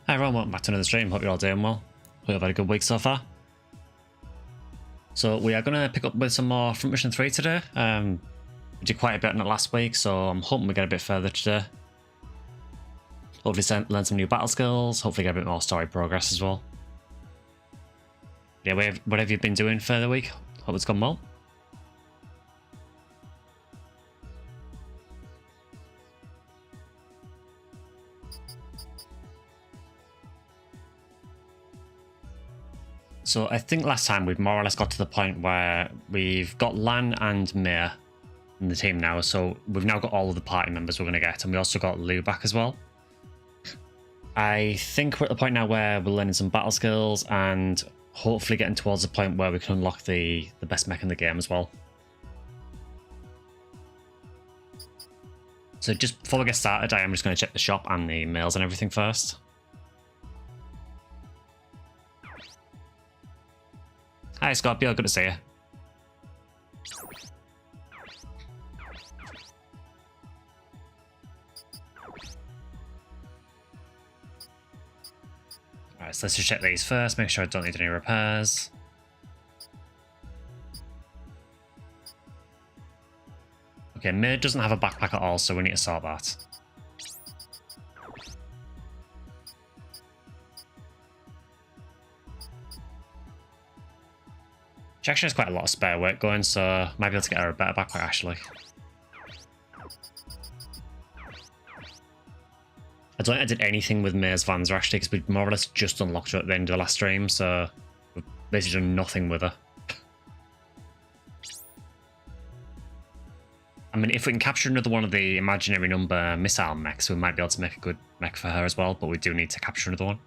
Hi everyone, welcome back to another stream. Hope you're all doing well. Hope you've had a good week so far. So we are going to pick up with some more Front Mission 3 today. We did quite a bit on it last week, so I'm hoping we get a bit further today. Hopefully learn some new battle skills, hopefully get a bit more story progress as well. Yeah, what have you been doing for the week? Hope it's gone well. So I think last time we've more or less got to the point where we've got Lan and Mia in the team now. So we've now got all of the party members we're going to get, and we also got Lou back as well. I think we're at the point now where we're learning some battle skills and hopefully getting towards the point where we can unlock the best mech in the game as well. So just before we get started, I am just going to check the shop and the mails and everything first. Hi Scorpio, good to see you. Alright, so let's just check these first, make sure I don't need any repairs. Okay, Maid doesn't have a backpack at all, so we need to sort that. She actually has quite a lot of spare work going, so I might be able to get her a better backpack actually. I don't think I did anything with May's Vanzer actually, because we more or less just unlocked her at the end of the last stream, so we've basically done nothing with her. I mean, if we can capture another one of the imaginary number missile mechs, we might be able to make a good mech for her as well, but we do need to capture another one.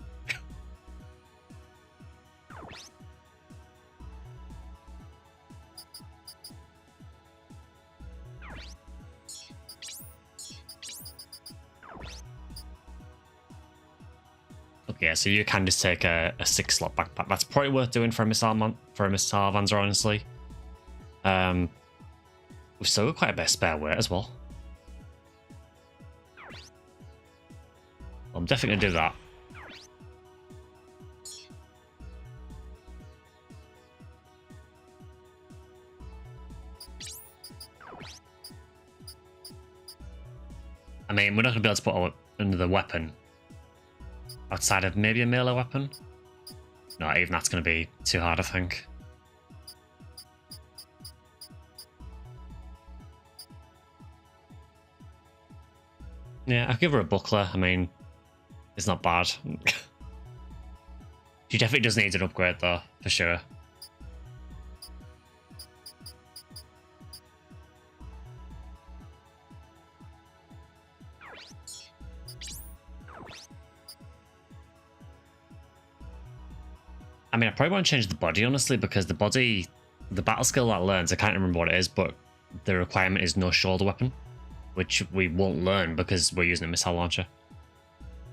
Okay, so you can just take a 6-slot backpack. That's probably worth doing for a missile Vanzer, honestly. We've still got quite a bit of spare weight as well. I'm definitely gonna do that. I mean, we're not gonna be able to put another weapon outside of maybe a melee weapon. No, even that's gonna be too hard, I think. Yeah, I'll give her a buckler. I mean, it's not bad. She definitely does need an upgrade though, for sure. I mean, I probably want to change the body, honestly, because the body, the battle skill that learns, I can't remember what it is, but the requirement is no shoulder weapon, which we won't learn because we're using a missile launcher.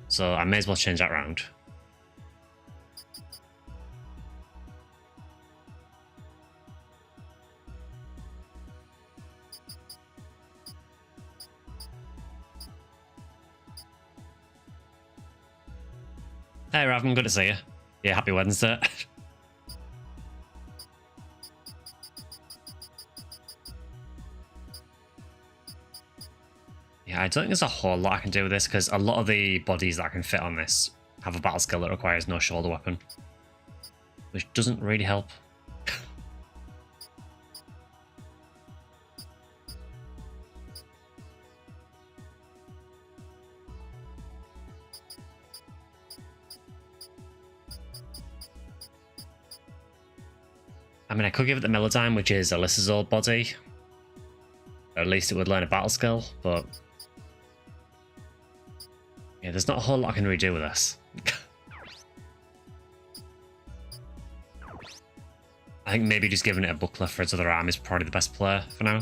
So I may as well change that around. Hey Raven, good to see you. Yeah, happy Wednesday. Yeah, I don't think there's a whole lot I can do with this, because a lot of the bodies that I can fit on this have a battle skill that requires no shoulder weapon, which doesn't really help. I mean, I could give it the Melodyne, which is Alisa's old body. Or at least it would learn a battle skill, but yeah, there's not a whole lot I can really do with this. I think maybe just giving it a buckler for its other arm is probably the best play for now.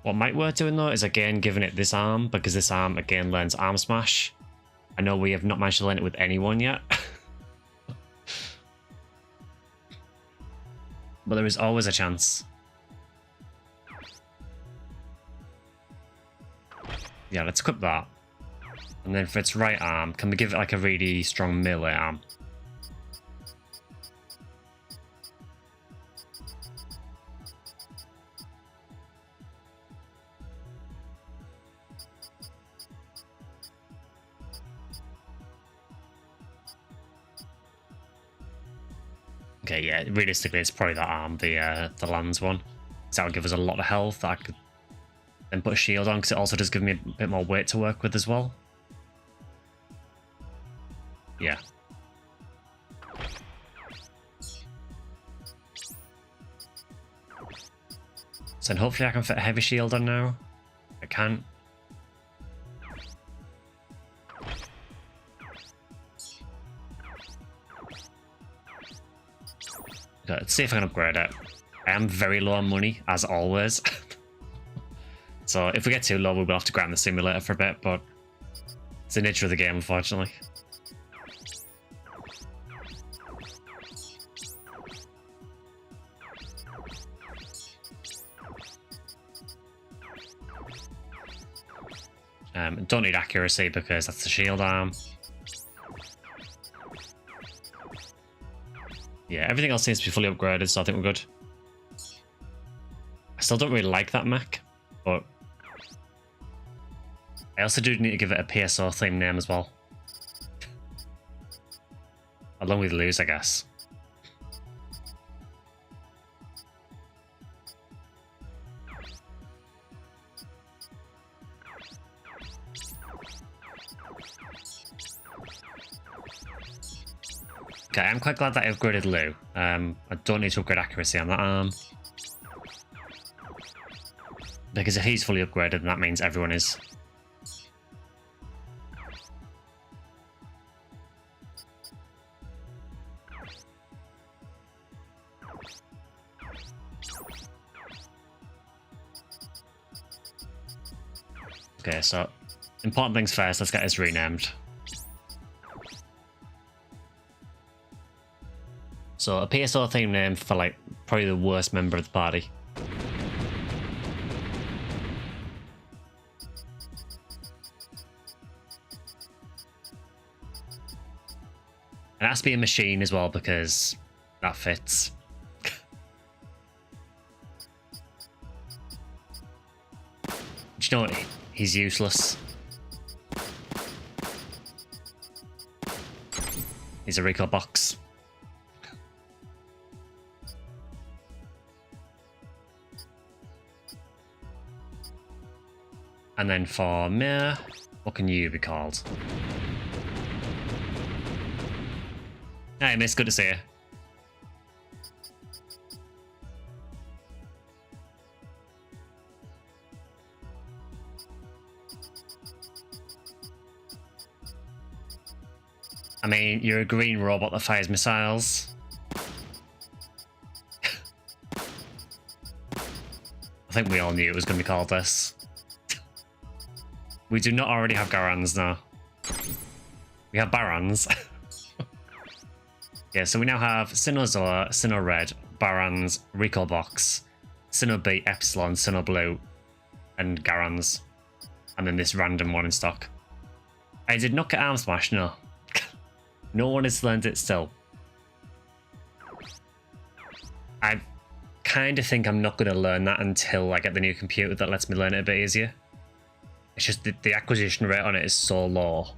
What might worth doing though is again giving it this arm, because this arm again learns arm smash. I know we have not managed to learn it with anyone yet. but there is always a chance. Yeah, let's equip that. And then for its right arm, can we give it like a really strong melee arm? Okay, yeah, realistically it's probably that arm, the Lance one. So that would give us a lot of health that I could then put a shield on, because it also does give me a bit more weight to work with as well. Yeah. So then hopefully I can fit a heavy shield on now. I can. Okay, let's see if I can upgrade it. I am very low on money, as always. So if we get too low, we'll have to grind the simulator for a bit, but it's the nature of the game, unfortunately. Don't need accuracy because that's the shield arm. Yeah, everything else seems to be fully upgraded, so I think we're good. I still don't really like that mech, but I also do need to give it a PSO themed name as well. Along with Lose, I guess. Okay, I'm quite glad that I upgraded Lou. I don't need to upgrade accuracy on that arm. Because if he's fully upgraded, then that means everyone is. Okay, so important things first, let's get this renamed. So a PSO theme name for like probably the worst member of the party. And it has to be a machine as well because that fits. Do you know what? He's useless. He's a recall box. And then for Mir, what can you be called? Hey, miss, good to see you. I mean, you're a green robot that fires missiles. I think we all knew it was going to be called this. We do not already have Garans now. We have Barons. Yeah, so we now have Sinnoh Zoa, Sinnoh Red, Barons, Recall Box, Sinnoh B, Epsilon, Sinnoh Blue, and Garans. And then this random one in stock. I did not get Arm Smash, no. No one has learned it still. I kind of think I'm not going to learn that until I get the new computer that lets me learn it a bit easier. It's just the acquisition rate on it is so low.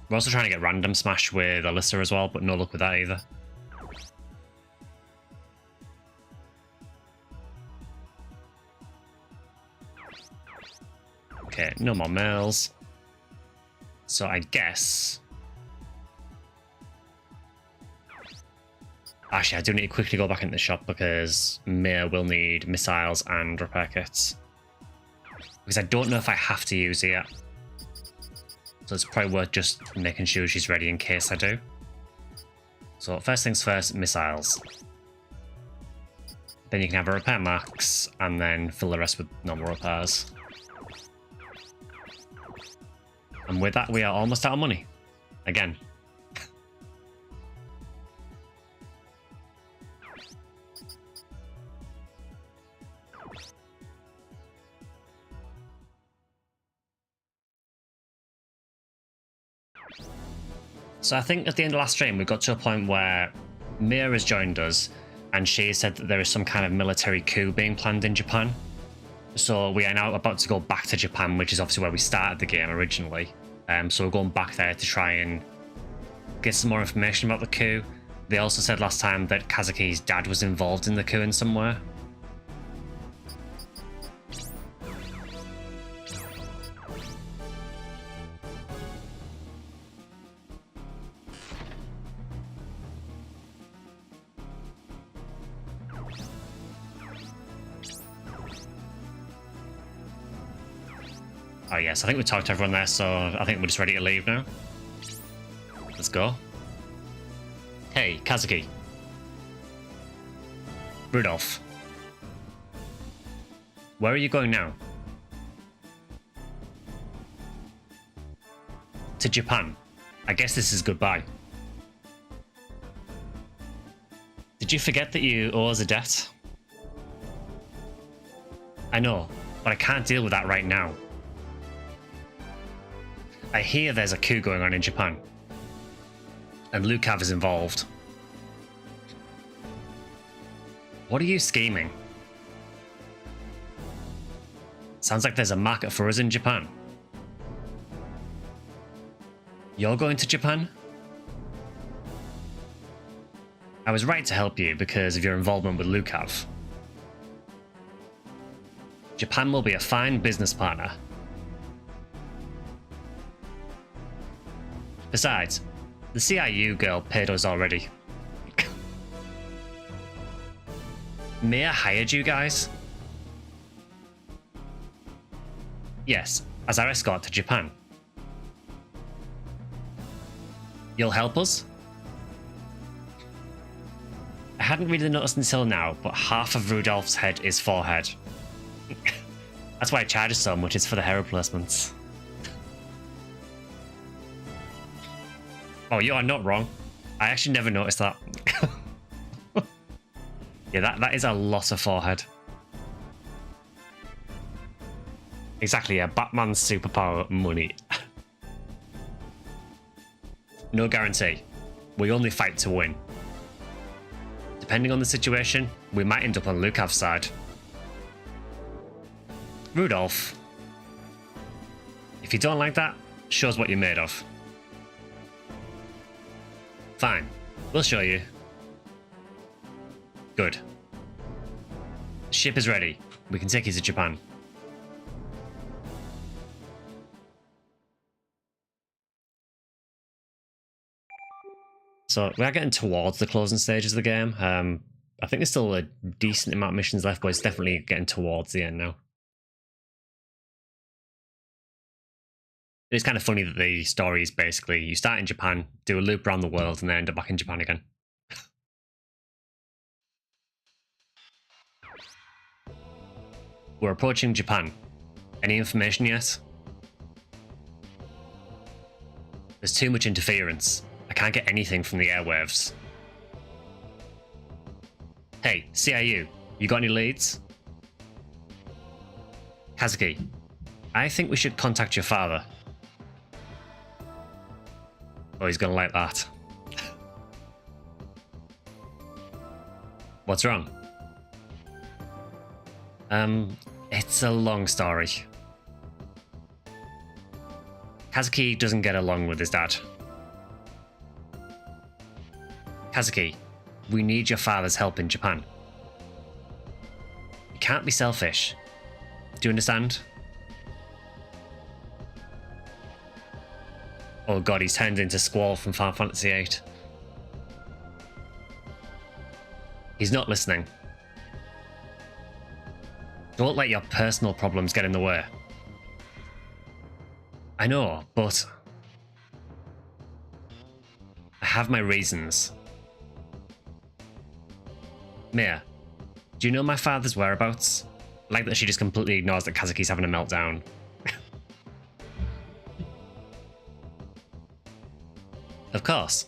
We're also trying to get random smash with Alisa as well, but no luck with that either. Okay, no more males. So I guess... Actually, I do need to quickly go back into the shop because Mir will need missiles and repair kits. Because I don't know if I have to use it yet. So it's probably worth just making sure she's ready in case I do. So first things first, missiles. Then you can have a repair max and then fill the rest with normal repairs. And with that, we are almost out of money. Again. So I think at the end of last stream, we got to a point where Mia has joined us, and she said that there is some kind of military coup being planned in Japan. So we are now about to go back to Japan, which is obviously where we started the game originally. So we're going back there to try and get some more information about the coup. They also said last time that Kazuki's dad was involved in the coup in somewhere. Oh yes, I think we talked to everyone there, so I think we're just ready to leave now. Let's go. Hey, Kazuki. Rudolph. Where are you going now? To Japan. I guess this is goodbye. Did you forget that you owe us a debt? I know, but I can't deal with that right now. I hear there's a coup going on in Japan. And Lukav is involved. What are you scheming? Sounds like there's a market for us in Japan. You're going to Japan? I was right to help you because of your involvement with Lukav. Japan will be a fine business partner. Besides, the CIU girl paid us already. Mia hired you guys? Yes, as our escort to Japan. You'll help us? I hadn't really noticed until now, but half of Rudolph's head is forehead. That's why it charges so much, it's for the hair replacements. Oh, you are not wrong. I actually never noticed that. Yeah, that is a lot of forehead. Exactly, yeah. Batman's superpower, money. No guarantee. We only fight to win. Depending on the situation, we might end up on Lukav's side. Rudolph. If you don't like that, show us what you're made of. Fine, we'll show you. Good. The ship is ready. We can take you to Japan. So we are getting towards the closing stages of the game. I think there's still a decent amount of missions left, but it's definitely getting towards the end now. It's kind of funny that the story is basically you start in Japan, do a loop around the world, and then end up back in Japan again. We're approaching Japan. Any information yet? There's too much interference. I can't get anything from the airwaves. Hey, CIU, you got any leads? Kazuki, I think we should contact your father. Oh, he's gonna like that. What's wrong? It's a long story. Kazuki doesn't get along with his dad. Kazuki, we need your father's help in Japan. You can't be selfish. Do you understand? Oh god, he's turned into Squall from Final Fantasy VIII. He's not listening. Don't let your personal problems get in the way. I know, but I have my reasons. Mia, do you know my father's whereabouts? I like that she just completely ignores that Kazuki's having a meltdown. Of course.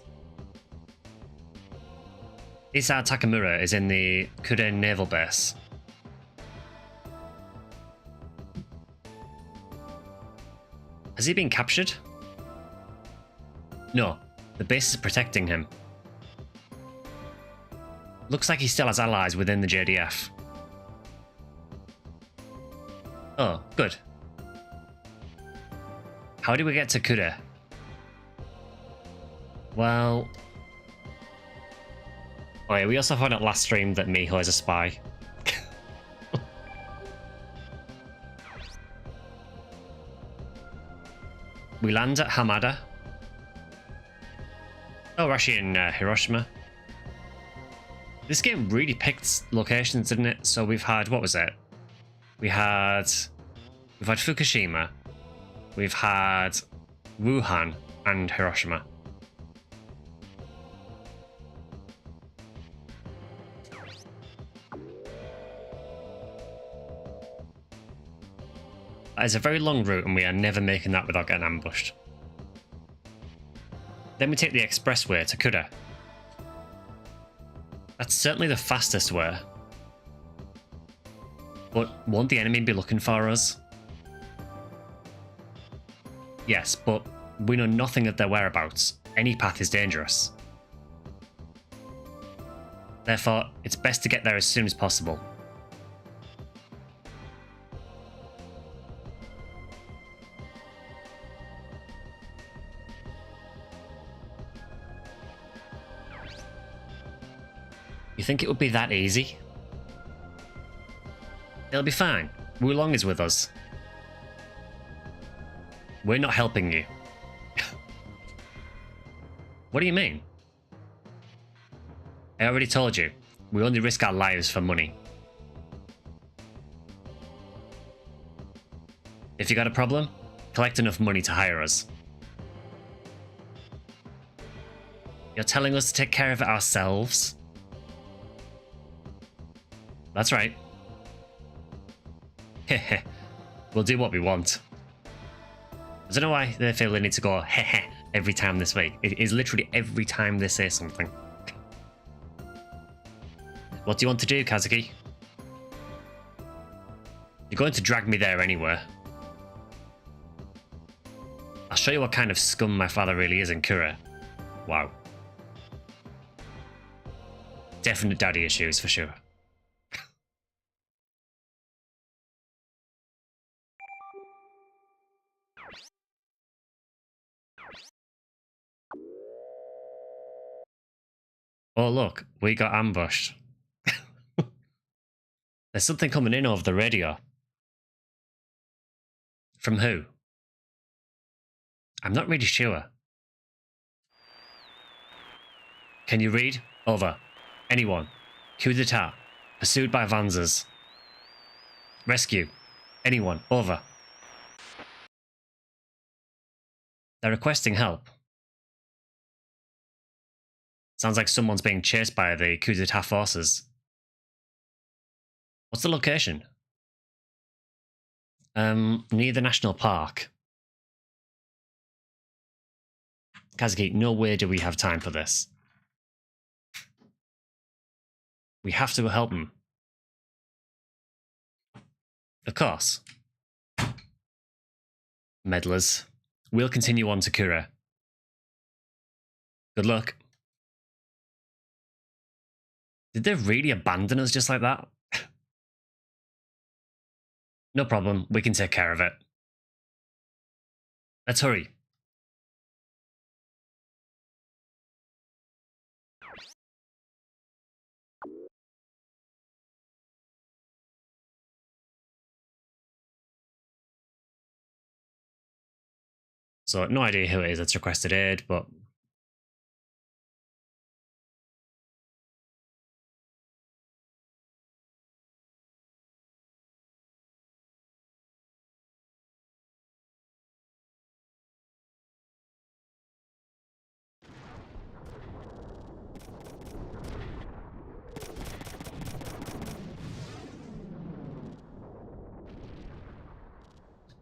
Isa Takamura is in the Kure naval base. Has he been captured? No, the base is protecting him. Looks like he still has allies within the JDF. Oh, good. How do we get to Kure? Well... Oh yeah, we also found out last stream that Miho is a spy. We land at Hamada. Oh, we're actually in Hiroshima. This game really picked locations, didn't it? So we've had, what was it? We've had Fukushima. We've had Wuhan and Hiroshima. That is a very long route, and we are never making that without getting ambushed. Then we take the expressway to Kure. That's certainly the fastest way. But won't the enemy be looking for us? Yes, but we know nothing of their whereabouts. Any path is dangerous. Therefore, it's best to get there as soon as possible. You think it would be that easy? It'll be fine. Wulong is with us. We're not helping you. What do you mean? I already told you. We only risk our lives for money. If you got a problem, collect enough money to hire us. You're telling us to take care of it ourselves? That's right. Heh. We'll do what we want. I don't know why they feel they need to go heh every time this week. It is literally every time they say something. What do you want to do, Kazuki? You're going to drag me there anyway. I'll show you what kind of scum my father really is in Kure. Wow. Definite daddy issues for sure. Oh look, we got ambushed. There's something coming in over the radio. From who? I'm not really sure. Can you read? Over. Anyone. Coup d'etat. Pursued by Vanzers. Rescue. Anyone. Over. They're requesting help. Sounds like someone's being chased by the coup d'etat forces. What's the location? Near the national park. Kazuki, no way do we have time for this. We have to help them. Of course. Meddlers. We'll continue on to Kure. Good luck. Did they really abandon us just like that? No problem, we can take care of it. Let's hurry. So, no idea who it is that's requested aid, but...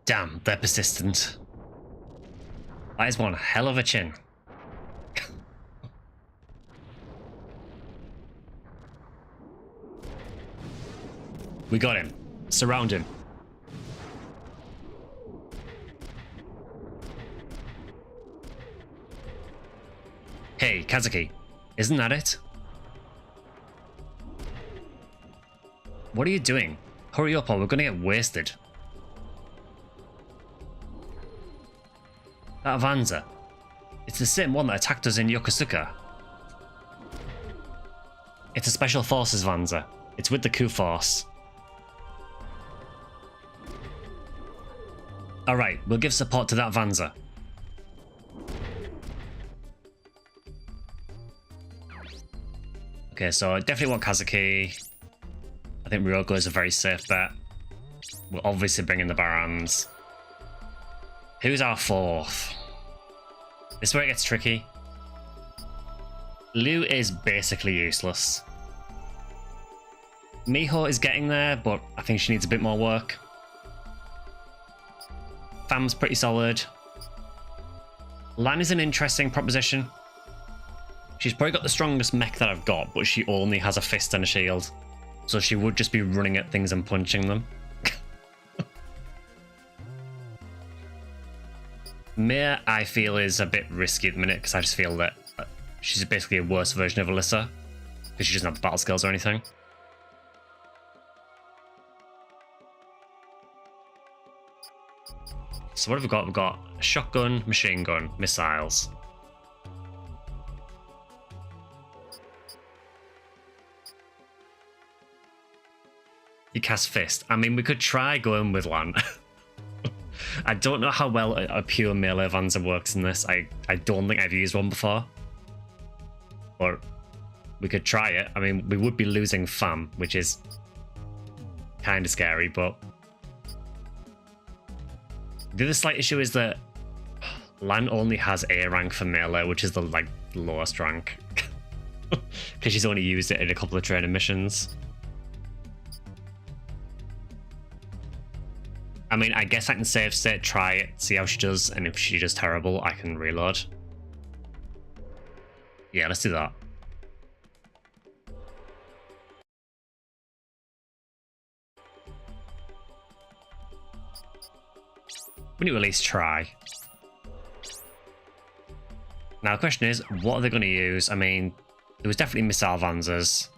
Damn, they're persistent. That is one hell of a chin. We got him. Surround him. Hey, Kazuki. Isn't that it? What are you doing? Hurry up or we're gonna get wasted. That Vanza. It's the same one that attacked us in Yokosuka. It's a Special Forces Vanza. It's with the Coup Force. Alright, we'll give support to that Vanza. Okay, so I definitely want Kazuki. I think Ryoko is a very safe bet. We'll obviously bring in the Barons. Who's our fourth? This is where it gets tricky. Liu is basically useless. Miho is getting there, but I think she needs a bit more work. Fam's pretty solid. Lan is an interesting proposition. She's probably got the strongest mech that I've got, but she only has a fist and a shield. So she would just be running at things and punching them. Mia, I feel, is a bit risky at the minute, because I just feel that she's basically a worse version of Alisa, because she doesn't have battle skills or anything. So what have we got? We've got a shotgun, machine gun, missiles. You cast fist. I mean, we could try going with Lan. I don't know how well a pure melee Vanza works in this. I don't think I've used one before. But we could try it. I mean, we would be losing Fam, which is kind of scary, but... The other slight issue is that Lan only has A rank for melee, which is the lowest rank. Because she's only used it in a couple of training missions. I mean, I guess I can save state, try it, see how she does, and if she does terrible, I can reload. Yeah, let's do that. We need to at least try. Now the question is, what are they going to use? I mean, there was definitely missile Vanzas.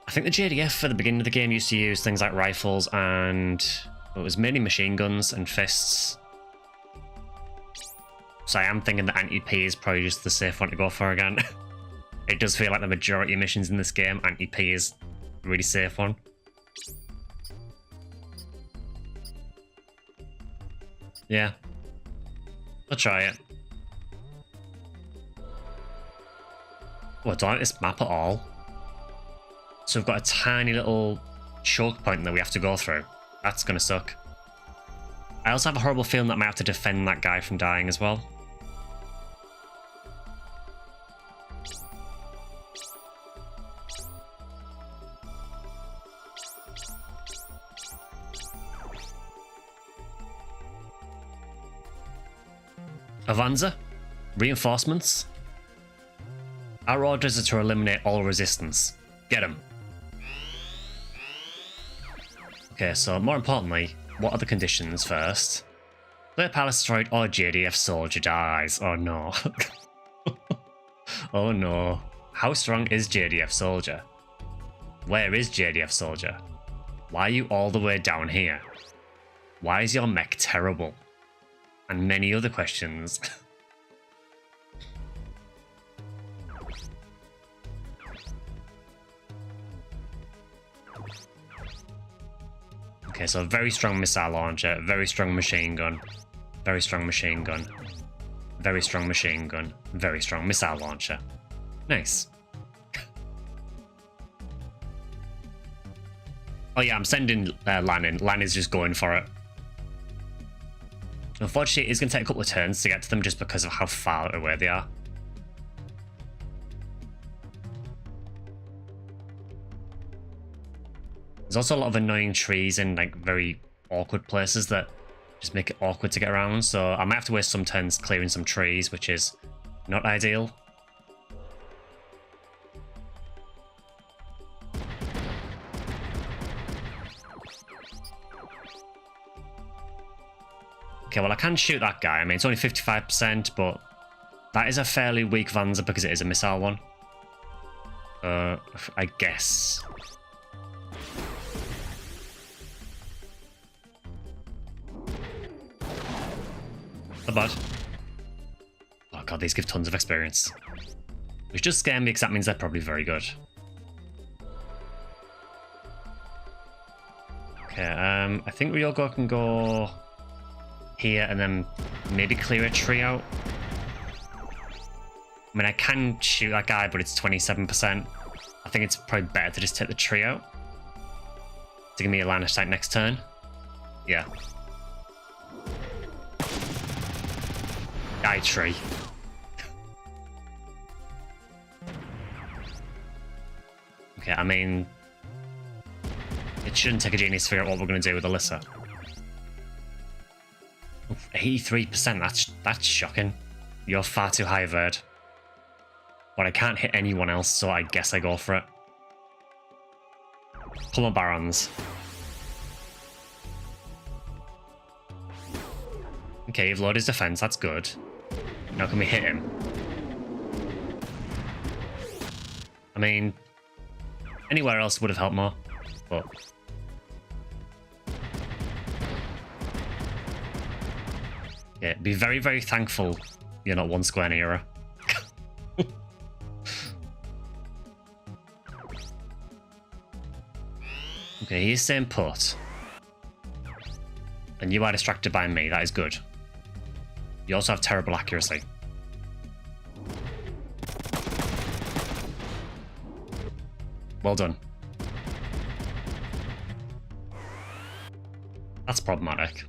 I think the JDF at the beginning of the game used to use things like rifles and... It was mainly machine guns and fists. So I am thinking that anti-P is probably just the safe one to go for again. It does feel like the majority of missions in this game, anti-P is a really safe one. Yeah. I'll try it. Oh, I don't like this map at all. So we've got a tiny little choke point that we have to go through. That's gonna suck. I also have a horrible feeling that I might have to defend that guy from dying as well. Avanza? Reinforcements? Our orders are to eliminate all resistance. Get him. Okay, so more importantly, what are the conditions first? Player Palace destroyed or JDF soldier dies. Oh no. Oh no. How strong is JDF soldier? Where is JDF soldier? Why are you all the way down here? Why is your mech terrible? And many other questions. Okay, so a very strong missile launcher, very strong machine gun, very strong machine gun, very strong machine gun, very strong missile launcher. Nice. Oh yeah, I'm sending Lan in. Lan is just going for it. Unfortunately, it's going to take a couple of turns to get to them just because of how far away they are. There's also a lot of annoying trees in like very awkward places that just make it awkward to get around. So I might have to waste some turns clearing some trees, which is not ideal. Okay, well, I can shoot that guy. I mean, it's only 55%, but that is a fairly weak Vanza because it is a missile one. I guess. Not bad. Oh god, these give tons of experience. Which does scare me because that means they're probably very good. Okay, I think Ryogo can go here and then maybe clear a tree out. I mean, I can shoot that guy, but it's 27%. I think it's probably better to just take the tree out. To give me a line of sight next turn. Yeah. Die tree. Okay, I mean... It shouldn't take a genius to figure out what we're going to do with Alisa. 83%, that's shocking. You're far too high, Verd. But I can't hit anyone else, so I guess I go for it. Come on, Barons. Okay, you've lowered his defense, that's good. Now can we hit him? I mean, anywhere else would have helped more, but... Yeah, be very, very thankful you're not one square nearer. Okay, he's staying put. And you are distracted by me, that is good. You also have terrible accuracy. Well done. That's problematic.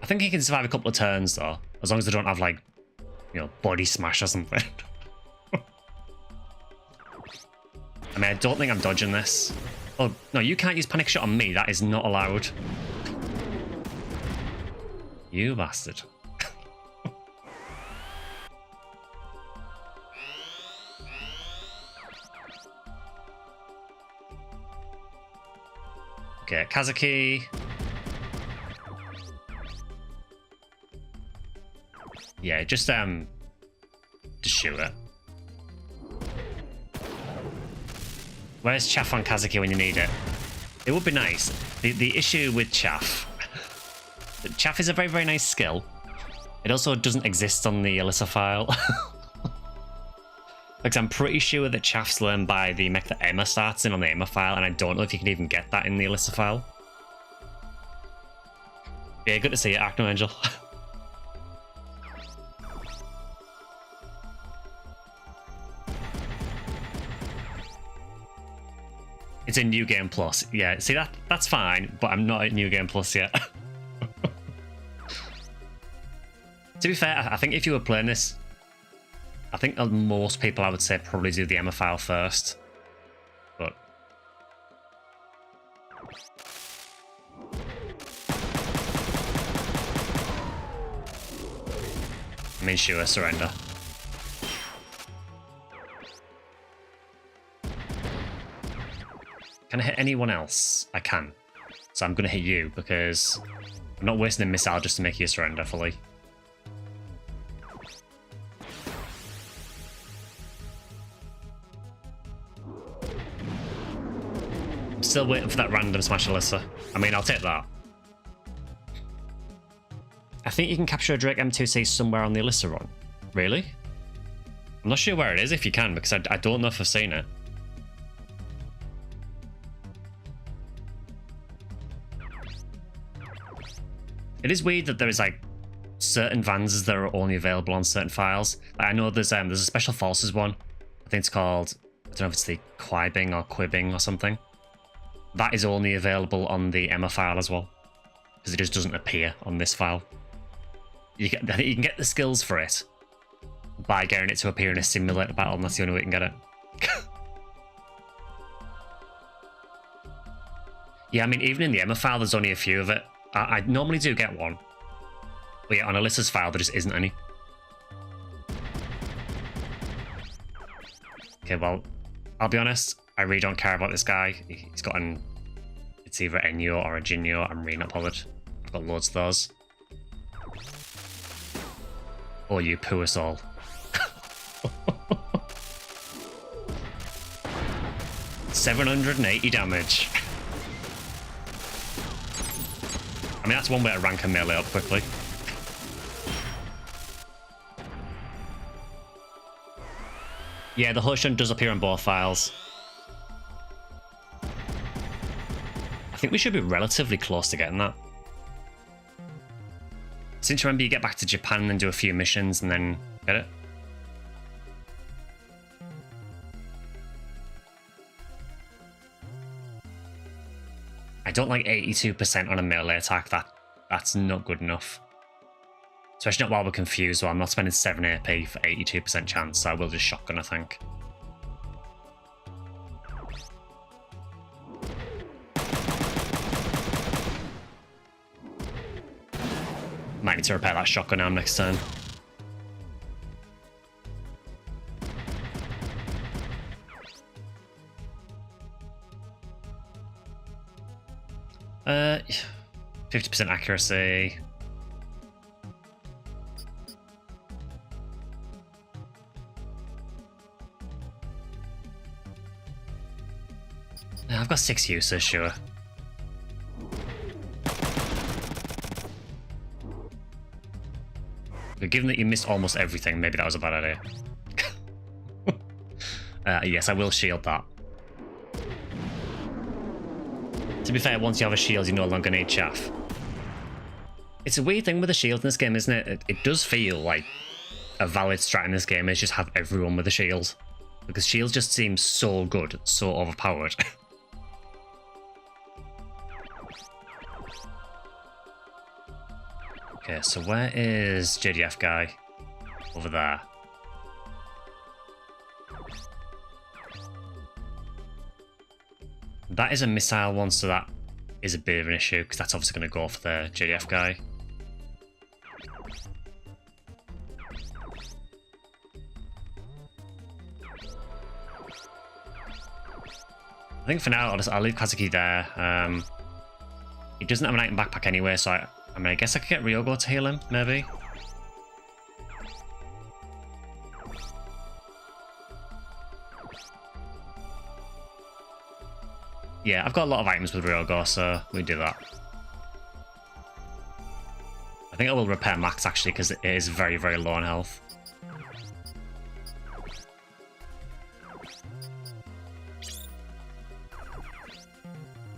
I think he can survive a couple of turns though, as long as they don't have like, you know, body smash or something. I mean, I don't think I'm dodging this. Oh, no, you can't use panic shot on me. That is not allowed. You bastard. Okay, Kazuki. Yeah, just shoot it. Where's Chaff on Kazuki when you need it? It would be nice. The issue with Chaff... Chaff is a very, very nice skill. It also doesn't exist on the Alisa file. Because I'm pretty sure that Chaff's learned by the mech that Emma starts in on the Emma file, and I don't know if you can even get that in the Alisa file. Yeah, good to see you, Arcno Angel. It's in New Game Plus. Yeah, see, that's fine, but I'm not at New Game Plus yet. To be fair, I think if you were playing this, I think most people, I would say, probably do the Emma file first. But... I mean, sure, surrender. Can I hit anyone else? I can. So I'm going to hit you because I'm not wasting a missile just to make you surrender fully. I'm still waiting for that random smash Alisa. I mean, I'll take that. I think you can capture a Drake M2C somewhere on the Alisa run. Really? I'm not sure where it is if you can, because I don't know if I've seen it. It is weird that there is like certain Vanzas that are only available on certain files. Like, I know there's a special forces one. I think it's called, I don't know if it's the Quibing or Quibbing or something. That is only available on the Emma file as well, because it just doesn't appear on this file. I think you can get the skills for it by getting it to appear in a simulator battle, and that's the only way you can get it. Yeah, I mean, even in the Emma file, there's only a few of it. I normally do get one. But yeah, on Alisa's file, there just isn't any. Okay, well, I'll be honest. I really don't care about this guy. He's got it's either Enyo or a Jinyo. I'm really not bothered. I've got loads of those. Oh, you poo us all. $780 damage. I mean, that's one way to rank a melee up quickly. Yeah, the Hushun does appear on both files. I think we should be relatively close to getting that. Since you remember, you get back to Japan and then do a few missions and then get it. I don't like 82% on a melee attack. That's not good enough. Especially not while we're confused. Well, I'm not spending 7 AP for 82% chance, so I will just shotgun, I think. Might need to repair that shotgun arm next turn. Uh, 50% accuracy. I've got 6 uses, sure. But given that you missed almost everything, maybe that was a bad idea. Yes, I will shield that. To be fair, once you have a shield, you no longer need chaff. It's a weird thing with the shield in this game, isn't it? It does feel like a valid strat in this game is just have everyone with a shield. Because shields just seem so good, so overpowered. Okay, so where is JDF guy? Over there. That is a missile one, so that is a bit of an issue, because that's obviously going to go for the JDF guy. I think for now, I'll leave Kazuki there. He doesn't have an item backpack anyway, so I mean, I guess I could get Ryogo to heal him, maybe. Yeah, I've got a lot of items with Ryogo, so we do that. I think I will repair Max, actually, because it is very, very low on health.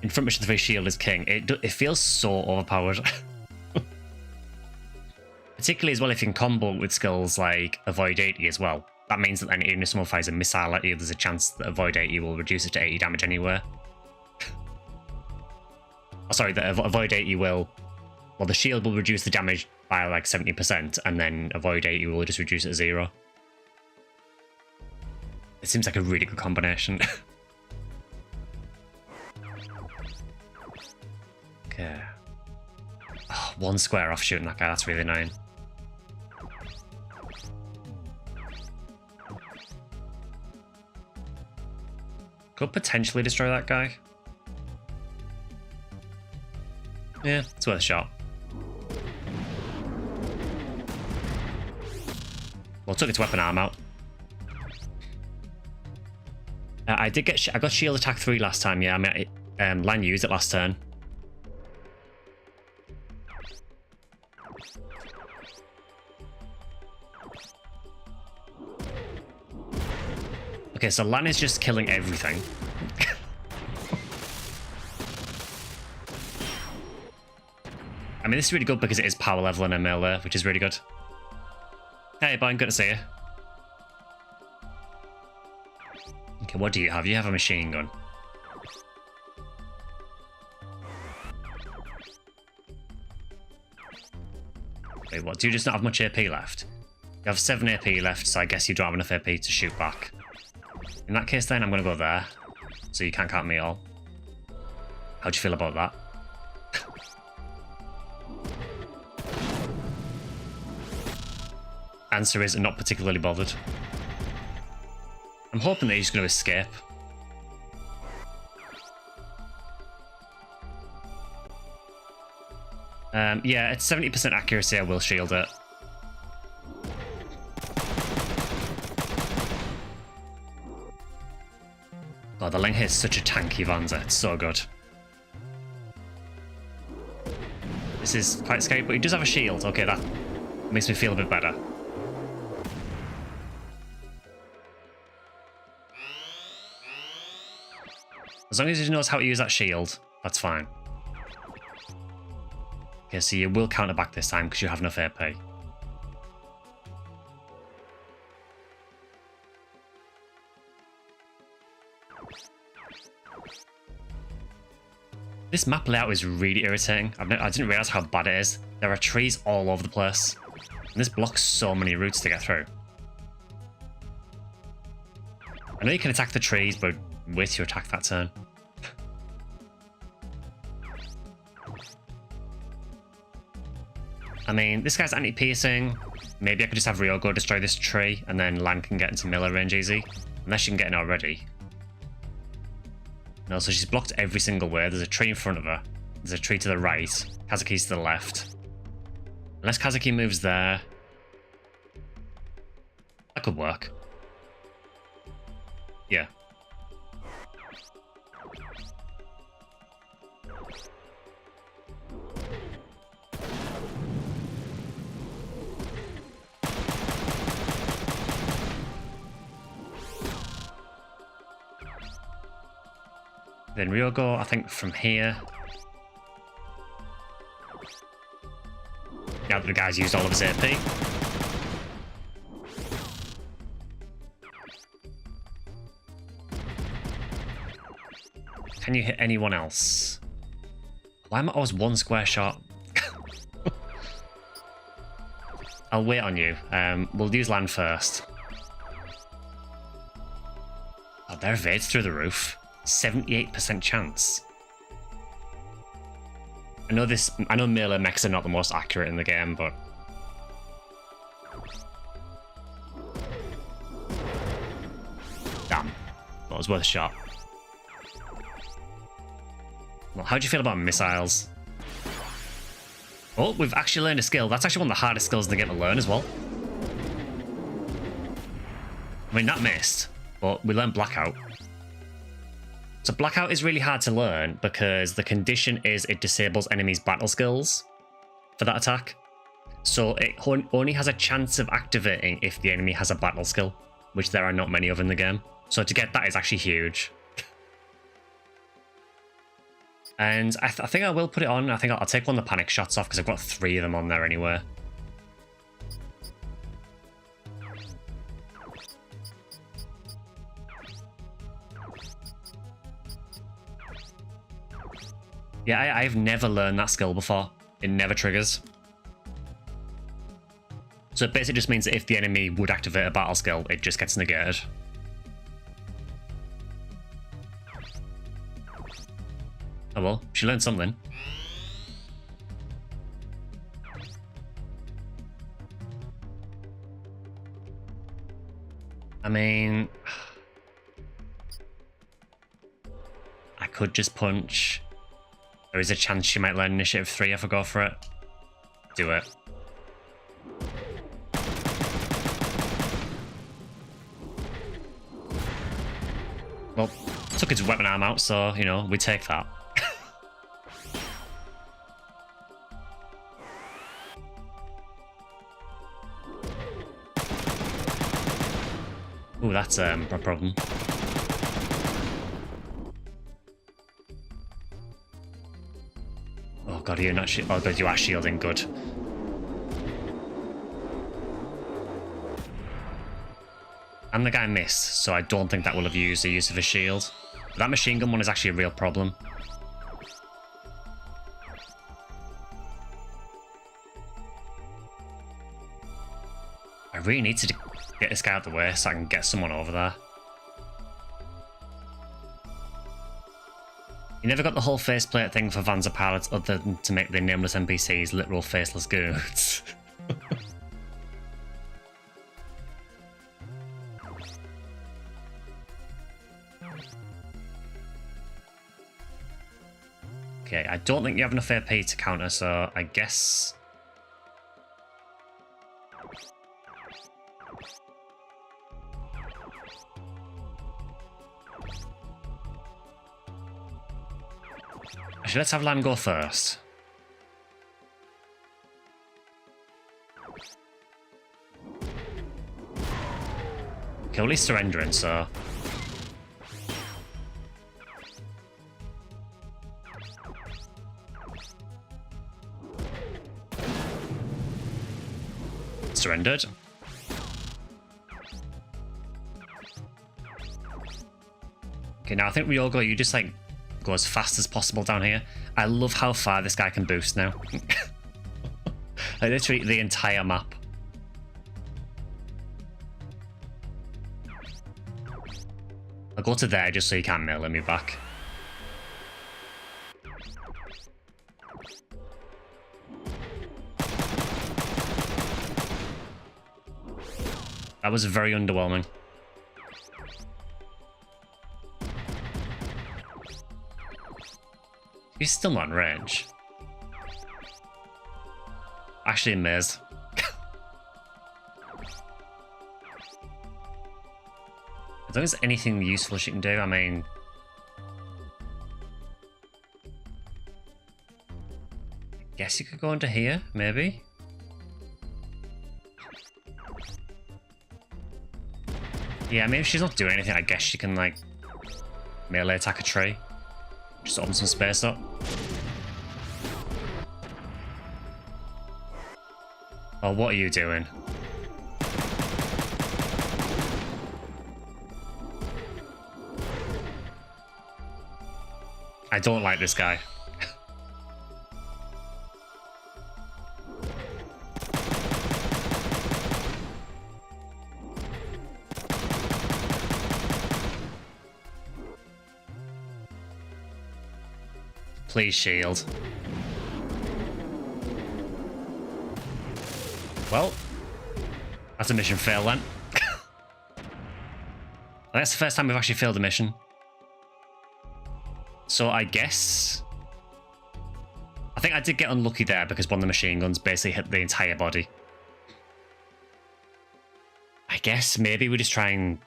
In front mission 3, shield is king. It feels so overpowered. Particularly as well if you can combo with skills like Avoid 80 as well. That means that then even if someone fires a missile at you, there's a chance that Avoid 80 will reduce it to 80 damage anyway. Oh, sorry, that Avoid 80 will... Well, the shield will reduce the damage by like 70%, and then Avoid 80 will just reduce it to 0. It seems like a really good combination. Okay. Oh, 1 square off shooting that guy, that's really annoying. Could potentially destroy that guy. Yeah, it's worth a shot. Well, took its weapon arm out. I got shield attack 3 last time, yeah. I mean, Lan used it last turn. Okay, so Lan is just killing everything. I mean, this is really good because it is power level in a melee, which is really good. Hey, Brian, good to see you. Okay, what do you have? You have a machine gun. Wait, what? Do you just not have much AP left? You have 7 AP left, so I guess you don't have enough AP to shoot back. In that case, then, I'm going to go there, so you can't count me all. How do you feel about that? Answer is not particularly bothered. I'm hoping that he's going to escape. Yeah, at 70% accuracy, I will shield it. Oh, the Ling here is such a tanky Vanza. It's so good. This is quite scary, but he does have a shield. Okay, that makes me feel a bit better. As long as he knows how to use that shield, that's fine. Okay, so you will counter back this time because you have enough AP. This map layout is really irritating. I didn't realize how bad it is. There are trees all over the place. And this blocks so many routes to get through. I know you can attack the trees, but wait till you attack that turn. I mean, this guy's anti-piercing. Maybe I could just have Ryogo destroy this tree, and then Lan can get into melee range easy. Unless she can get in already. No, so she's blocked every single way. There's a tree in front of her. There's a tree to the right. Kazuki's to the left. Unless Kazuki moves there. That could work. Yeah. Then Ryogo, I think from here. Now that the guy's used all of his AP. Can you hit anyone else? Why am I always one square shot? I'll wait on you. We'll use land first. Oh, their evades through the roof. 78% chance. I know melee mechs are not the most accurate in the game, but damn, that was worth a shot. Well, how do you feel about missiles? Oh, we've actually learned a skill. That's actually one of the hardest skills in the game to learn as well. I mean, that missed, but we learned Blackout. So Blackout is really hard to learn because the condition is it disables enemies' battle skills for that attack. So it only has a chance of activating if the enemy has a battle skill, which there are not many of in the game. So to get that is actually huge. And I think I will put it on. I think I'll take one of the panic shots off because I've got 3 of them on there anyway. Yeah, I've never learned that skill before. It never triggers. So it basically just means that if the enemy would activate a battle skill, it just gets negated. Oh well, she learned something. I mean, I could just punch. There is a chance she might learn initiative 3 if I go for it. Do it. Well, took his weapon arm out, so, you know, we take that. Ooh, that's a problem. Oh god, you're not shielding. Oh god, you are shielding. Good. And the guy missed, so I don't think that will have used the use of a shield. But that machine gun one is actually a real problem. I really need to get this guy out of the way so I can get someone over there. You never got the whole faceplate thing for Vanza pilots other than to make the nameless NPCs literal faceless goons. Okay, I don't think you have enough AP to counter, so I guess... Actually, let's have Lan go first. Okay, well, he's surrendering, so... Surrendered. Okay, now I think Ryogo, you just like go as fast as possible down here. I love how far this guy can boost now. Like literally the entire map. I'll go to there just so you can't melee me back. That was very underwhelming. He's still not in range. Actually, Miz. As long as anything useful she can do, I mean... I guess you could go into here, maybe? Yeah, I mean, if she's not doing anything, I guess she can, like, melee attack a tree. Just open some space up. Oh, what are you doing? I don't like this guy. Please shield. Well, that's a mission fail then. That's the first time we've actually failed a mission. So I guess... I think I did get unlucky there because one of the machine guns basically hit the entire body. I guess maybe we just try and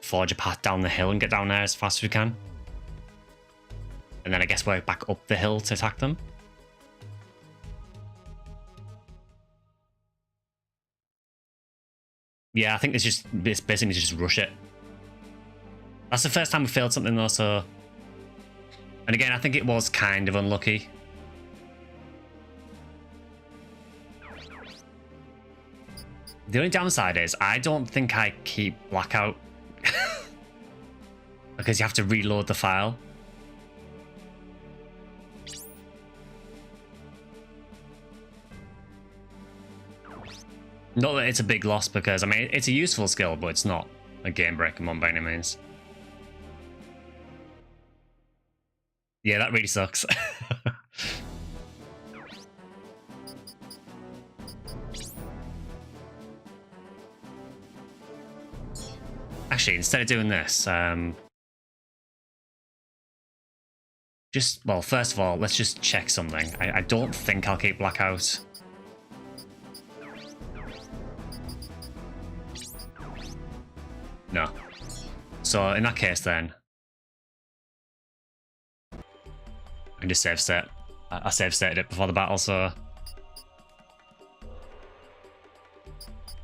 forge a path down the hill and get down there as fast as we can. And then I guess we're back up the hill to attack them. Yeah, I think it's basically just rush it. That's the first time we failed something though, so... And again, I think it was kind of unlucky. The only downside is I don't think I keep Blackout. Because you have to reload the file. Not that it's a big loss because, I mean, it's a useful skill, but it's not a game-breaking one by any means. Yeah, that really sucks. Actually, instead of doing this, well, first of all, let's just check something. I don't think I'll keep Blackout. No. So in that case then, I can just save state. I save stated it before the battle, so...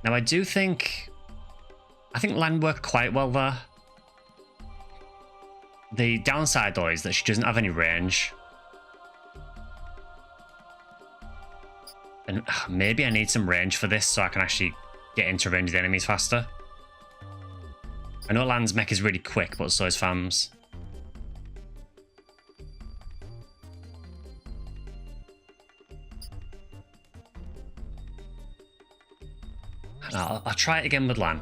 Now I do think... I think Lan worked quite well there. The downside though is that she doesn't have any range. And maybe I need some range for this so I can actually get into range of the enemies faster. I know Lan's mech is really quick, but so is Fam's. I'll try it again with Lan.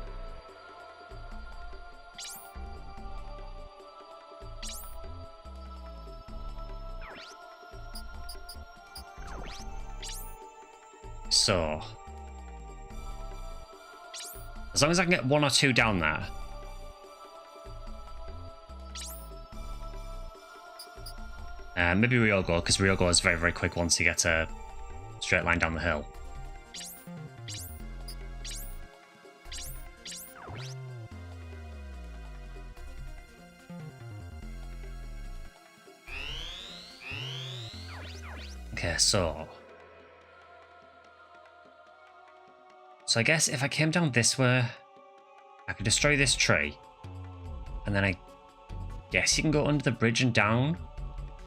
So, as long as I can get one or two down there. Maybe Ryogo, because Ryogo is very, very quick once you get a straight line down the hill. Okay, so I guess if I came down this way, I could destroy this tree. And then I guess you can go under the bridge and down.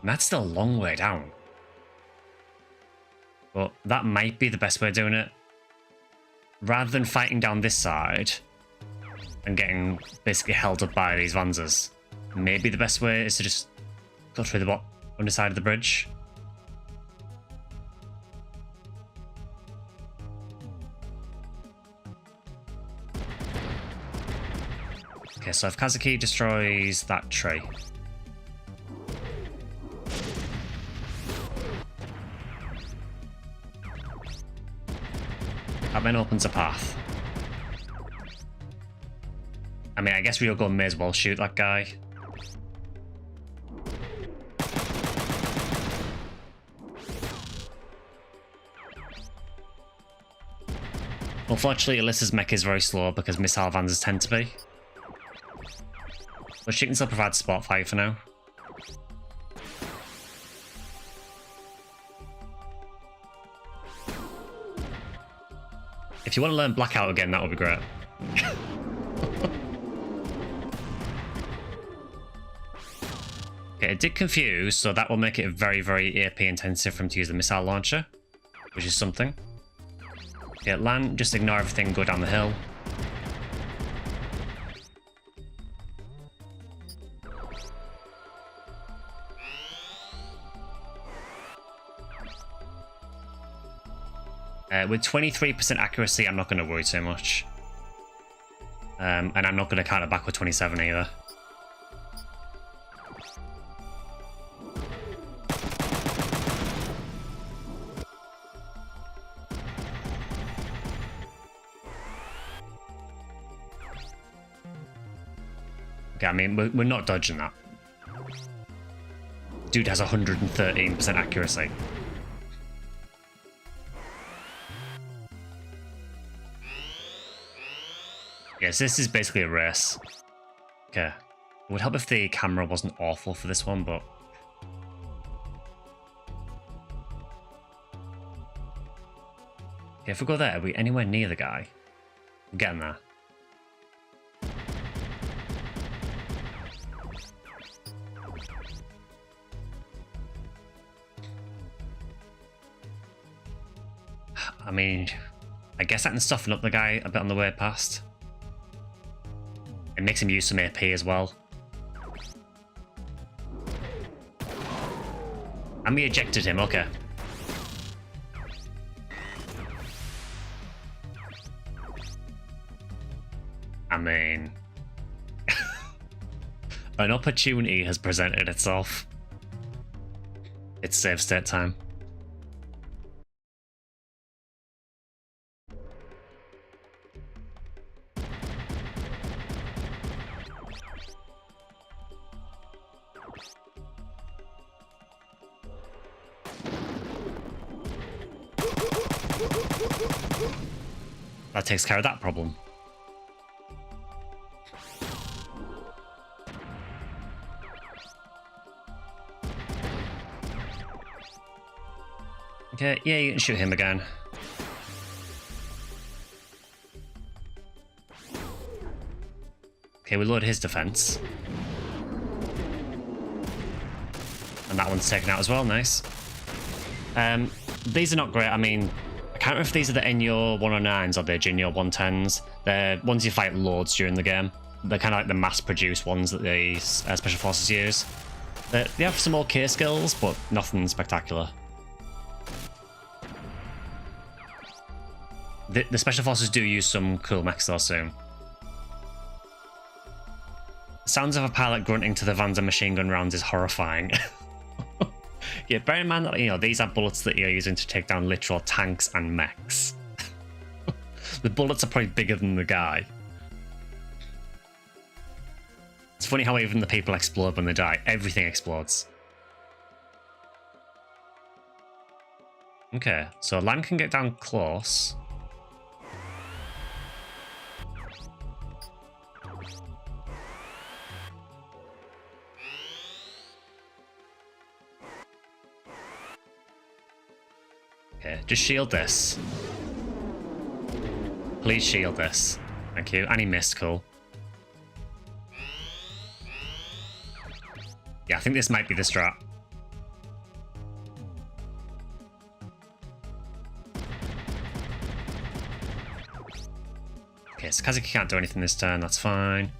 And that's still a long way down. But that might be the best way of doing it. Rather than fighting down this side and getting basically held up by these Vanzers, maybe the best way is to just go through the underside of the bridge. Okay, so if Kazuki destroys that tree. That then opens a path. I mean, I guess Ryogo may as well shoot that guy. Unfortunately, Alisa's mech is very slow because missile Vanzers tend to be. But she can still provide support fire for now. If you want to learn Blackout again, that would be great. Okay, it did confuse, so that will make it very, very AP intensive for him to use the missile launcher, which is something. Okay, land, just ignore everything, go down the hill. With 23% accuracy, I'm not going to worry too much. And I'm not going to counter back with 27 either. Okay, I mean, we're not dodging that. Dude has 113% accuracy. Yes, this is basically a race. Okay. It would help if the camera wasn't awful for this one, but... Okay, if we go there, are we anywhere near the guy? We're getting there. I mean, I guess I can soften up the guy a bit on the way past. It makes him use some AP as well. And we ejected him, okay. I mean... an opportunity has presented itself. It's save state time. That takes care of that problem. Okay, yeah, you can shoot him again. Okay, we lowered his defense. And that one's taken out as well, nice. These are not great, I mean... I can't remember if these are the Enyo 109s or the Jinyo 110s. They're ones you fight loads during the game. They're kind of like the mass-produced ones that the Special Forces use. They have some okay skills, but nothing spectacular. The Special Forces do use some cool mechs though soon. The sounds of a pilot grunting to the Vanzer machine gun rounds is horrifying. Yeah, bear in mind that, you know, these are bullets that you're using to take down literal tanks and mechs. The bullets are probably bigger than the guy. It's funny how even the people explode when they die. Everything explodes. Okay, so Lan can get down close. Okay, just shield this. Please shield this. Thank you. And he missed, cool. Yeah, I think this might be the strat. Okay, so Kazuki can't do anything this turn, that's fine.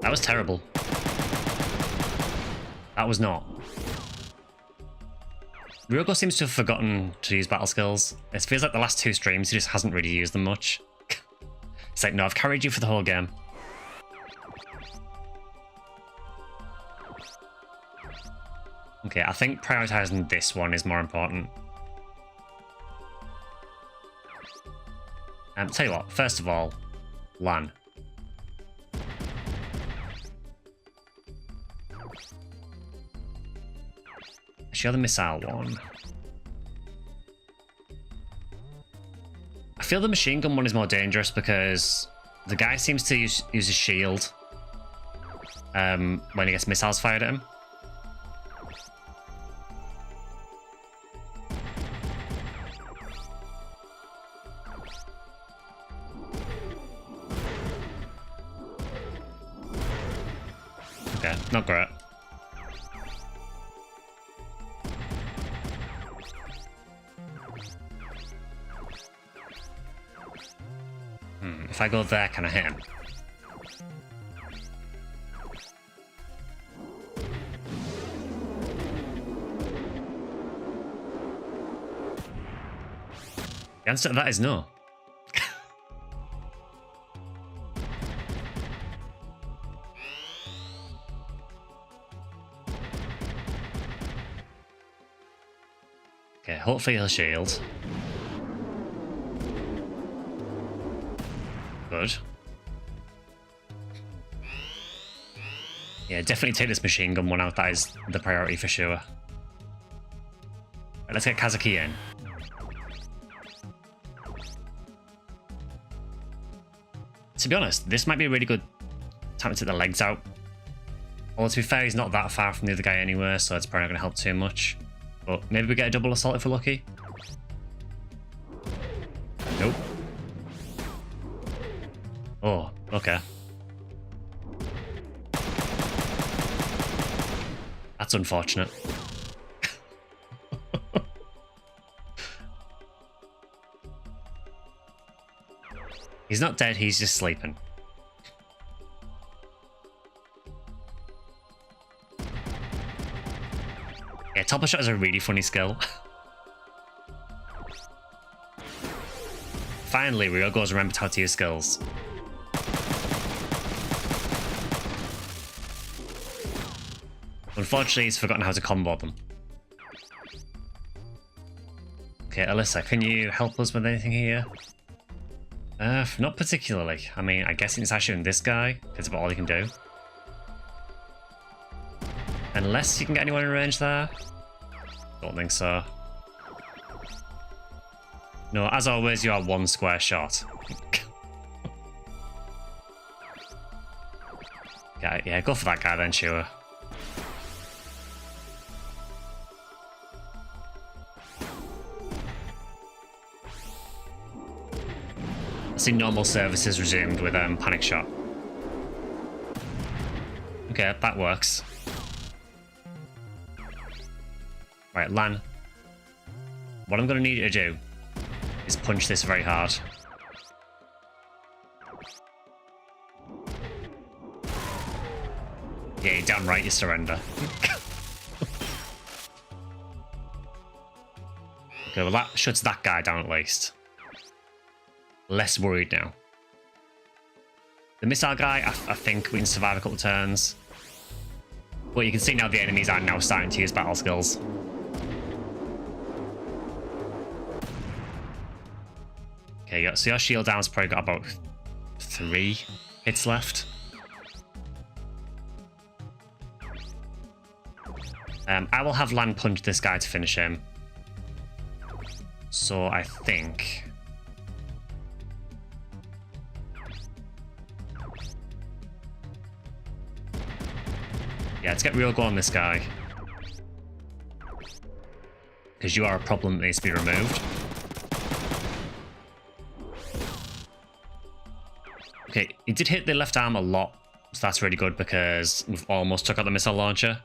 That was terrible. That was not. Ryogo seems to have forgotten to use battle skills. It feels like the last 2 streams he just hasn't really used them much. It's like, no, I've carried you for the whole game. Okay, I think prioritizing this one is more important. Tell you what, first of all, Lan. Show the missile one. I feel the machine gun one is more dangerous because the guy seems to use his shield when he gets missiles fired at him. Okay, not great. If I go there, can I hit him? The answer to that is no. Okay, hopefully he'll shield. Good. Yeah, definitely take this machine gun one out. That is the priority for sure. Right, let's get Kazuki in. To be honest, this might be a really good time to take the legs out. Although to be fair, he's not that far from the other guy anyway, so it's probably not going to help too much. But maybe we get a double assault if we're lucky. Nope. Oh, okay. That's unfortunate. He's not dead, he's just sleeping. Yeah, topper shot is a really funny skill. Finally, Ryogo's remembered how to use skills. Unfortunately, he's forgotten how to combo them. Okay, Alisa, can you help us with anything here? Not particularly. I mean, I guess it's actually this guy. That's about all he can do. Unless you can get anyone in range there. Don't think so. No, as always, you are one square shot. Yeah, go for that guy then, sure. I see normal services resumed with panic shot. Okay, that works. Right, Lan. What I'm going to need you to do is punch this very hard. Yeah, you're damn right you surrender. Okay, well that shuts that guy down at least. Less worried now. The missile guy, I think we can survive a couple of turns. But you can see now the enemies are now starting to use battle skills. Okay, so your shield down's probably got about 3 hits left. I will have Lan punch this guy to finish him. So I think... yeah, let's get real go on this guy. Because you are a problem that needs to be removed. Okay, he did hit the left arm a lot, so that's really good because we've almost took out the missile launcher.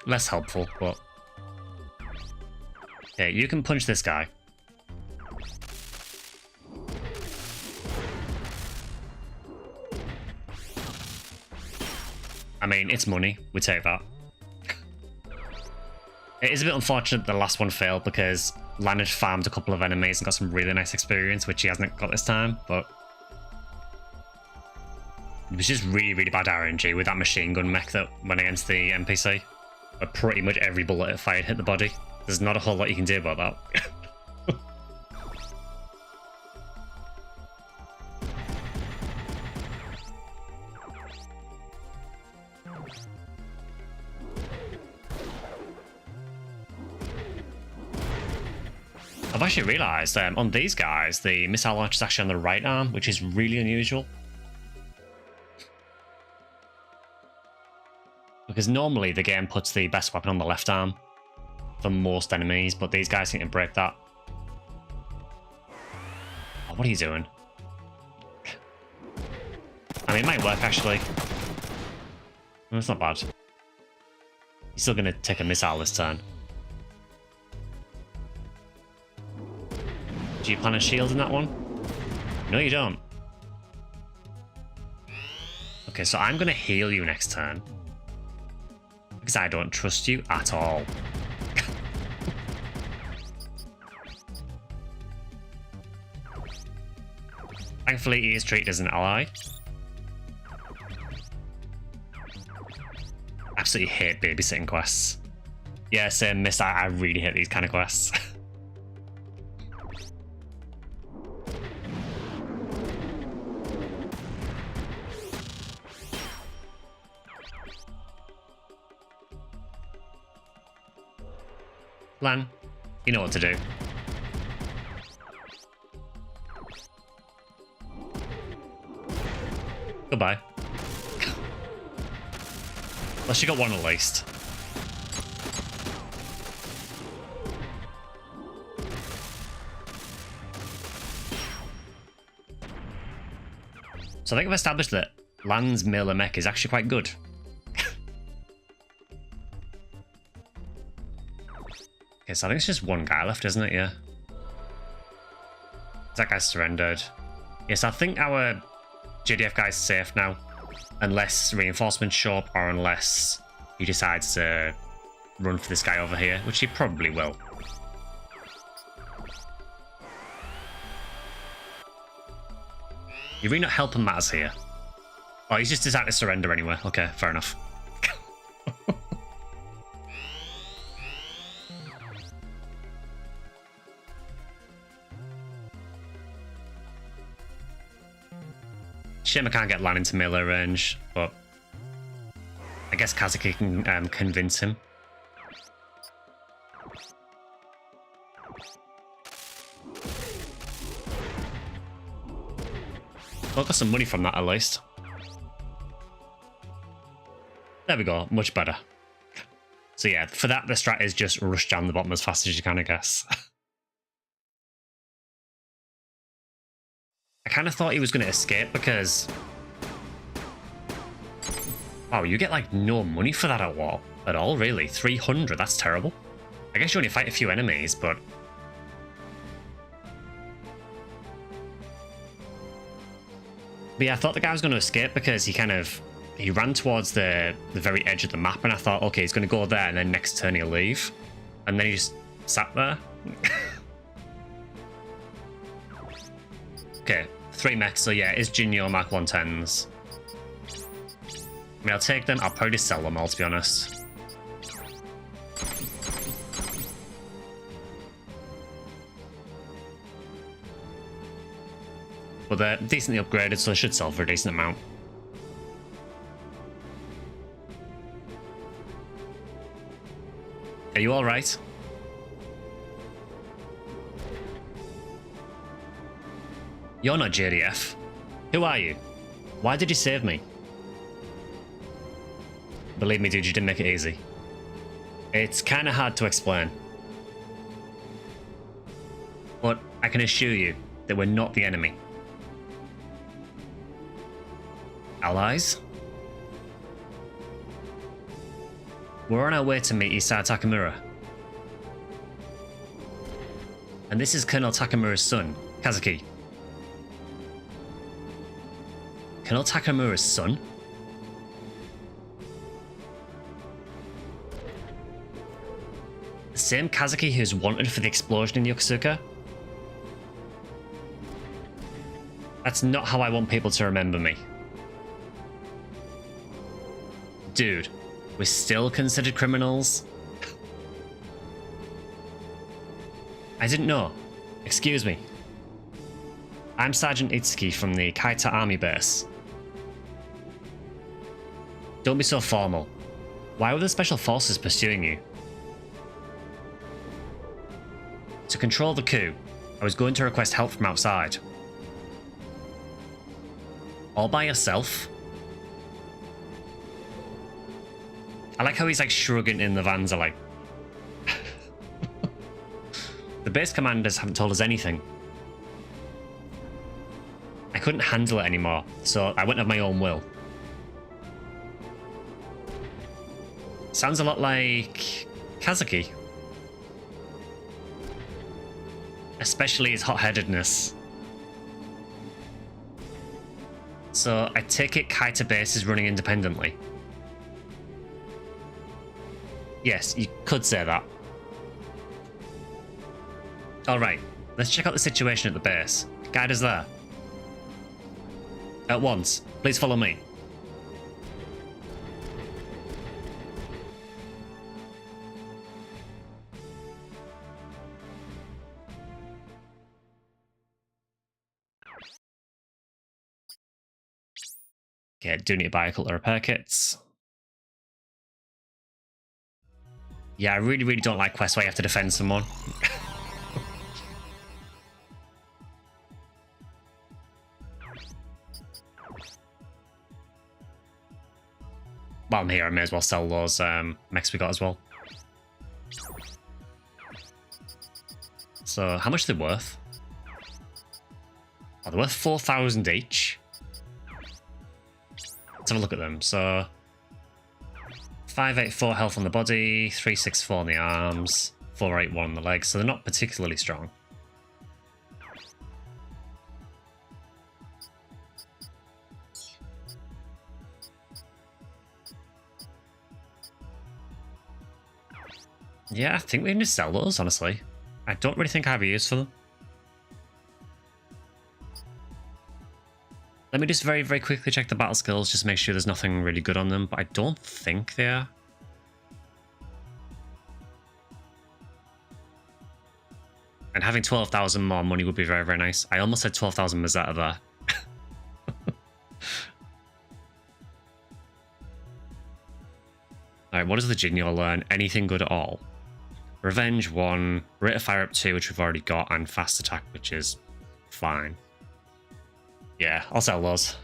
Less helpful, but... okay, you can punch this guy. I mean, it's money. We take that. It is a bit unfortunate the last one failed because Lan had farmed a couple of enemies and got some really nice experience, which he hasn't got this time, but... it was just really, really bad RNG with that machine gun mech that went against the NPC. But pretty much every bullet it fired hit the body. There's not a whole lot you can do about that. I've actually realised on these guys, the missile launcher is actually on the right arm, which is really unusual. Because normally the game puts the best weapon on the left arm for most enemies, but these guys seem to break that. Oh, what are you doing? I mean, it might work actually. That's not bad. He's still going to take a missile this turn. Do you plan a shield in that one? No, you don't. Okay, so I'm going to heal you next turn. Because I don't trust you at all. Thankfully, he is treated as an ally. Absolutely hate babysitting quests. Yeah, same, miss. I really hate these kind of quests. Lan, you know what to do. Goodbye. Unless you got one at least. So I think I've established that Lan's melee mech is actually quite good. Okay, so I think it's just one guy left, isn't it? Yeah. That guy's surrendered. Yes, I think our JDF guy's safe now. Unless reinforcements show up or unless he decides to run for this guy over here, which he probably will. You're really not helping matters here. Oh, he's just decided to surrender anyway. Okay, fair enough. Shame I can't get Lan into melee range, but I guess Kazuki can convince him. Well, I got some money from that at least. There we go, much better. So yeah, for that the strat is just rush down the bottom as fast as you can, I guess. I kind of thought he was going to escape because... wow, you get like no money for that at all, really. 300, that's terrible. I guess you only fight a few enemies, but... but yeah, I thought the guy was going to escape because he ran towards the very edge of the map, and I thought, okay, he's going to go there, and then next turn he'll leave. And then he just sat there. Okay, 3 mechs, so yeah, it's Jinyo Mark 110s. I mean, I'll take them. I'll probably just sell them all, to be honest. But they're decently upgraded, so they should sell for a decent amount. Are you alright? You're not JDF. Who are you? Why did you save me? Believe me, dude, you didn't make it easy. It's kind of hard to explain. But I can assure you that we're not the enemy. Allies? We're on our way to meet Isao Takamura. And this is Colonel Takamura's son, Kazuki. Colonel Takamura's son? The same Kazuki who's wanted for the explosion in Yokosuka? That's not how I want people to remember me. Dude, we're still considered criminals? I didn't know. Excuse me. I'm Sergeant Itsuki from the Kaita Army Base. Don't be so formal. Why were the Special Forces pursuing you? To control the coup, I was going to request help from outside. All by yourself? I like how he's like shrugging in the Vans are like... The base commanders haven't told us anything. I couldn't handle it anymore, so I went of my own will. Sounds a lot like Kazuki. Especially his hot-headedness. So I take it Kaita Base is running independently. Yes, you could say that. Alright, let's check out the situation at the base. Guide us there. At once. Please follow me. Okay, do need to buy a couple of repair kits. Yeah, I really don't like quests where you have to defend someone. While I'm here, I may as well sell those mechs we got as well. So, how much are they worth? Oh, they're worth 4,000 each. Let's have a look at them. So, 584 health on the body, 364 on the arms, 481 on the legs, so they're not particularly strong. Yeah, I think we can just sell those, honestly. I don't really think I have a use for them. Let me just very quickly check the battle skills, just make sure there's nothing really good on them, but I don't think they are. And having 12,000 more money would be very nice. I almost said 12,000 Mazetta there. Alright, what does the Jinyo learn? Anything good at all? Revenge 1, rate of fire up 2, which we've already got, and fast attack, which is fine. Yeah, I'll sell those.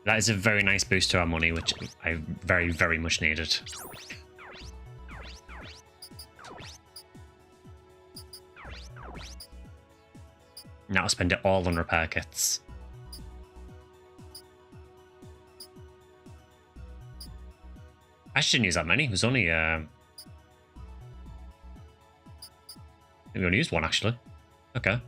That is a very nice boost to our money, which I very much needed. Now I'll spend it all on repair kits. I shouldn't use that many. It was only I think we only used one actually. Okay.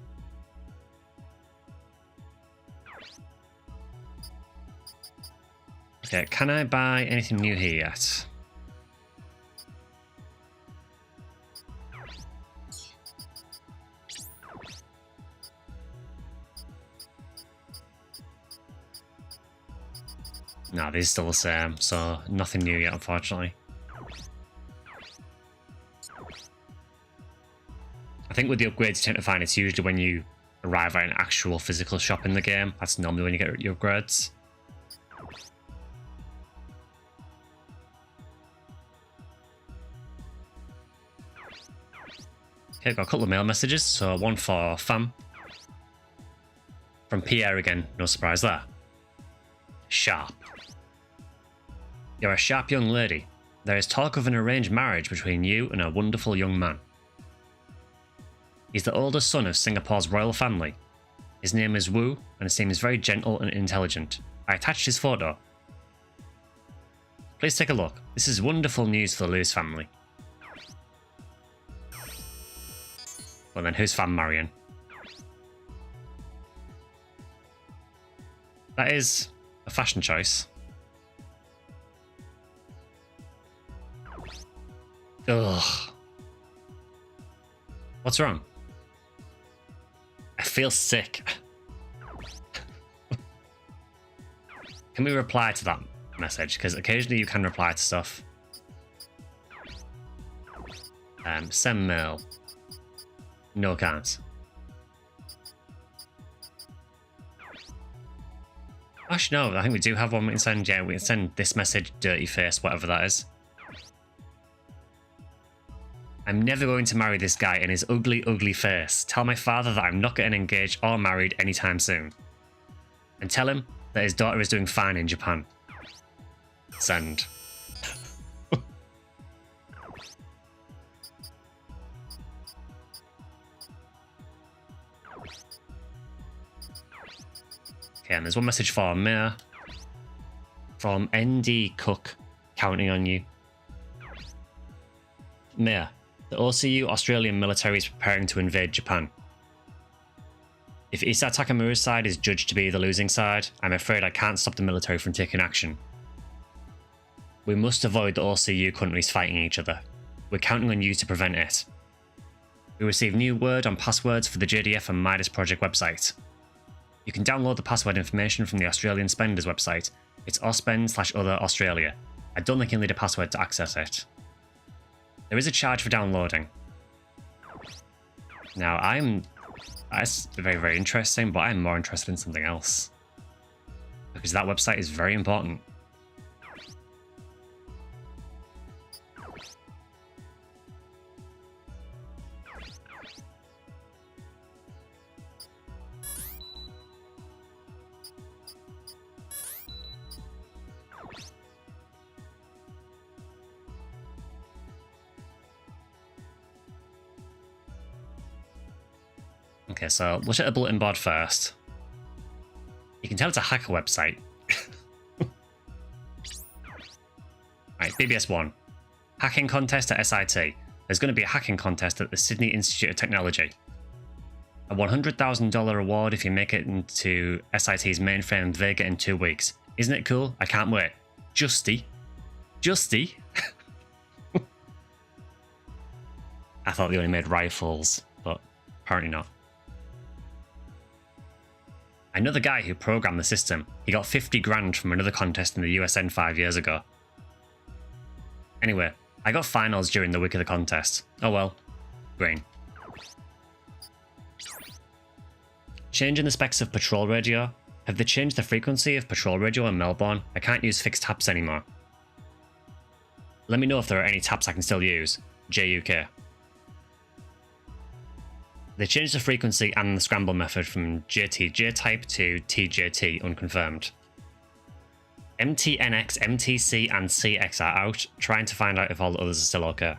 Okay, can I buy anything new here yet? No, these are still the same, so nothing new yet, unfortunately. I think with the upgrades you tend to find it's usually when you arrive at an actual physical shop in the game. That's normally when you get your upgrades. Okay, got a couple of mail messages. So one for Fam. From Pierre again, no surprise there. Sharp. You're a sharp young lady. There is talk of an arranged marriage between you and a wonderful young man. He's the oldest son of Singapore's royal family. His name is Wu, and he seems very gentle and intelligent. I attached his photo. Please take a look. This is wonderful news for the Lewis family. Well then, who's Fam marrying? That is a fashion choice. Ugh. What's wrong? I feel sick. Can we reply to that message? Because occasionally you can reply to stuff. Send mail. No, can't. Actually, no, I think we do have one we can send. Yeah, we can send this message, dirty face, whatever that is. I'm never going to marry this guy in his ugly, ugly face. Tell my father that I'm not getting engaged or married anytime soon. And tell him that his daughter is doing fine in Japan. Send. Okay, and there's one message for Mia. From ND Cook, counting on you. Mia, the OCU Australian military is preparing to invade Japan. If Isa Takamura's side is judged to be the losing side, I'm afraid I can't stop the military from taking action. We must avoid the OCU countries fighting each other. We're counting on you to prevent it. We received new word on passwords for the JDF and Midas Project website. You can download the password information from the Australian Spenders website. It's auspend/other Australia. I don't think you'll need a password to access it. There is a charge for downloading. Now, that's very, very interesting, but I'm more interested in something else. Because that website is very important. Okay, so look at the bulletin board first. You can tell it's a hacker website. Right, BBS1. Hacking contest at SIT. There's going to be a hacking contest at the Sydney Institute of Technology. A $100,000 reward if you make it into SIT's mainframe Vega in 2 weeks. Isn't it cool? I can't wait. Justy. Justy? I thought they only made rifles, but apparently not. Another guy who programmed the system. He got 50 grand from another contest in the USN 5 years ago. Anyway, I got finals during the week of the contest. Oh well. Green. Changing the specs of patrol radio. Have they changed the frequency of patrol radio in Melbourne? I can't use fixed taps anymore. Let me know if there are any taps I can still use. JUK. They changed the frequency and the scramble method from JTJ type to TJT unconfirmed. MTNX, MTC and CX are out, trying to find out if all the others are still okay.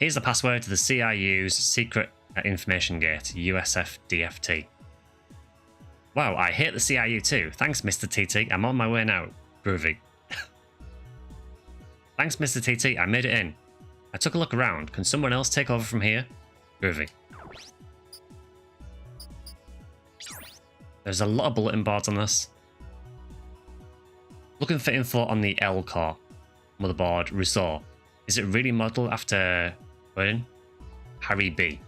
Here's the password to the CIU's Secret Information Gate, USFDFT. Wow, I hate the CIU too. Thanks, Mr. TT. I'm on my way now. Groovy. Thanks, Mr. TT. I made it in. I took a look around. Can someone else take over from here? Groovy. There's a lot of bulletin boards on this. Looking for info on the L core. Motherboard, Rousseau. Is it really modelled after... Harry B?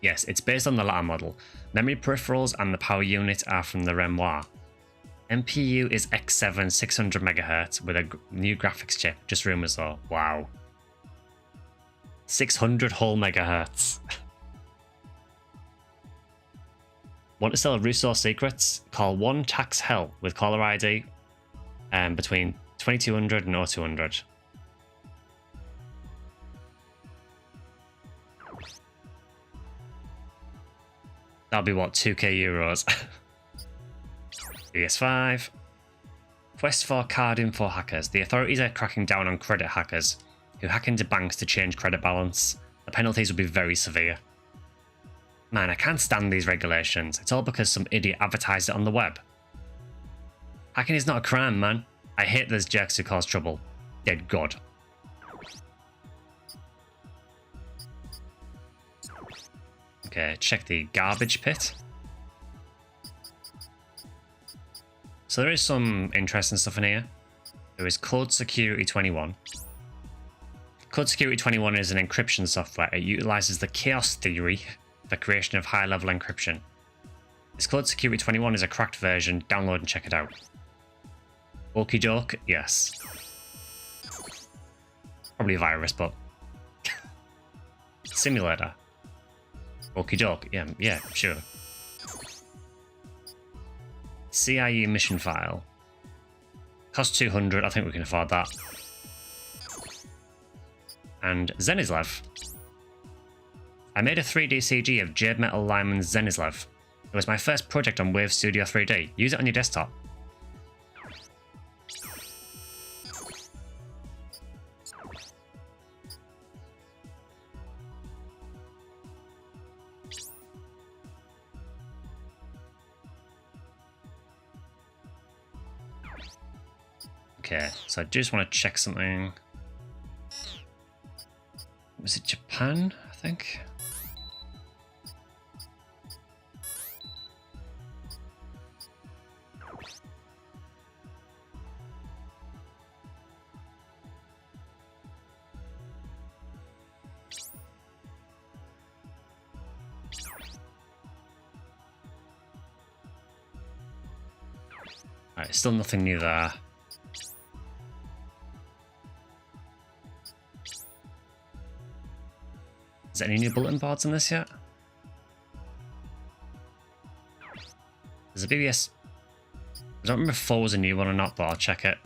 Yes, it's based on the latter model. Memory peripherals and the power unit are from the Renoir. MPU is X7 600 MHz with a new graphics chip. Just rumors though. Wow. 600 whole megahertz. Want to sell resource secrets? Call 1 tax hell with caller ID between 2200 and 0200. That'll be what, 2k euros. PS5. Quest for card info hackers. The authorities are cracking down on credit hackers who hack into banks to change credit balance. The penalties will be very severe. Man, I can't stand these regulations. It's all because some idiot advertised it on the web. Hacking is not a crime, man. I hate those jerks who cause trouble. Dead God. Okay, check the garbage pit. So there is some interesting stuff in here. There is Code Security 21. Code Security 21 is an encryption software. It utilizes the chaos theory for the creation of high-level encryption. This Code Security 21 is a cracked version. Download and check it out. Okie doke, yes. Probably a virus, but... Simulator. Okie doke, yeah, sure. CIE mission file. Cost 200, I think we can afford that. And Zenislev. I made a 3D CG of Jade Metal Lyman's Zenislev. It was my first project on Wave Studio 3D. Use it on your desktop. Okay, so I just want to check something. Was it Japan, I think? Alright, still nothing new there. Is there any new bulletin boards on this yet? There's a BBS. I don't remember if 4 was a new one or not, but I'll check it.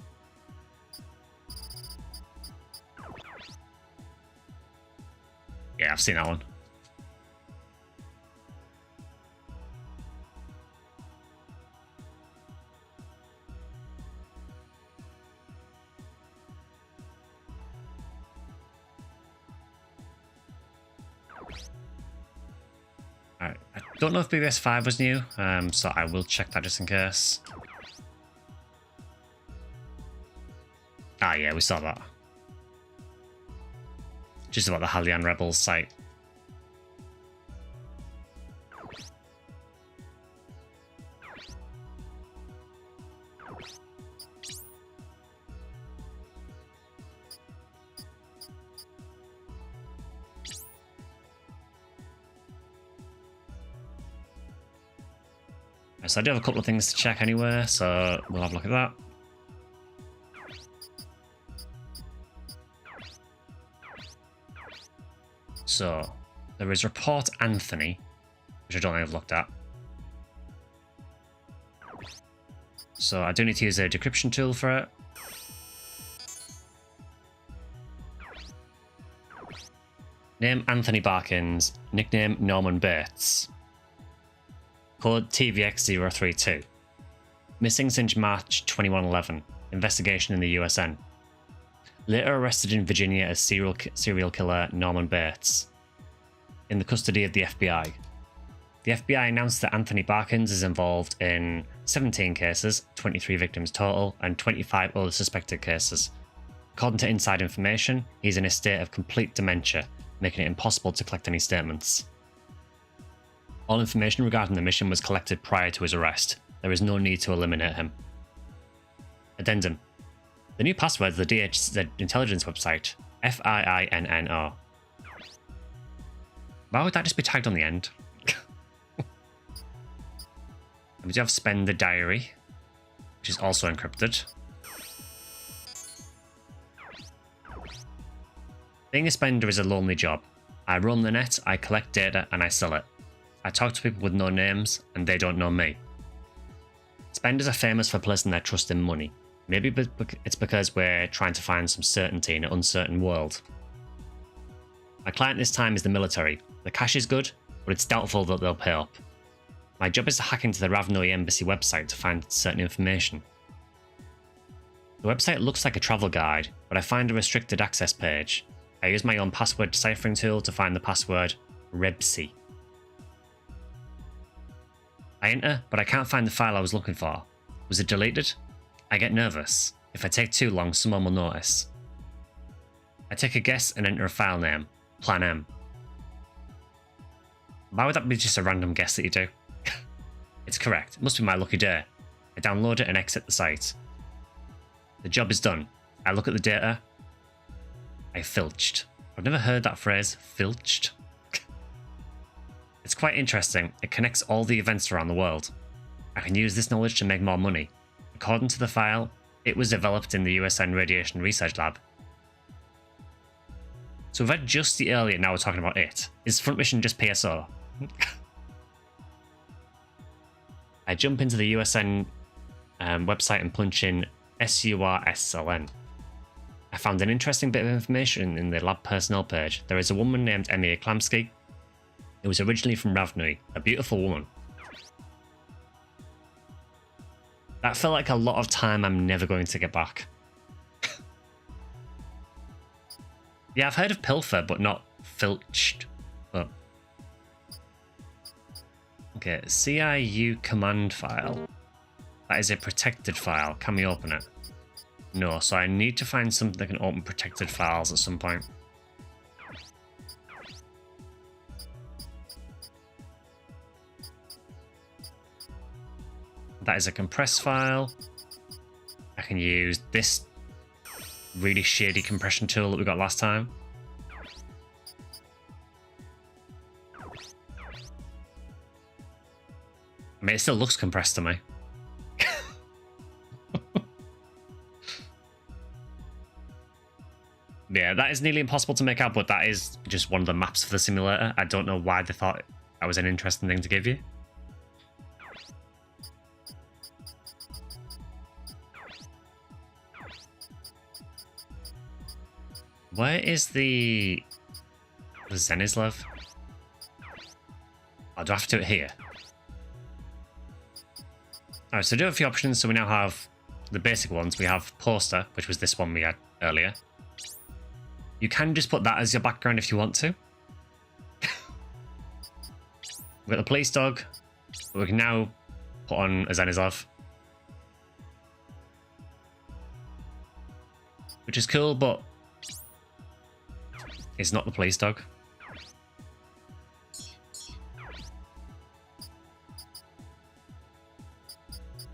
Yeah, I've seen that one. Alright, I don't know if BBS 5 was new, so I will check that just in case. Ah yeah, we saw that. Just about the Halian Rebels site. So I do have a couple of things to check anyway, so we'll have a look at that. So, there is Report Anthony, which I don't think I've looked at. So I do need to use a decryption tool for it. Name Anthony Barkins, nickname Norman Bates. Code TVX032. Missing since March 2111. Investigation in the USN. Later arrested in Virginia as serial killer Norman Bates. In the custody of the FBI. The FBI announced that Anthony Barkins is involved in 17 cases, 23 victims total, and 25 other suspected cases. According to inside information, he's in a state of complete dementia, making it impossible to collect any statements. All information regarding the mission was collected prior to his arrest. There is no need to eliminate him. Addendum. The new password is the DHZ intelligence website, FIINNO. Why would that just be tagged on the end? We do have Spend the Diary, which is also encrypted. Being a spender is a lonely job. I roam the net, I collect data, and I sell it. I talk to people with no names, and they don't know me. Spenders are famous for placing their trust in money. Maybe it's because we're trying to find some certainty in an uncertain world. My client this time is the military. The cash is good, but it's doubtful that they'll pay up. My job is to hack into the Ravnoi embassy website to find certain information. The website looks like a travel guide, but I find a restricted access page. I use my own password deciphering tool to find the password REBSI. I enter, but I can't find the file I was looking for. Was it deleted? I get nervous. If I take too long, someone will notice. I take a guess and enter a file name, Plan M. Why would that be just a random guess that you do? It's correct. It must be my lucky day. I download it and exit the site. The job is done. I look at the data. I filched. I've never heard that phrase, filched. It's quite interesting. It connects all the events around the world. I can use this knowledge to make more money. According to the file, it was developed in the USN Radiation Research Lab. So we've had just the earlier, now we're talking about it. Is front mission just PSO? I jump into the USN website and punch in SURSLN. I found an interesting bit of information in the lab personnel page. There is a woman named Emir Klamsky. It was originally from Ravnoi, a beautiful woman. That felt like a lot of time I'm never going to get back. Yeah, I've heard of pilfer, but not filched. But okay, CIU command file. That is a protected file. Can we open it? No, so I need to find something that can open protected files at some point. That is a compressed file. I can use this really shady compression tool that we got last time. I mean, it still looks compressed to me. Yeah, that is nearly impossible to make out, but that is just one of the maps for the simulator. I don't know why they thought that was an interesting thing to give you. Where is the Zenislav? Oh, do I have to do it here? Alright, so do have a few options. So we now have the basic ones. We have poster, which was this one we had earlier. You can just put that as your background if you want to. We've got the police dog, but we can now put on a Zenislav. Which is cool, but it's not the police dog.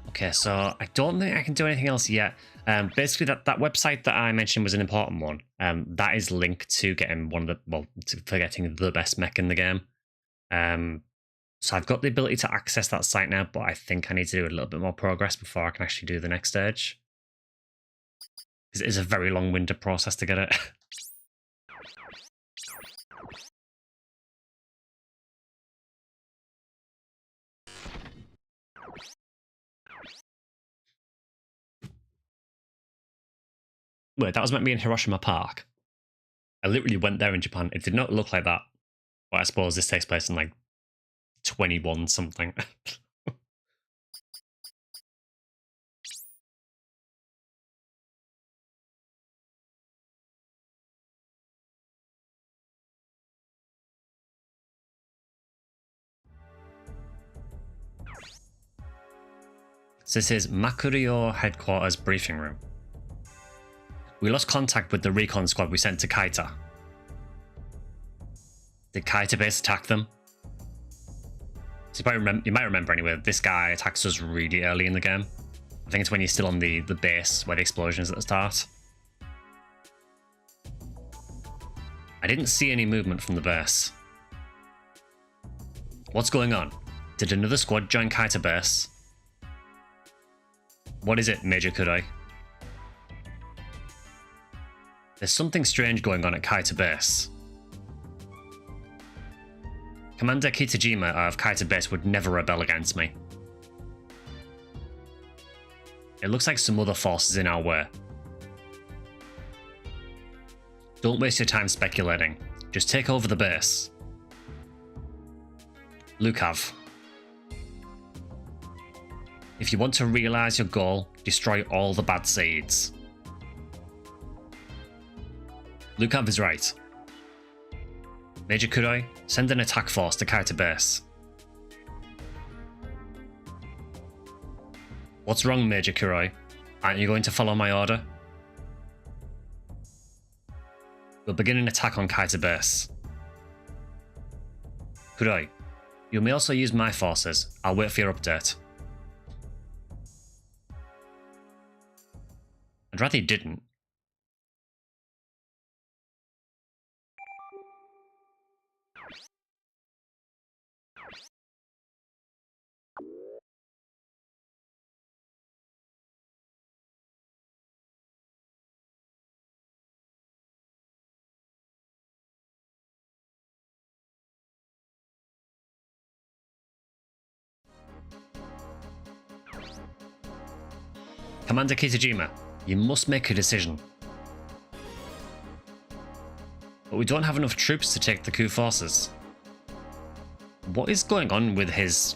Okay, so I don't think I can do anything else yet. Basically, that website that I mentioned was an important one. That is linked to getting one of the, well, for getting the best mech in the game. So I've got the ability to access that site now, but I think I need to do a little bit more progress before I can actually do the next stage. Because it is a very long-winded process to get it. Wait, that was meant to be in Hiroshima Park. I literally went there in Japan. It did not look like that. But I suppose this takes place in like 21 something. So this is Makurio headquarters briefing room. We lost contact with the recon squad we sent to Kaita. Did Kaita base attack them? So you might remember anyway, this guy attacks us really early in the game. I think it's when you're still on the base where the explosion is at the start. I didn't see any movement from the base. What's going on? Did another squad join Kaita base? What is it, Major Kudai? There's something strange going on at Kaita base. Commander Kitajima of Kaita base would never rebel against me. It looks like some other forces in our way. Don't waste your time speculating. Just take over the base. Lukav. If you want to realize your goal, destroy all the bad seeds. Lukav is right. Major Kuroi, send an attack force to Kaita base. What's wrong, Major Kuroi? Aren't you going to follow my order? We'll begin an attack on Kaita base. Kuroi, you may also use my forces. I'll wait for your update. I'd rather you didn't. Commander Kitajima, you must make a decision. But we don't have enough troops to take the coup forces. What is going on with his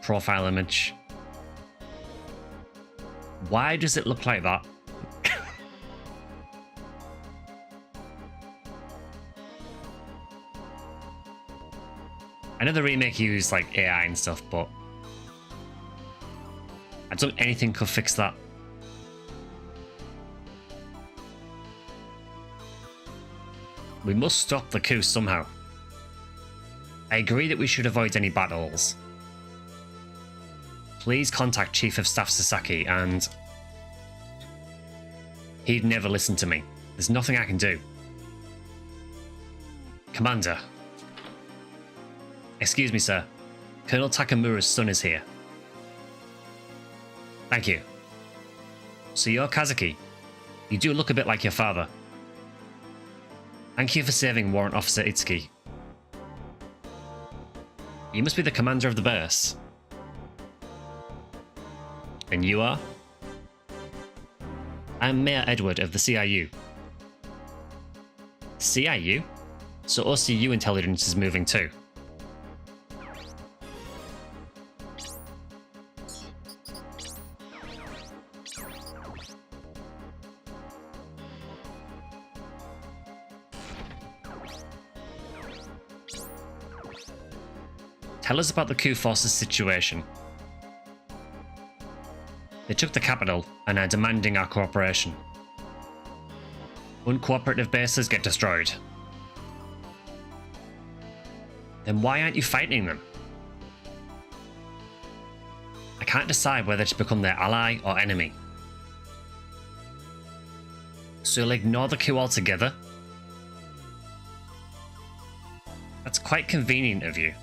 profile image? Why does it look like that? I know the remake used like AI and stuff, but I don't think anything could fix that. We must stop the coup somehow. I agree that we should avoid any battles. Please contact Chief of Staff Sasaki and... He'd never listen to me. There's nothing I can do. Commander. Excuse me, sir. Colonel Takamura's son is here. Thank you. So you're Kazuki. You do look a bit like your father. Thank you for saving Warrant Officer Itsuki. You must be the commander of the base. And you are? I'm Mayor Edward of the CIU. CIU? So OCU intelligence is moving too. Tell us about the coup forces situation. They took the capital and are demanding our cooperation. Uncooperative bases get destroyed. Then why aren't you fighting them? I can't decide whether to become their ally or enemy. So you'll ignore the coup altogether? That's quite convenient of you.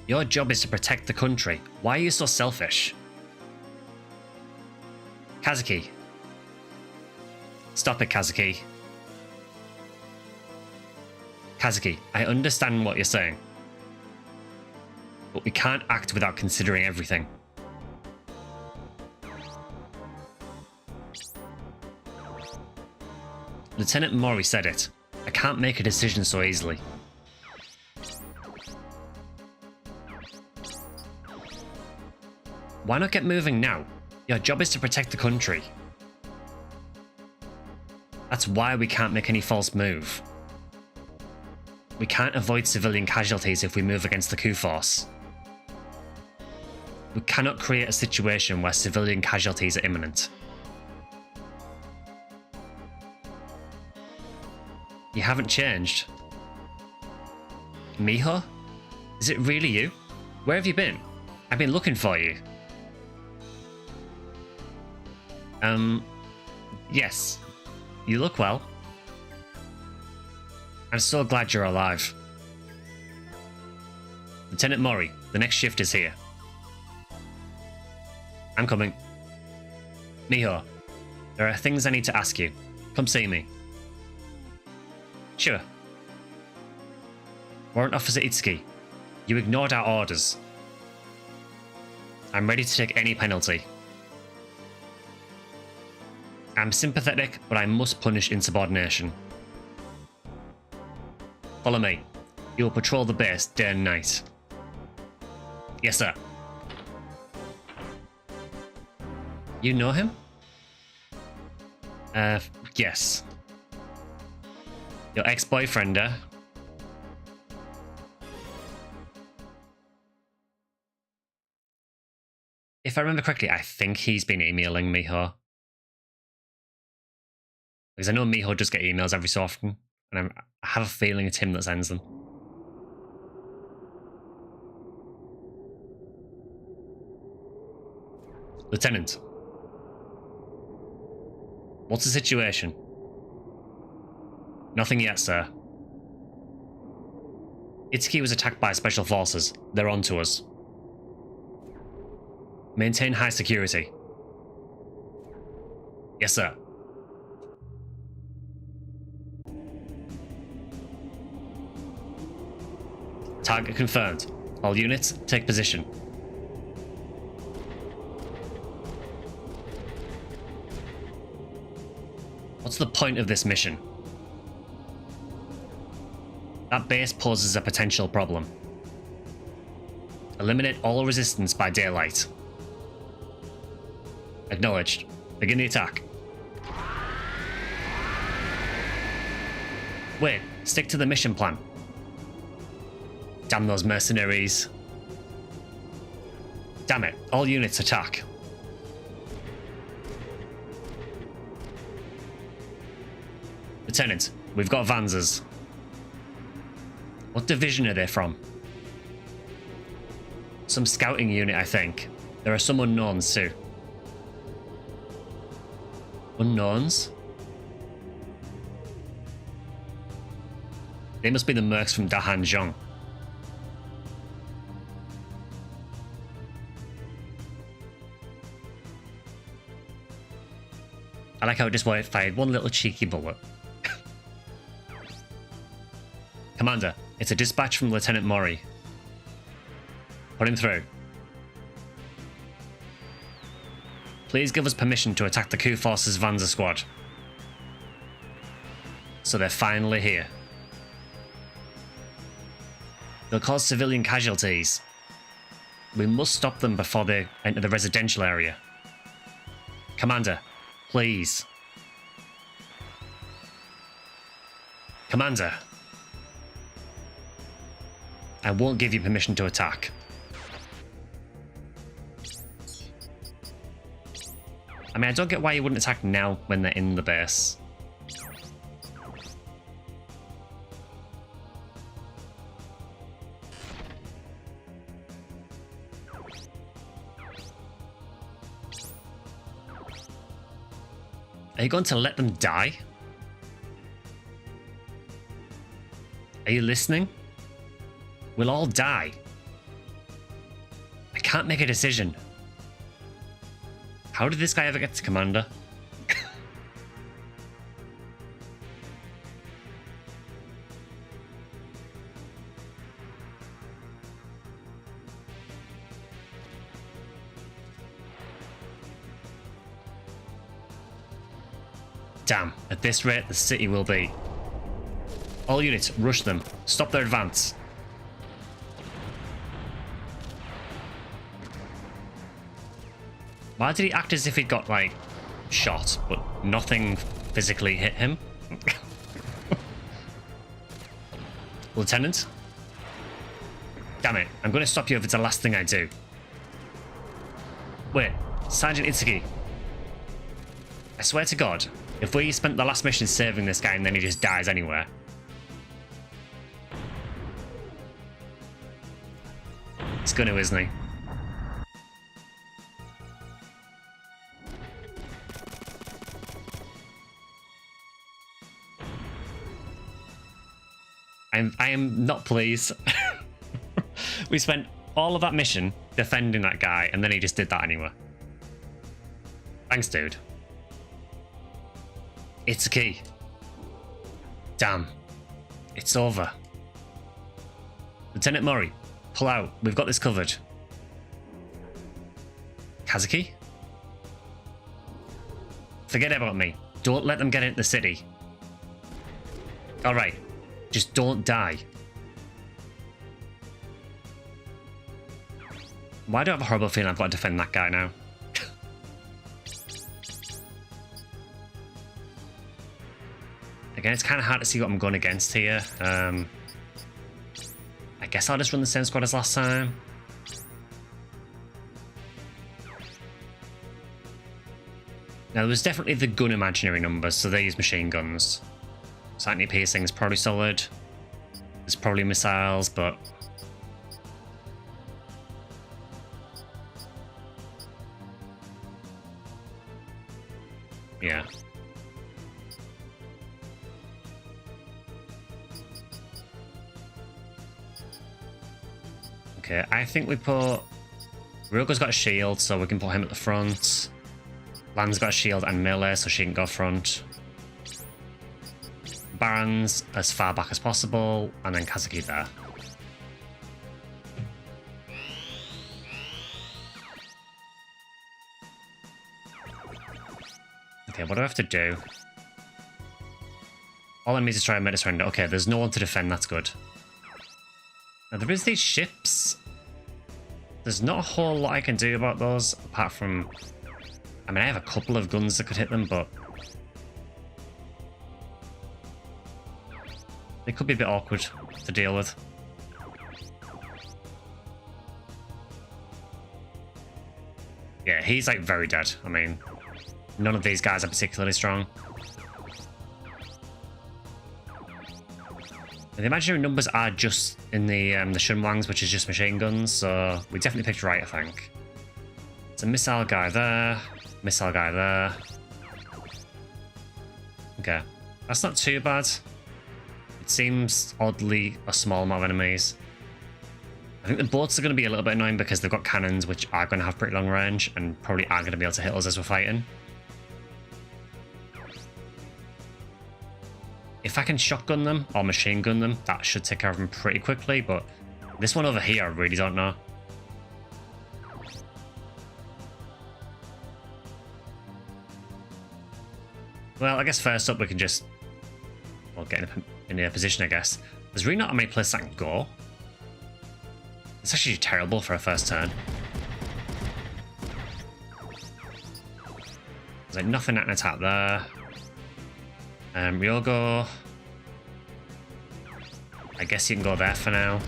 Your job is to protect the country. Why are you so selfish? Kazuki. Stop it, Kazuki. Kazuki, I understand what you're saying. But we can't act without considering everything. Lieutenant Mori said it. I can't make a decision so easily. Why not get moving now? Your job is to protect the country. That's why we can't make any false move. We can't avoid civilian casualties if we move against the coup force. We cannot create a situation where civilian casualties are imminent. You haven't changed. Miho? Is it really you? Where have you been? I've been looking for you. Yes. You look well. I'm so glad you're alive. Lieutenant Mori, the next shift is here. I'm coming. Miho, there are things I need to ask you. Come see me. Sure. Warrant Officer Itsuki, you ignored our orders. I'm ready to take any penalty. I'm sympathetic, but I must punish insubordination. Follow me. You will patrol the base day and night. Yes, sir. You know him? Yes. Your ex-boyfriend, If I remember correctly, I think he's been emailing Miho. Because I know Miho does get emails every so often, and I have a feeling it's him that sends them. Lieutenant. What's the situation? Nothing yet, sir. Itsuki was attacked by special forces. They're on to us. Maintain high security. Yes, sir. Target confirmed. All units, take position. What's the point of this mission? That base poses a potential problem. Eliminate all resistance by daylight. Acknowledged. Begin the attack. Wait, stick to the mission plan. Damn those mercenaries. Damn it, all units attack. Lieutenant, we've got Vanzers. What division are they from? Some scouting unit, I think. There are some unknowns too. Unknowns? They must be the mercs from Dahanzhong. I like how it just fired one little cheeky bullet. Commander, it's a dispatch from Lieutenant Mori. Put him through. Please give us permission to attack the Coup Forces Vanzer squad. So they're finally here. They'll cause civilian casualties. We must stop them before they enter the residential area. Commander, please. Commander. I won't give you permission to attack. I mean, I don't get why you wouldn't attack now when they're in the base. Are you going to let them die? Are you listening? We'll all die. I can't make a decision. How did this guy ever get to Commander? Damn, at this rate, the city will be. All units, rush them. Stop their advance. Why did he act as if he'd got, like, shot, but nothing physically hit him? Lieutenant? Damn it, I'm going to stop you if it's the last thing I do. Wait, Sergeant Itsuki. I swear to God, if we spent the last mission saving this guy and then he just dies anywhere. It's gonna, isn't he? I am not pleased. We spent all of that mission defending that guy, and then he just did that anyway. Thanks, dude. It's a key. Damn. It's over. Lieutenant Mori, pull out. We've got this covered. Kazuki? Forget about me. Don't let them get into the city. Alright. Just don't die. Why do I have a horrible feeling I've got to defend that guy now? Again, it's kind of hard to see what I'm going against here. I guess I'll just run the same squad as last time. Now, there was definitely the gun imaginary numbers, so they use machine guns. Slightly piercing is probably solid. There's probably missiles, but... yeah. Okay, I think we put... Ryoko's got a shield, so we can put him at the front. Lan's got a shield and melee, so she can go front. Baron's as far back as possible, and then Kazuki there. Okay, what do I have to do? All enemies is try and make us surrender. Okay, there's no one to defend, that's good. Now, there is these ships. There's not a whole lot I can do about those, apart from... I mean, I have a couple of guns that could hit them, but... they could be a bit awkward to deal with. Yeah, he's like very dead. I mean, none of these guys are particularly strong. And the imaginary numbers are just in the Shunwangs, which is just machine guns, so we definitely picked right, I think. It's a missile guy there, missile guy there. Okay, that's not too bad. It seems oddly a small amount of enemies. I think the boats are going to be a little bit annoying because they've got cannons which are going to have pretty long range and probably are going to be able to hit us as we're fighting. If I can shotgun them or machine gun them, that should take care of them pretty quickly, but this one over here I really don't know. Well, I guess first up we can just... well, get in a position, I guess. There's really not many places I can go. It's actually terrible for a first turn. There's like nothing I can attack there. Ryogo. I guess you can go there for now.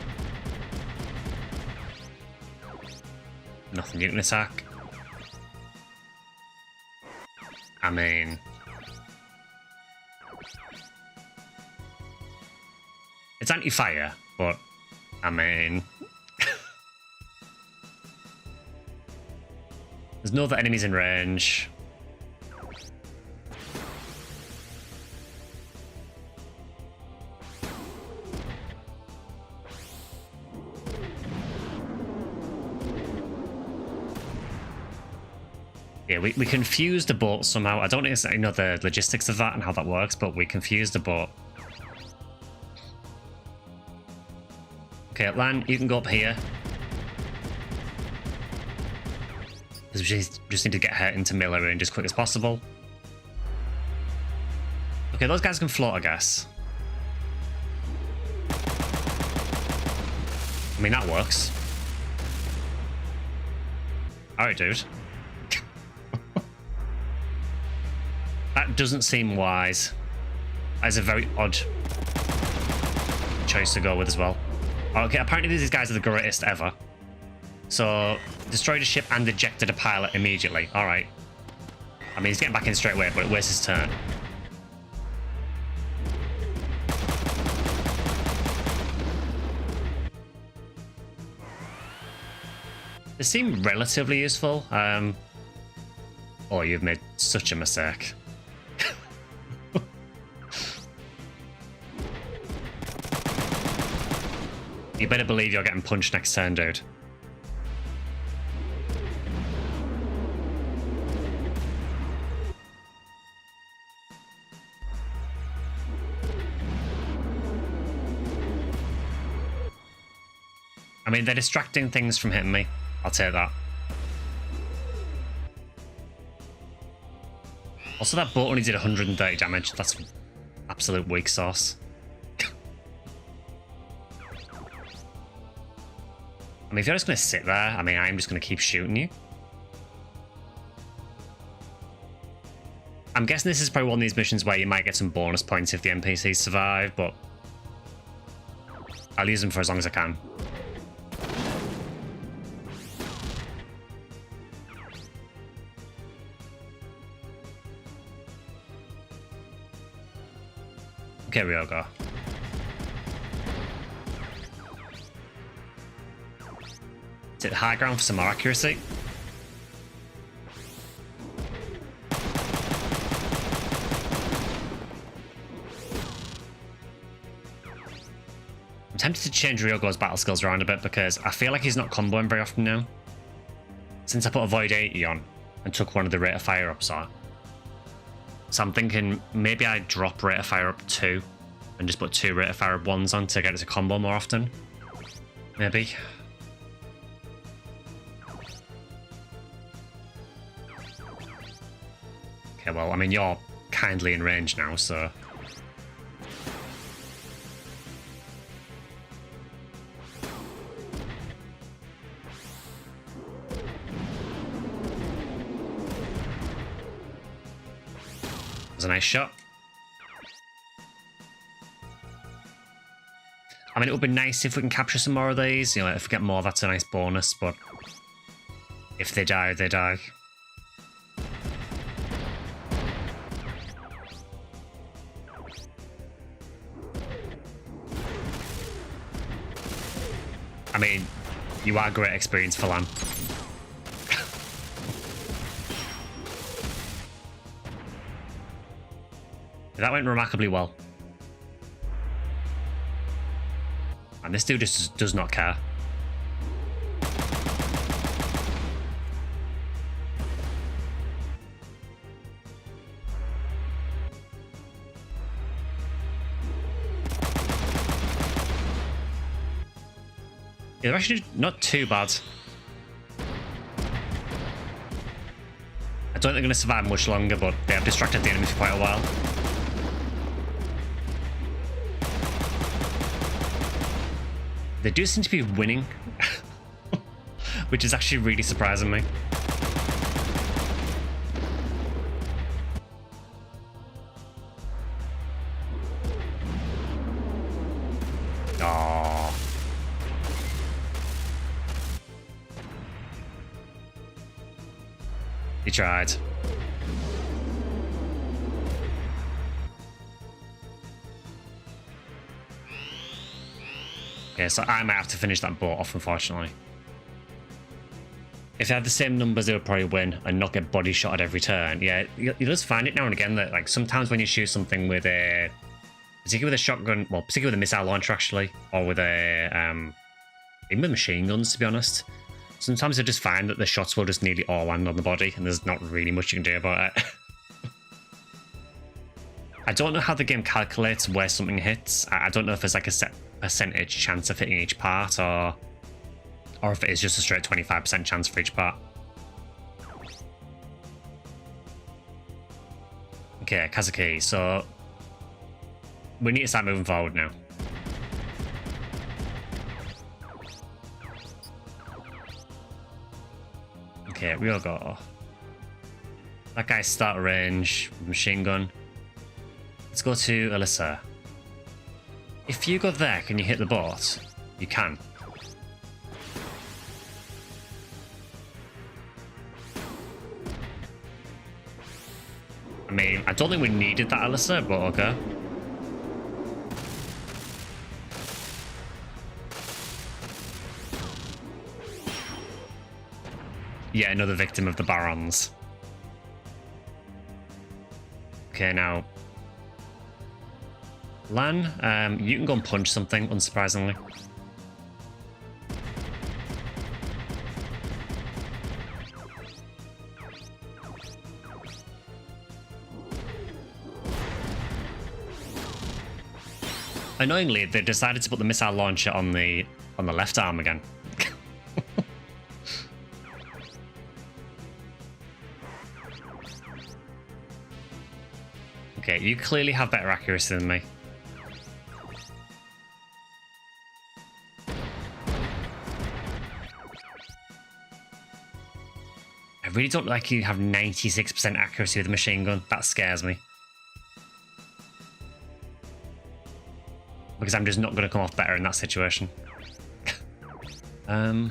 Nothing you can attack. I mean... it's anti-fire, but... I mean... there's no other enemies in range. Yeah, we confused the boat somehow. I don't exactly know the logistics of that and how that works, but we confused the boat. Okay, Lan, you can go up here. Because we just need to get her into melee range as quick as possible. Okay, those guys can float, I guess. I mean, that works. Alright, dude. That doesn't seem wise. That is a very odd choice to go with as well. Okay, apparently these guys are the greatest ever. So, destroyed a ship and ejected a pilot immediately. Alright. I mean, he's getting back in straight away, but it wastes his turn. They seem relatively useful. Oh, you've made such a mistake. You better believe you're getting punched next turn, dude. I mean, they're distracting things from hitting me. I'll take that. Also, that boat only did 130 damage. That's absolute weak sauce. I mean, if you're just going to sit there, I mean, I'm just going to keep shooting you. I'm guessing this is probably one of these missions where you might get some bonus points if the NPCs survive, but I'll use them for as long as I can. Okay, we all go. Is it high ground for some more accuracy? I'm tempted to change Ryogo's battle skills around a bit because I feel like he's not comboing very often now. Since I put Avoid 80 on and took one of the rate of fire ups on. So I'm thinking maybe I drop rate of fire up 2 and just put 2 rate of fire up 1s on to get it to combo more often. Maybe. Okay, well, I mean, you're kindly in range now, so... That was a nice shot. I mean, it would be nice if we can capture some more of these. You know, if we get more, that's a nice bonus, but... If they die, they die. I mean, you are great experience for Lan. That went remarkably well. And this dude just does not care. Yeah, they're actually not too bad. I don't think they're going to survive much longer, but they have distracted the enemy for quite a while. They do seem to be winning, which is actually really surprising me. Aww. He tried. Okay, so I might have to finish that boat off, unfortunately. If they had the same numbers, they would probably win and not get body shot at every turn. Yeah, you just find it now and again that, like, sometimes when you shoot something with a... particularly with a shotgun, well, particularly with a missile launcher, actually, or with a... even with machine guns, to be honest. Sometimes I just find that the shots will just nearly all land on the body, and there's not really much you can do about it. I don't know how the game calculates where something hits. I don't know if there's like a set percentage chance of hitting each part, or if it is just a straight 25% chance for each part. Okay, Kazuki, so we need to start moving forward now. Okay, we all go. That guy's start range, machine gun. Let's go to Alisa. If you go there, can you hit the boat? You can. I mean, I don't think we needed that, Alisa, but okay. Yeah, another victim of the Barons. Okay, now... Lan, you can go and punch something, unsurprisingly. Annoyingly, they decided to put the missile launcher on the left arm again. Okay, you clearly have better accuracy than me. I really don't like you have 96% accuracy with a machine gun. That scares me. Because I'm just not going to come off better in that situation. I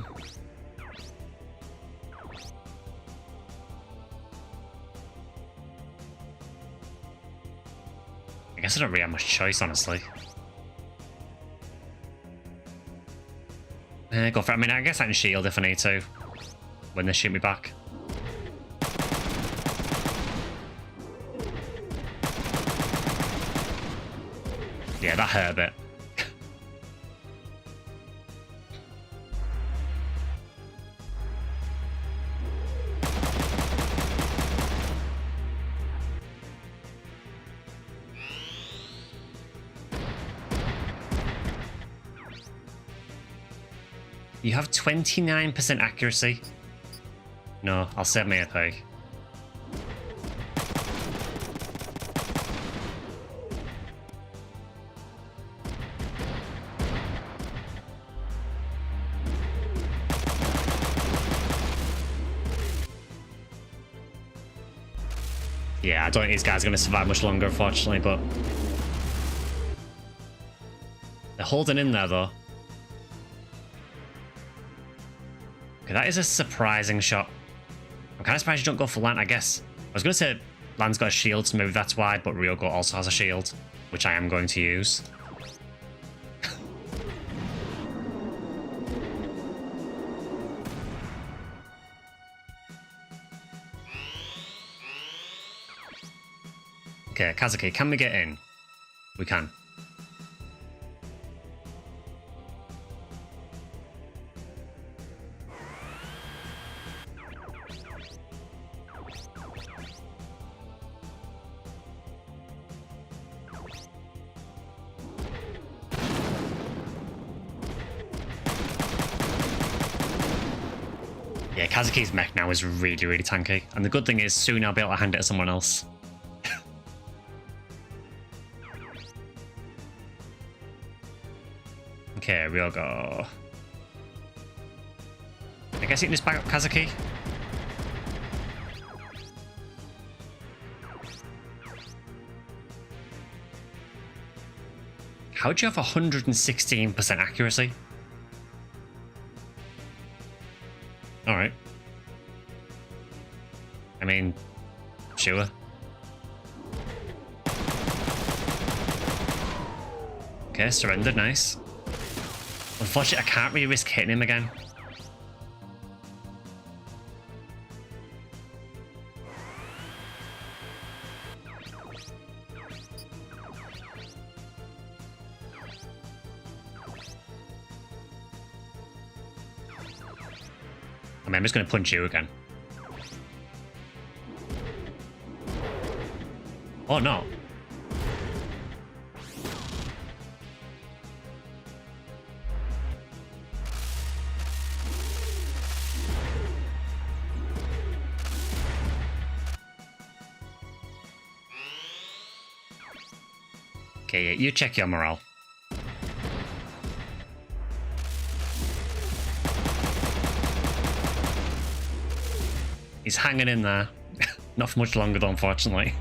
guess I don't really have much choice, honestly. Go for it. I mean, I guess I can shield if I need to. When they shoot me back. Yeah, that hurt a bit. You have 29% accuracy. No, I'll save my AP. Yeah, I don't think these guys are going to survive much longer, unfortunately, but... They're holding in there, though. Okay, that is a surprising shot. I'm kind of surprised you don't go for Lan, I guess. I was going to say Lan's got a shield, so maybe that's why, but Ryogo also has a shield, which I am going to use. Okay, Kazuki, can we get in? We can. Yeah, Kazuki's mech now is really, really tanky. And the good thing is soon I'll be able to hand it to someone else. Okay, Ryogo. I guess you can just back up Kazuki. How'd you have 116% accuracy? Alright. I mean, sure. Okay, surrendered, nice. Unfortunately, I can't really risk hitting him again. I mean, I'm just going to punch you again. Oh, no. Okay, you check your morale. He's hanging in there. Not for much longer, though, unfortunately.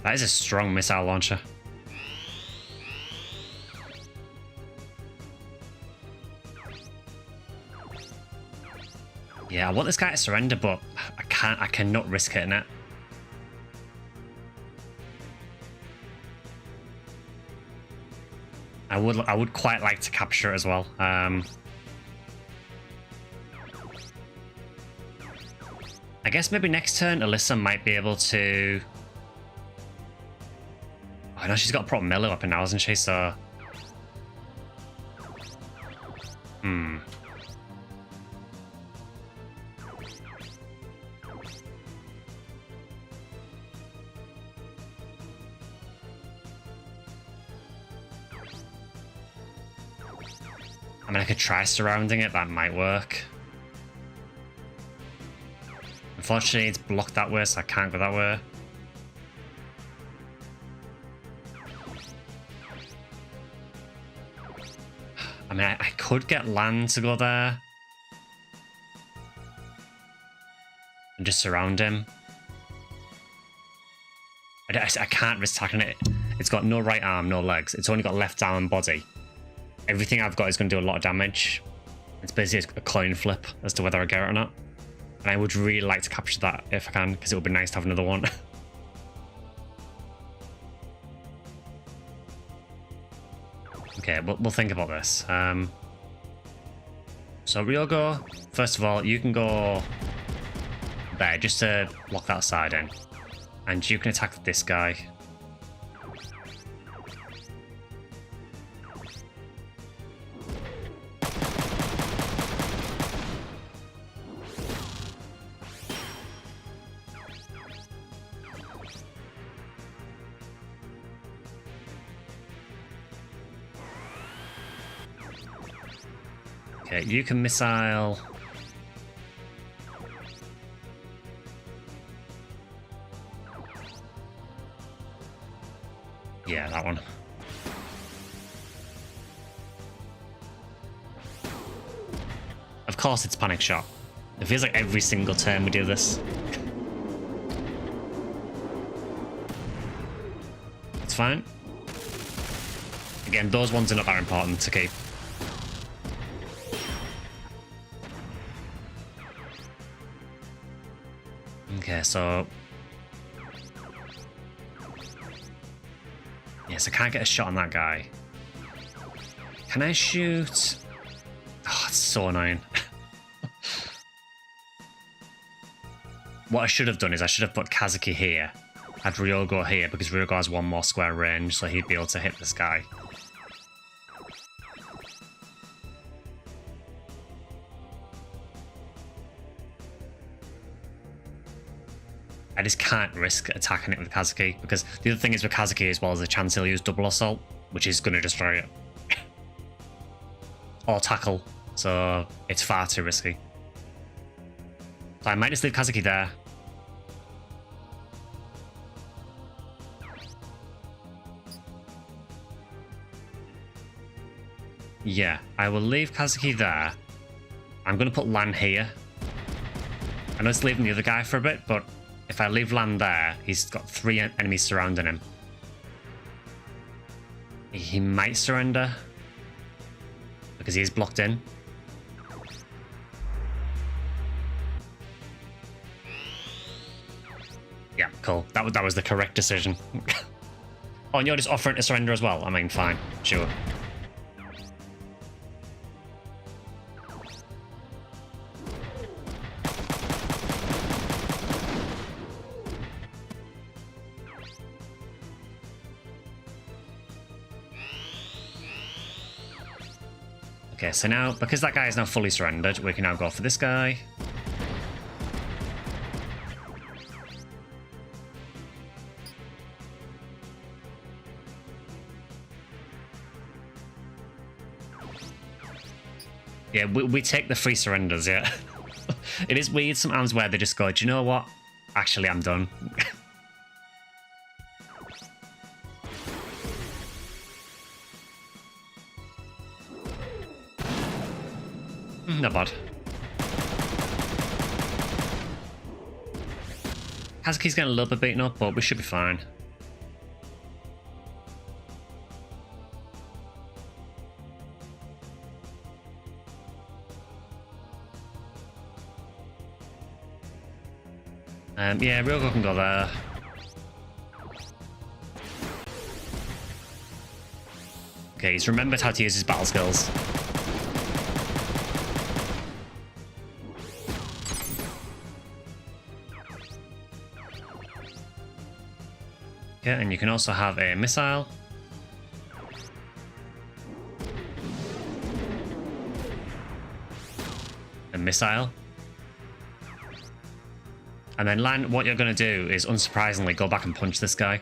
That is a strong missile launcher. Yeah, I want this guy to surrender, but I cannot risk hitting it. I would quite like to capture it as well. I guess maybe next turn Alisa might be able to I know she's got a proper melee weapon now, hasn't she? So... I mean, I could try surrounding it, that might work. Unfortunately, it's blocked that way, so I can't go that way. I mean, I could get Lan to go there. And just surround him. I can't risk tackling it. It's got no right arm, no legs. It's only got left arm and body. Everything I've got is going to do a lot of damage. It's basically a coin flip as to whether I get it or not. And I would really like to capture that if I can, because it would be nice to have another one. Okay, we'll think about this. So Ryogo, first of all, you can go there just to lock that side in. And you can attack this guy. Okay, you can missile. Yeah, that one. Of course it's panic shot. It feels like every single turn we do this. It's fine. Again, those ones are not that important to keep. Okay, so... Yes, I can't get a shot on that guy. Can I shoot? Oh, it's so annoying. What I should have done is I should have put Kazuki here. Had Ryogo here, because Ryogo has one more square range, so he'd be able to hit this guy. I just can't risk attacking it with Kazuki, because the other thing is with Kazuki as well is the chance he'll use double assault, which is going to destroy it. Or tackle, so it's far too risky. So I might just leave Kazuki there. Yeah, I will leave Kazuki there. I'm going to put Lan here. I know it's leaving the other guy for a bit, but if I leave Lan there, he's got 3 enemies surrounding him. He might surrender, because he is blocked in. Yeah, cool. That was the correct decision. Oh, and you're just offering to surrender as well? I mean, fine. Sure. Okay, so now, because that guy is now fully surrendered, we can now go for this guy. Yeah, we take the free surrenders, yeah. It is weird sometimes where they just go, do you know what? Actually, I'm done. Not bad. Kazuki's getting a little bit beaten up, but we should be fine. Yeah, Ryogo can go there. Okay, he's remembered how to use his battle skills. Okay, and you can also have a missile. A missile. And then Lan, what you're going to do is, unsurprisingly, go back and punch this guy.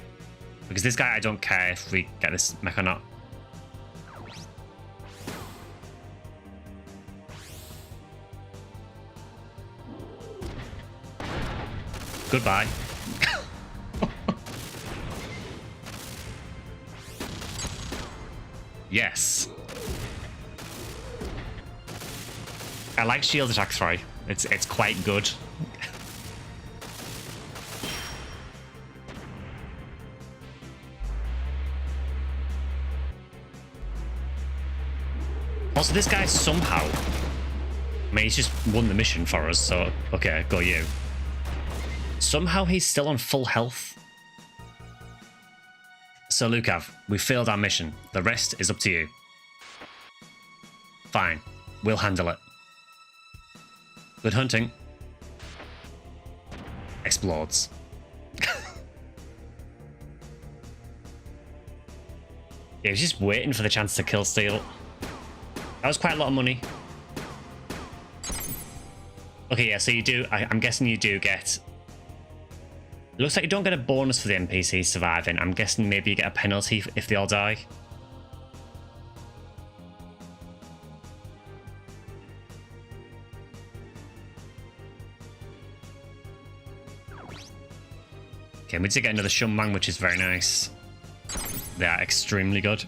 Because this guy, I don't care if we get this mech or not. Goodbye. Yes. I like shield attacks, right? It's quite good. Also, this guy somehow... I mean, he's just won the mission for us, so... Okay, go you. Somehow he's still on full health. So, Lukav, we failed our mission. The rest is up to you. Fine. We'll handle it. Good hunting. Explodes. Yeah, he was just waiting for the chance to kill steal. That was quite a lot of money. Okay, yeah, so you do... I'm guessing you do get... It looks like you don't get a bonus for the NPCs surviving. I'm guessing maybe you get a penalty if they all die. Okay, we did get another Shumwang, which is very nice. They are extremely good.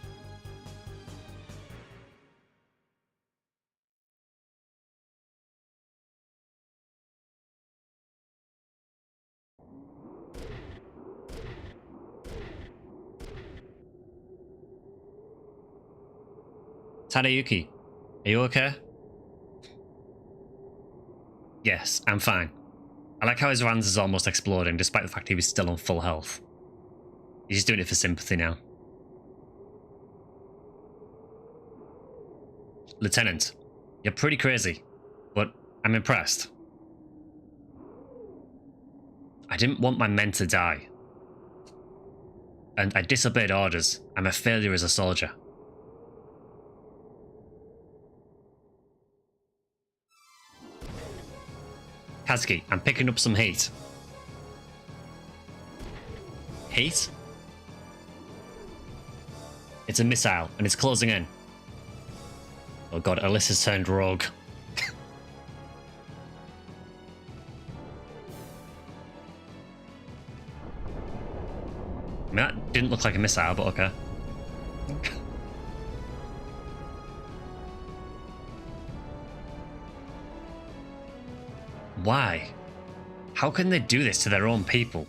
Tadayuki, are you okay? Yes, I'm fine. I like how his Rans is almost exploding, despite the fact he was still on full health. He's just doing it for sympathy now. Lieutenant, you're pretty crazy, but I'm impressed. I didn't want my men to die. And I disobeyed orders. I'm a failure as a soldier. Kazuki, I'm picking up some heat. Heat? It's a missile, and it's closing in. Oh god, Alisa's turned rogue. I mean, that didn't look like a missile, but okay. Why? How can they do this to their own people?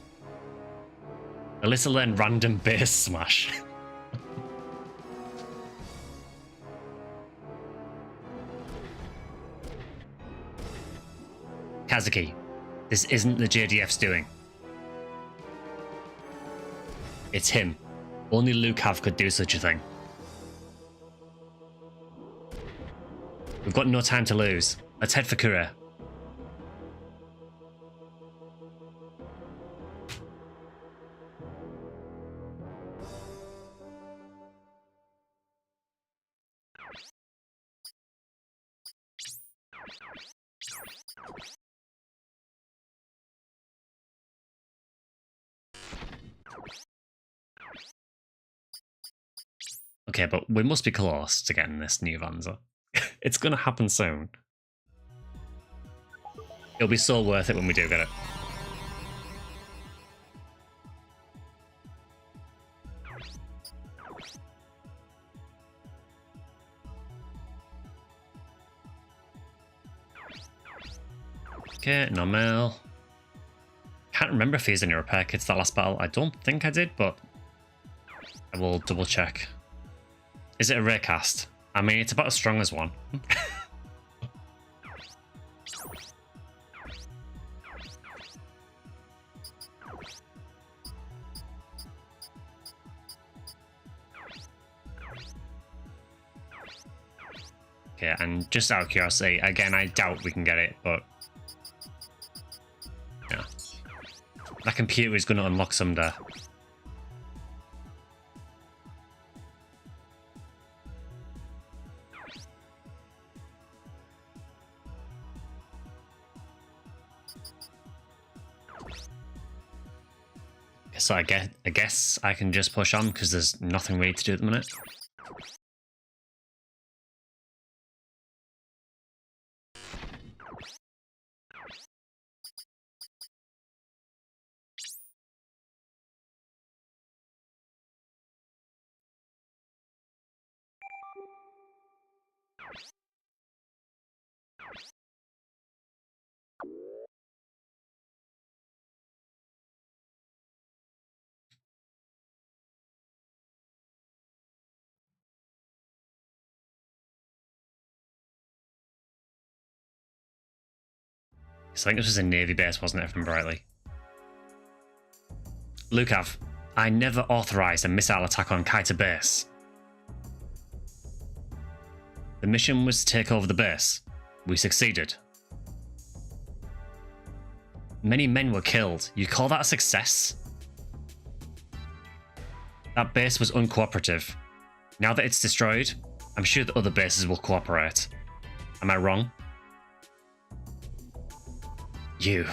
Alisa learned random base smash. Kazuki, this isn't the JDF's doing. It's him. Only Lukav could do such a thing. We've got no time to lose. Let's head for Korea. Okay, but we must be close to getting this new Vanza. It's gonna happen soon. It'll be so worth it when we do get it. Okay, normal. Can't remember if he's any repair kits that last battle. I don't think I did, but I will double check. Is it a rare cast? I mean, it's about as strong as one. Okay, and just out of curiosity, again, I doubt we can get it, but yeah. That computer is going to unlock someday. So I guess I can just push on because there's nothing really to do at the minute. So I think this was a Navy base, wasn't it, if I remember rightly? Lukav, I never authorized a missile attack on Kaita base. The mission was to take over the base. We succeeded. Many men were killed. You call that a success? That base was uncooperative. Now that it's destroyed, I'm sure that other bases will cooperate. Am I wrong? You.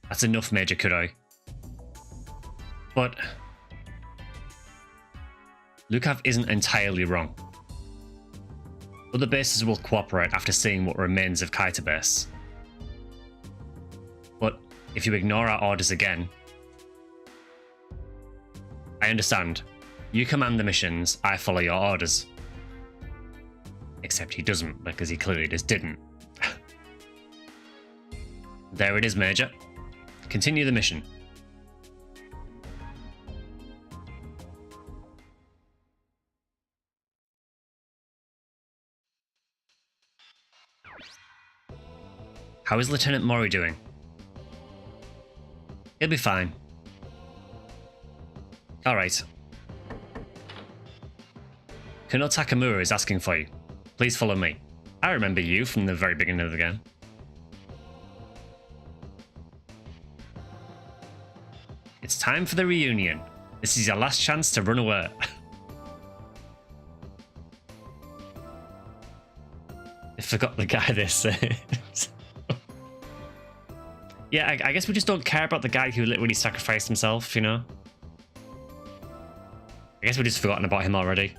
That's enough, Major Kuroi. But Lukav isn't entirely wrong. Other bases will cooperate after seeing what remains of Kaita base. But if you ignore our orders again... I understand. You command the missions, I follow your orders. Except he doesn't, because he clearly just didn't. There it is, Major. Continue the mission. How is Lieutenant Mori doing? He'll be fine. Alright. Colonel Takamura is asking for you. Please follow me. I remember you from the very beginning of the game. It's time for the reunion. This is your last chance to run away. I forgot the guy this is. Yeah, I guess we just don't care about the guy who literally sacrificed himself, you know? I guess we've just forgotten about him already.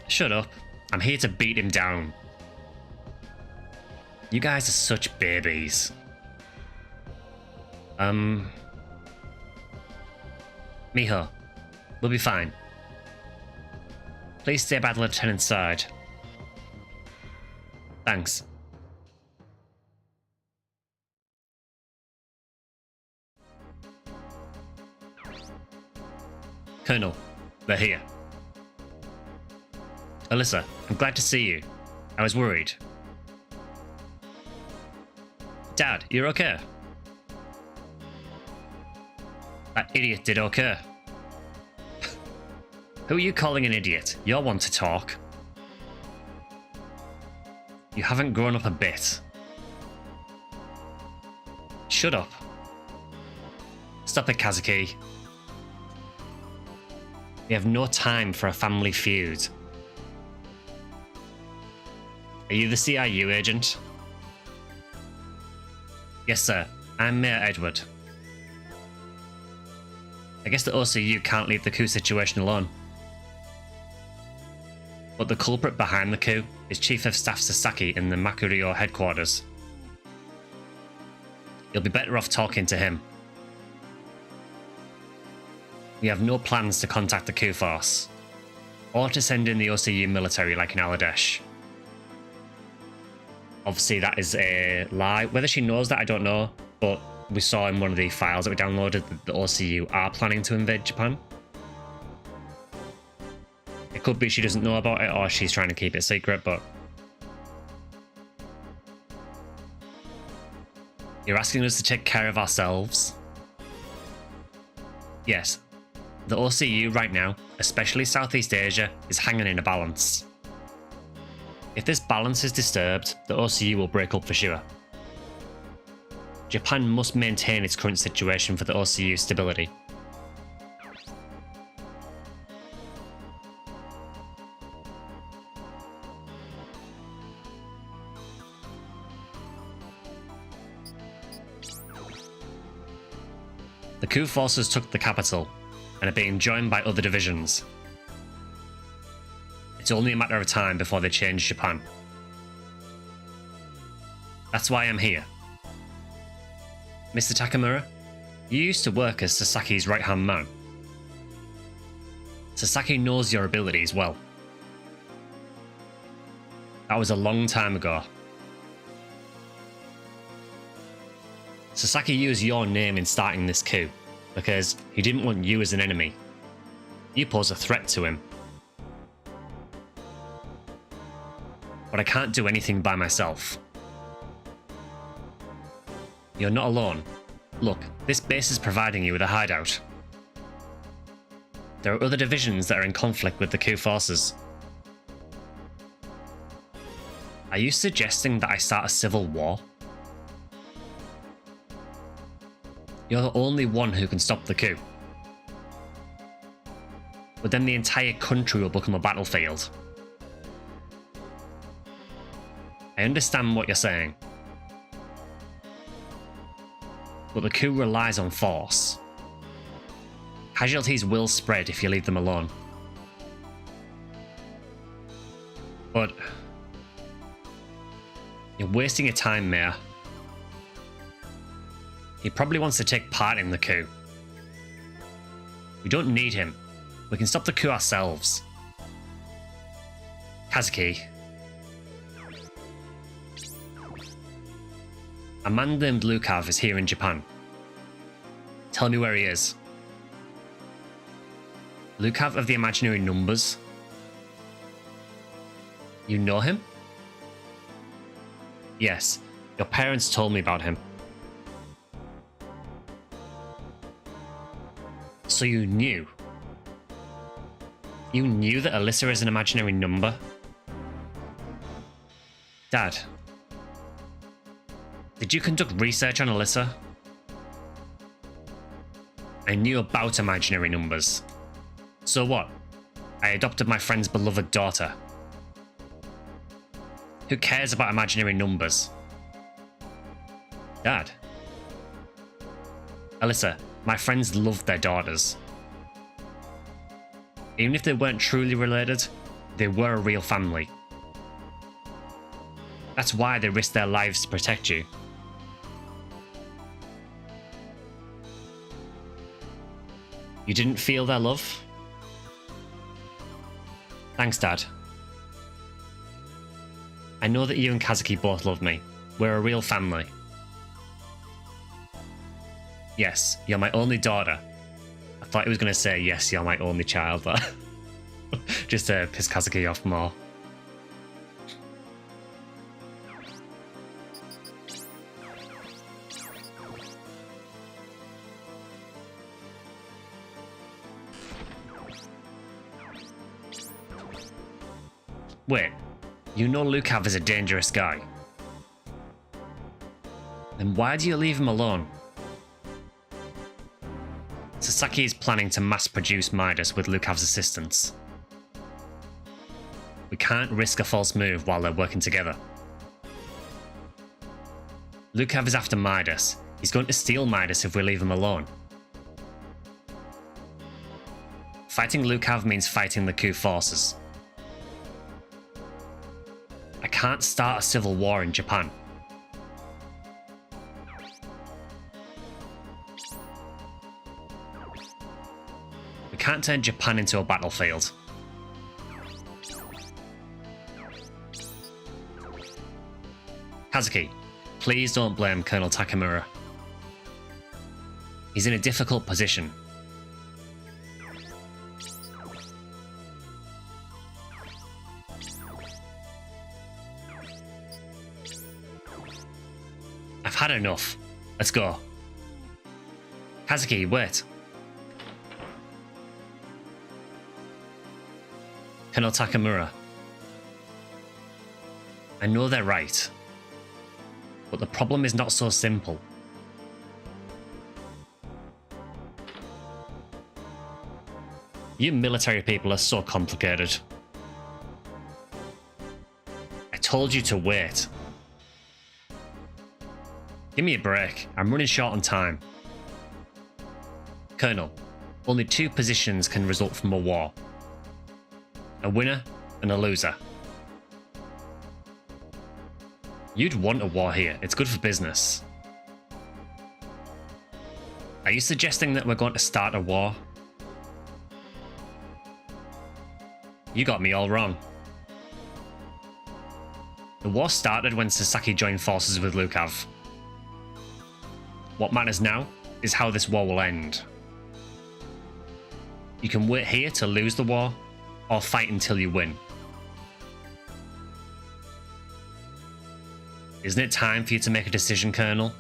Shut up. I'm here to beat him down. You guys are such babies. Miho, we'll be fine. Please stay by the lieutenant's side. Thanks. Colonel, they're here. Alisa, I'm glad to see you. I was worried. Dad, you're okay? That idiot did okay. Who are you calling an idiot? You're one to talk. You haven't grown up a bit. Shut up. Stop it, Kazuki. We have no time for a family feud. Are you the CIU agent? Yes, sir. I'm Mayor Edward. I guess the OCU can't leave the coup situation alone. But the culprit behind the coup is Chief of Staff Sasaki in the Makurio headquarters. You'll be better off talking to him. We have no plans to contact the coup force, or to send in the OCU military like in Aladesh. Obviously that is a lie. Whether she knows that, I don't know, but we saw in one of the files that we downloaded that the OCU are planning to invade Japan. It could be she doesn't know about it, or she's trying to keep it secret, but... You're asking us to take care of ourselves? Yes. The OCU right now, especially Southeast Asia, is hanging in a balance. If this balance is disturbed, the OCU will break up for sure. Japan must maintain its current situation for the OCU's stability. The coup forces took the capital and are being joined by other divisions. It's only a matter of time before they change Japan. That's why I'm here. Mr. Takamura, you used to work as Sasaki's right-hand man. Sasaki knows your abilities well. That was a long time ago. Sasaki used your name in starting this coup, because he didn't want you as an enemy. You pose a threat to him. But I can't do anything by myself. You're not alone. Look, this base is providing you with a hideout. There are other divisions that are in conflict with the coup forces. Are you suggesting that I start a civil war? You're the only one who can stop the coup. But then the entire country will become a battlefield. I understand what you're saying. But the coup relies on force. Casualties will spread if you leave them alone. But you're wasting your time, Mayor. He probably wants to take part in the coup. We don't need him. We can stop the coup ourselves. Kazuki. A man named Lukav is here in Japan. Tell me where he is. Lukav of the imaginary numbers? You know him? Yes, your parents told me about him. So you knew? You knew that Alisa is an imaginary number? Dad, did you conduct research on Alisa? I knew about imaginary numbers. So what? I adopted my friend's beloved daughter. Who cares about imaginary numbers? Dad. Alisa, my friends loved their daughters. Even if they weren't truly related, they were a real family. That's why they risked their lives to protect you. You didn't feel their love? Thanks, Dad. I know that you and Kazuki both love me. We're a real family. Yes, you're my only daughter. I thought he was going to say, yes, you're my only child, but just to piss Kazuki off more. Wait, you know Lukav is a dangerous guy. Then why do you leave him alone? Sasaki is planning to mass-produce Midas with Lukav's assistance. We can't risk a false move while they're working together. Lukav is after Midas. He's going to steal Midas if we leave him alone. Fighting Lukav means fighting the coup forces. I can't start a civil war in Japan. We can't turn Japan into a battlefield. Kazuki, please don't blame Colonel Takamura. He's in a difficult position. I've had enough. Let's go. Kazuki, wait. Colonel Takamura. I know they're right. But the problem is not so simple. You military people are so complicated. I told you to wait. Give me a break. I'm running short on time. Colonel, only 2 positions can result from a war. A winner and a loser. You'd want a war here. It's good for business. Are you suggesting that we're going to start a war? You got me all wrong. The war started when Sasaki joined forces with Lukav. What matters now is how this war will end. You can wait here to lose the war, or fight until you win. Isn't it time for you to make a decision, Colonel?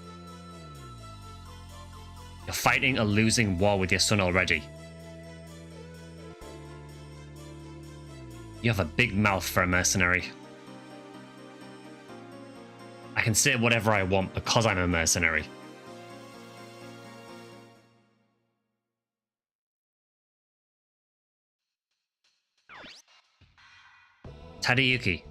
You're fighting a losing war with your son already. You have a big mouth for a mercenary. I can say whatever I want because I'm a mercenary. Tadayuki.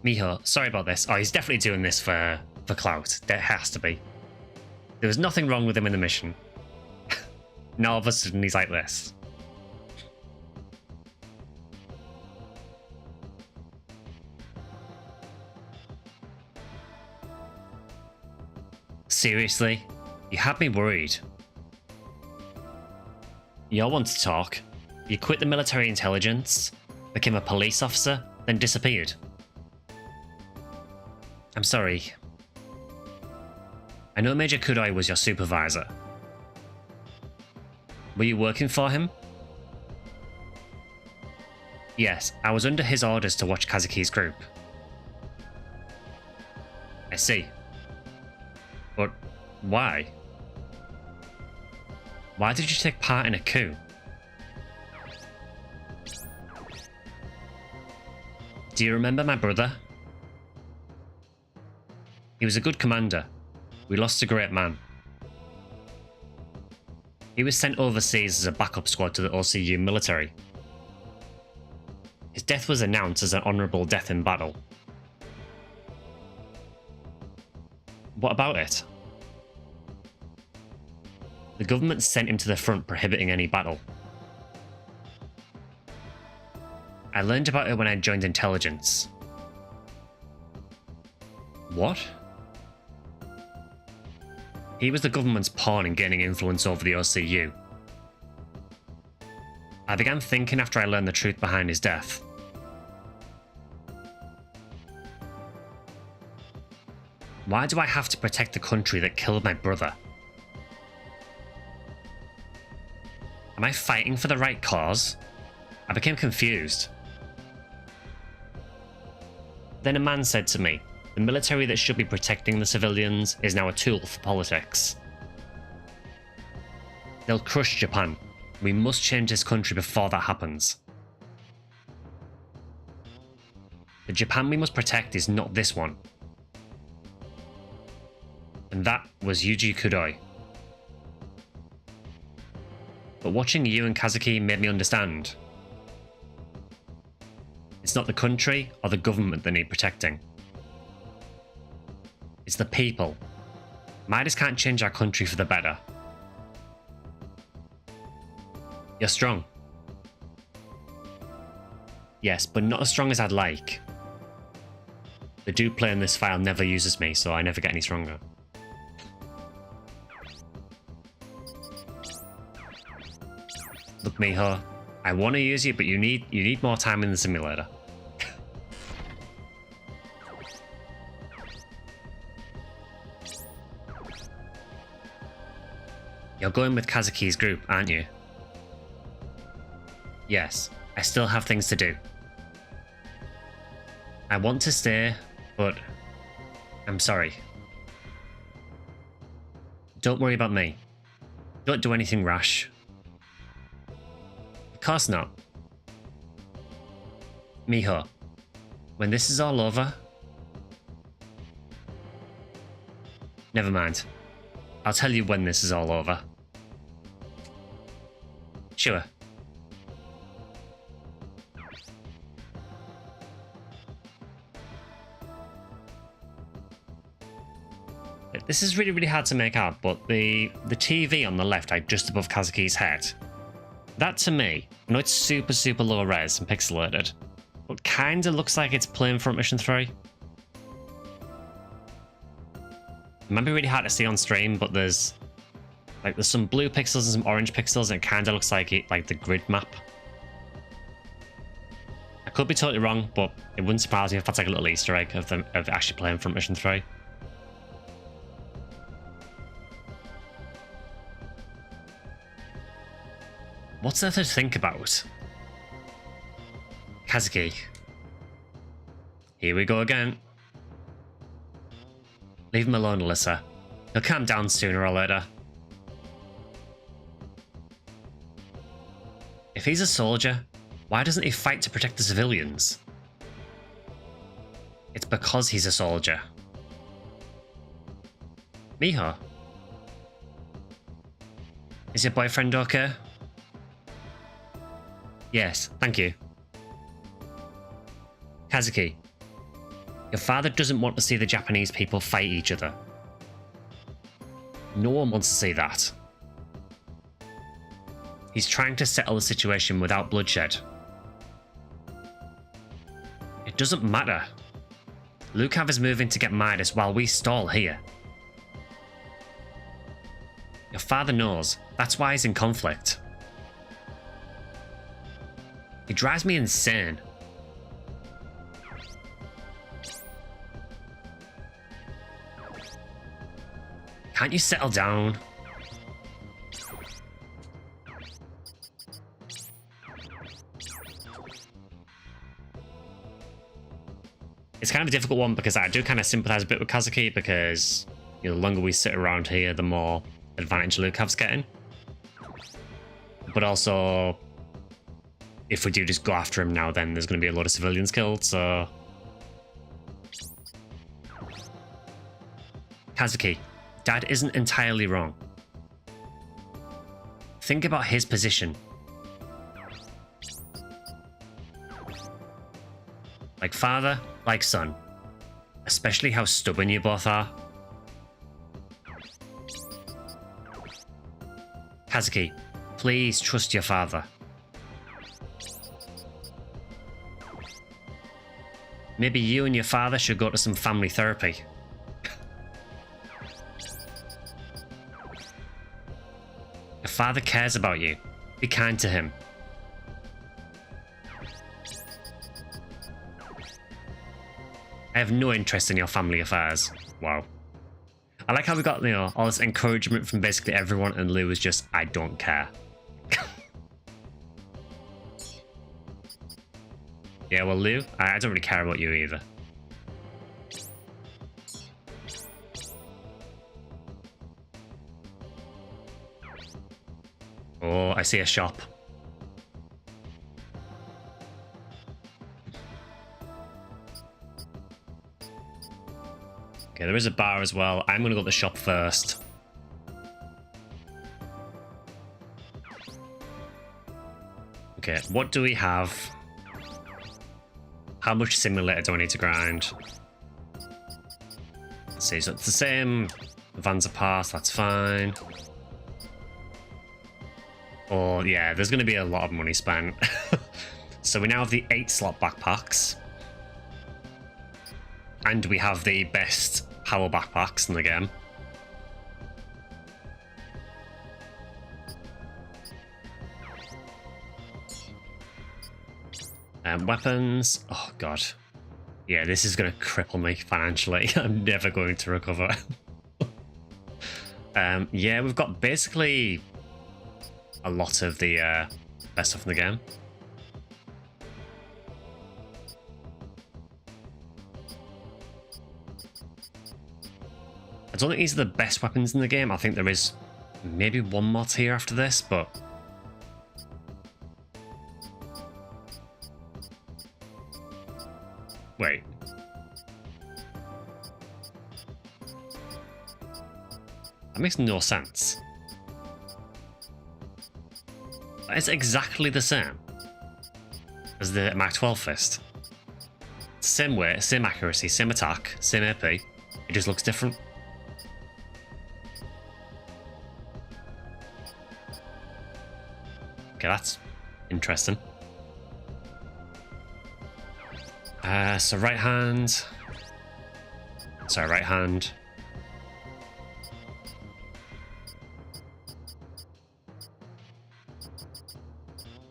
Miho, sorry about this. Oh, he's definitely doing this for clout. There has to be. There was nothing wrong with him in the mission. Now all of a sudden he's like this. Seriously? You had me worried. You all want to talk. You quit the military intelligence, became a police officer, then disappeared. I'm sorry. I know Major Kudai was your supervisor. Were you working for him? Yes, I was under his orders to watch Kazuki's group. I see. But why? Why did you take part in a coup? Do you remember my brother? He was a good commander. We lost a great man. He was sent overseas as a backup squad to the OCU military. His death was announced as an honourable death in battle. What about it? The government sent him to the front prohibiting any battle. I learned about it when I joined intelligence. What? He was the government's pawn in gaining influence over the OCU. I began thinking after I learned the truth behind his death. Why do I have to protect the country that killed my brother? Am I fighting for the right cause? I became confused. Then a man said to me, the military that should be protecting the civilians is now a tool for politics. They'll crush Japan. We must change this country before that happens. The Japan we must protect is not this one. And that was Yuji Kudoi. But watching you and Kazuki made me understand. It's not the country or the government that need protecting. It's the people. Midas can't change our country for the better. You're strong. Yes, but not as strong as I'd like. The dude playing this file never uses me, so I never get any stronger. Look, Miho, I want to use you, but you need more time in the simulator. You're going with Kazuki's group, aren't you? Yes, I still have things to do. I want to stay, but I'm sorry. Don't worry about me. Don't do anything rash. Of course not. Miho, when this is all over... Never mind. I'll tell you when this is all over. Sure. This is really, really hard to make out, but the TV on the left, like just above Kazuki's head, that to me, I know it's super, super low res and pixelated, but kind of looks like it's playing from Mission 3. It might be really hard to see on stream, but there's some blue pixels and some orange pixels, and it kind of looks like the grid map. I could be totally wrong, but it wouldn't surprise me if that's like a little Easter egg of actually playing from Mission 3. What's there to think about? Kazuki. Here we go again. Leave him alone, Alisa. He'll calm down sooner or later. If he's a soldier, why doesn't he fight to protect the civilians? It's because he's a soldier. Miho? Is your boyfriend okay? Yes, thank you. Kazuki, your father doesn't want to see the Japanese people fight each other. No one wants to see that. He's trying to settle the situation without bloodshed. It doesn't matter. Lukav is moving to get Midas while we stall here. Your father knows. That's why he's in conflict. He drives me insane. Can't you settle down? It's kind of a difficult one because I do kind of sympathize a bit with Kazuki because, you know, the longer we sit around here, the more advantage Lukav's getting. But also, if we do just go after him now, then there's going to be a lot of civilians killed, so... Kazuki, Dad isn't entirely wrong. Think about his position. Like father, like son. Especially how stubborn you both are. Kazuki, please trust your father. Maybe you and your father should go to some family therapy. Your father cares about you. Be kind to him. I have no interest in your family affairs. Wow. I like how we got, you know, all this encouragement from basically everyone, and Lou was just, I don't care. Yeah, well, Lou, I don't really care about you either. Oh, I see a shop. Okay, there is a bar as well. I'm going to go to the shop first. Okay, what do we have? How much simulator do I need to grind? Let's see, so it's the same. The vans are passed, that's fine. Oh, yeah, there's going to be a lot of money spent. So we now have the 8-slot backpacks. And we have the best power backpacks in the game. Weapons. Oh, God. Yeah, this is going to cripple me financially. I'm never going to recover. Yeah, we've got basically a lot of the best stuff in the game. I don't think these are the best weapons in the game. I think there is maybe one more tier after this, but... Wait. That makes no sense. That is exactly the same as the Mach 12 fist. Same weight, same accuracy, same attack, same AP. It just looks different. Okay, that's interesting. So right hand. Sorry, right hand.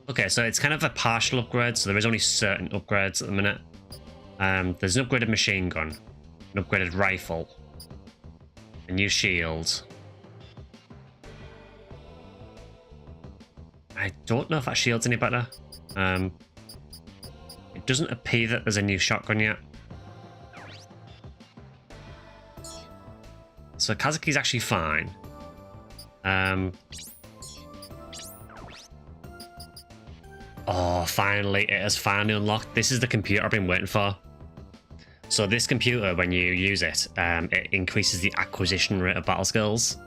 Okay, so it's kind of a partial upgrade, so there is only certain upgrades at the minute. There's an upgraded machine gun, an upgraded rifle, a new shield. I don't know if that shield's any better. It doesn't appear that there's a new shotgun yet. So Kazuki's actually fine. Oh, finally, it has finally unlocked. This is the computer I've been waiting for. So this computer, when you use it, it increases the acquisition rate of battle skills.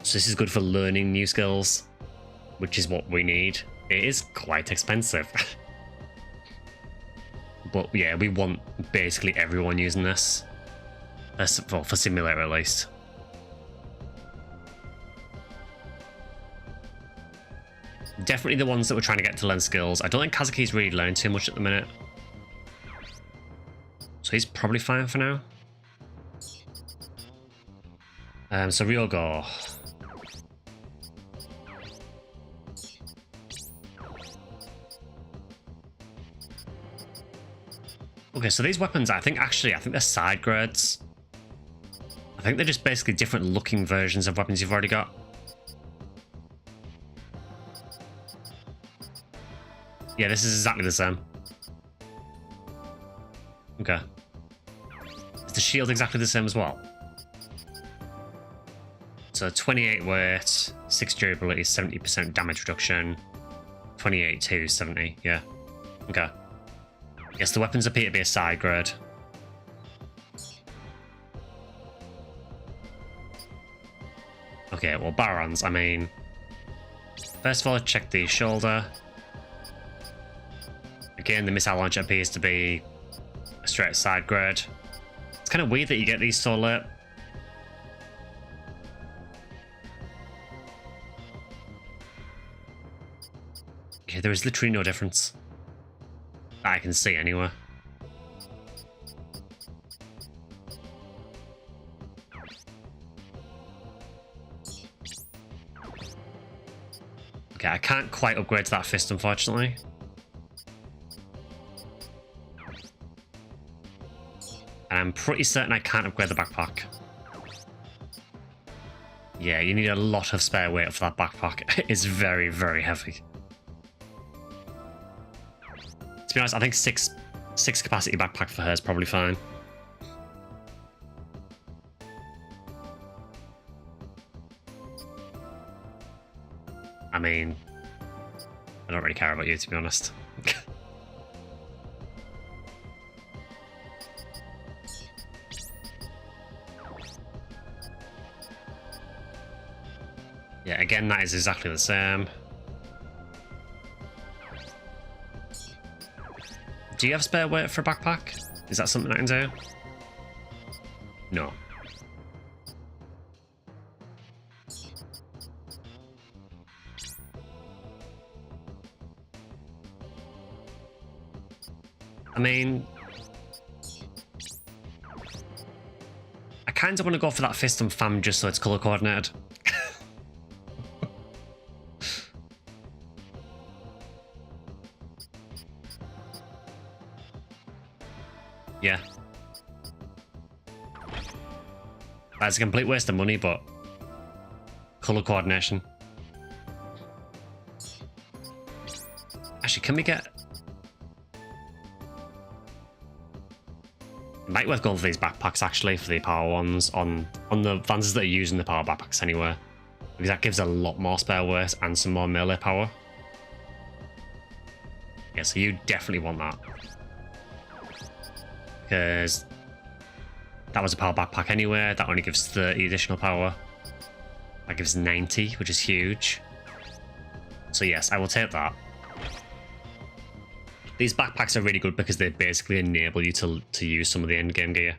So this is good for learning new skills, which is what we need. It is quite expensive. But yeah, we want basically everyone using this. Well, for simulator at least. Definitely the ones that we're trying to get to learn skills. I don't think Kazuki's really learning too much at the minute. So he's probably fine for now. So Ryogo. Okay, so these weapons, I think they're side grades. I think they're just basically different looking versions of weapons you've already got. Yeah, this is exactly the same. Okay. Is the shield exactly the same as well? So 28 weight, 6 durability, 70% damage reduction, 28 to 70, yeah. Okay. Yes, the weapons appear to be a side grade. Okay, well, Barons, I mean... First of all, check the shoulder. Again, the missile launcher appears to be a straight side grade. It's kind of weird that you get these so late. Okay, there is literally no difference that I can see anywhere. Okay, I can't quite upgrade to that fist, unfortunately. And I'm pretty certain I can't upgrade the backpack. Yeah, you need a lot of spare weight for that backpack. It's very, very heavy. To be honest, I think six capacity backpack for her is probably fine. I mean, I don't really care about you, to be honest. Yeah, again, that is exactly the same. Do you have spare weight for a backpack? Is that something I can do? No. I mean... I kind of want to go for that fist and fam just so it's colour coordinated. Yeah. That's a complete waste of money, but colour coordination. Actually, can we get... It might be worth going for these backpacks, actually, for the power ones, on the Vances that are using the power backpacks anyway. Because that gives a lot more spare weight and some more melee power. Yeah, so you definitely want that. Because that was a power backpack anyway. That only gives 30 additional power. That gives 90, which is huge. So yes, I will take that. These backpacks are really good because they basically enable you to use some of the end-game gear.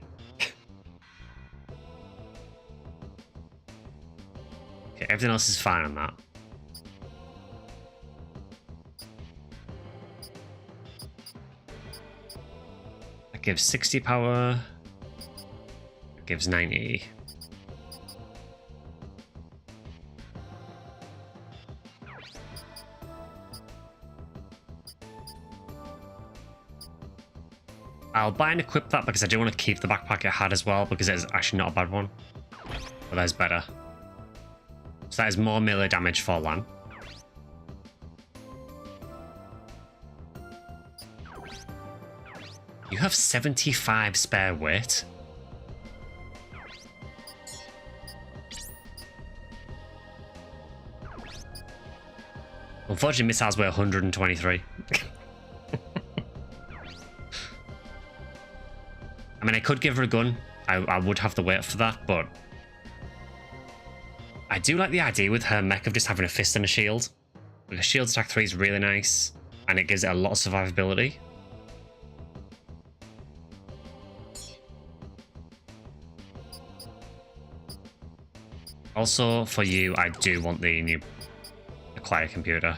Okay, everything else is fine on that. That gives 60 power. That gives 90. I'll buy and equip that because I do want to keep the backpack it had as well, because it's actually not a bad one. But that's better. So that is more melee damage for Lan. You have 75 spare weight. Unfortunately, missiles weigh 123. I mean, I could give her a gun. I would have to wait for that, but I do like the idea with her mech of just having a fist and a shield. Because shield attack 3 is really nice, and it gives it a lot of survivability. Also, for you, I do want the new acquire computer.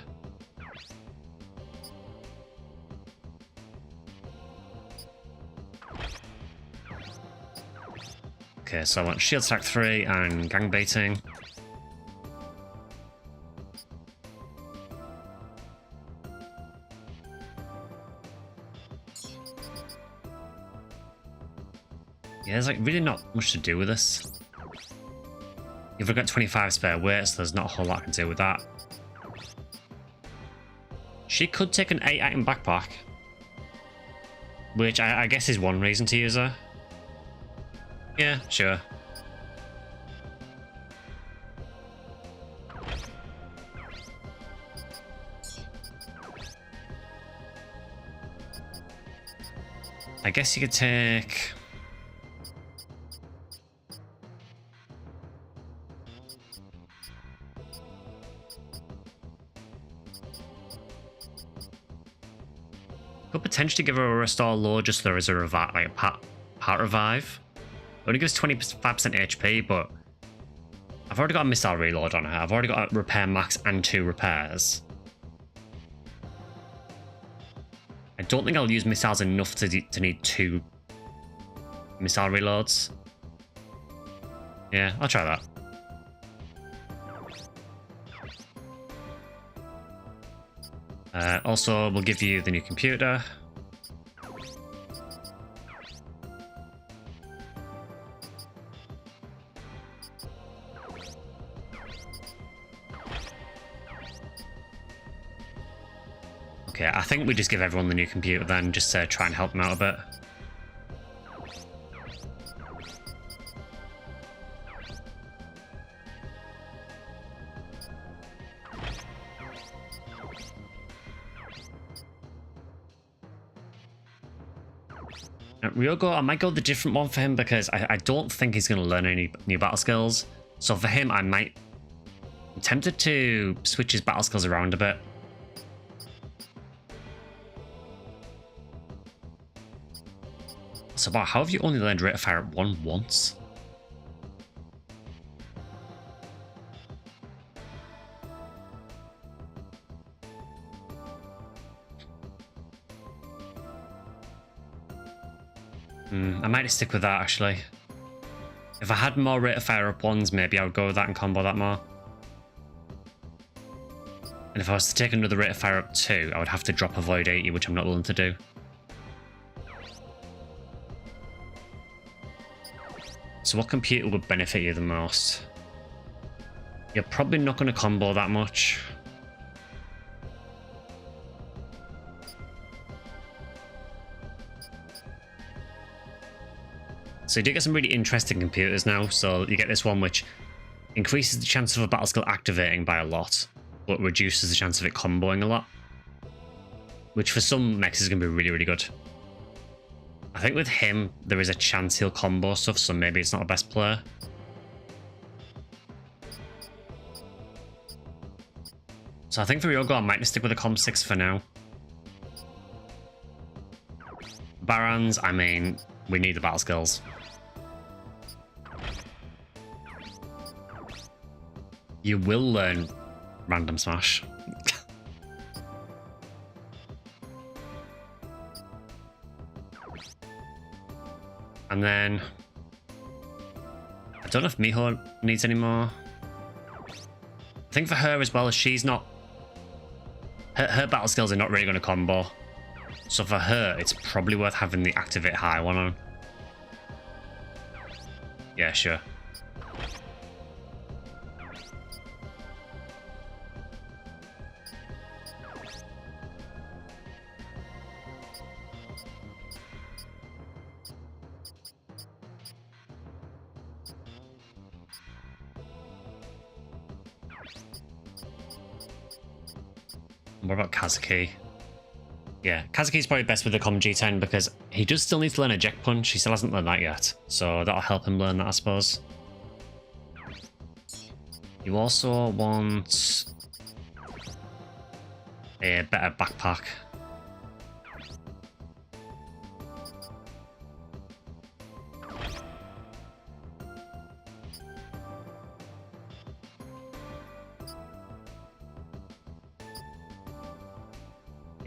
Okay, so I want shield attack 3 and gang baiting. Yeah, there's like really not much to do with this. You've got 25 spare weight, so there's not a whole lot I can do with that. She could take an 8-item backpack, which I guess is one reason to use her. Yeah, sure. I guess you could take... Could potentially give her a restore low just so there is a revive, like a part revive. It only gives 25% HP, but I've already got a missile reload on her. I've already got a repair max and 2 repairs. I don't think I'll use missiles enough to need 2 missile reloads. Yeah, I'll try that. Also, we'll give you the new computer. Okay, I think we just give everyone the new computer then, just to try and help them out a bit. Ryogo, I might go the different one for him because I don't think he's going to learn any new battle skills. So for him, I'm tempted to switch his battle skills around a bit. So, wow, how have you only learned rate of fire at 1 once? I might just stick with that, actually. If I had more rate of fire up 1s, maybe I would go with that and combo that more. And if I was to take another rate of fire up 2, I would have to drop avoid 80, which I'm not willing to do. So what computer would benefit you the most? You're probably not going to combo that much. So you do get some really interesting computers now. So you get this one which increases the chance of a battle skill activating by a lot, but reduces the chance of it comboing a lot. Which for some mechs is going to be really, really good. I think with him, there is a chance he'll combo stuff, so maybe it's not the best player. So I think for Ryogo, I might just stick with a comp 6 for now. Barons, I mean, we need the battle skills. You will learn random smash. And then I don't know if Miho needs any more. I think for her as well, she's not... Her battle skills are not really going to combo. So for her, it's probably worth having the activate high one on. Yeah, sure. What about Kazuki? Yeah, Kazuki's probably best with the common G10 because he does still need to learn Eject Punch. He still hasn't learned that yet. So that'll help him learn that, I suppose. You also want a better backpack.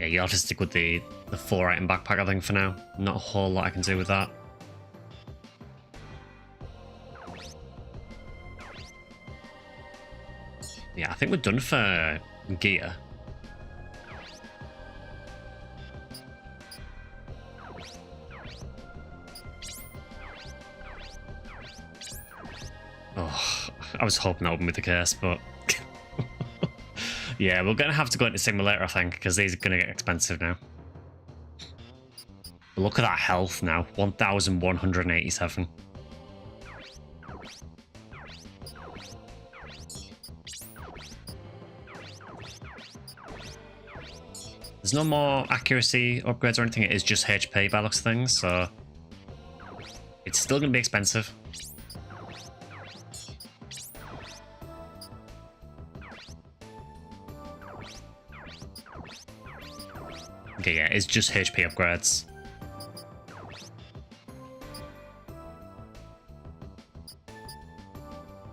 Yeah, you'll have to stick with the 4-item backpack, I think, for now. Not a whole lot I can do with that. Yeah, I think we're done for gear. Oh, I was hoping that wouldn't be the case, but... yeah, we're going to have to go into Simulator, I think, because these are going to get expensive now. Look at that health now, 1,187. There's no more accuracy upgrades or anything, it is just HP by looks of things, so... it's still going to be expensive. Okay, yeah, it's just HP upgrades.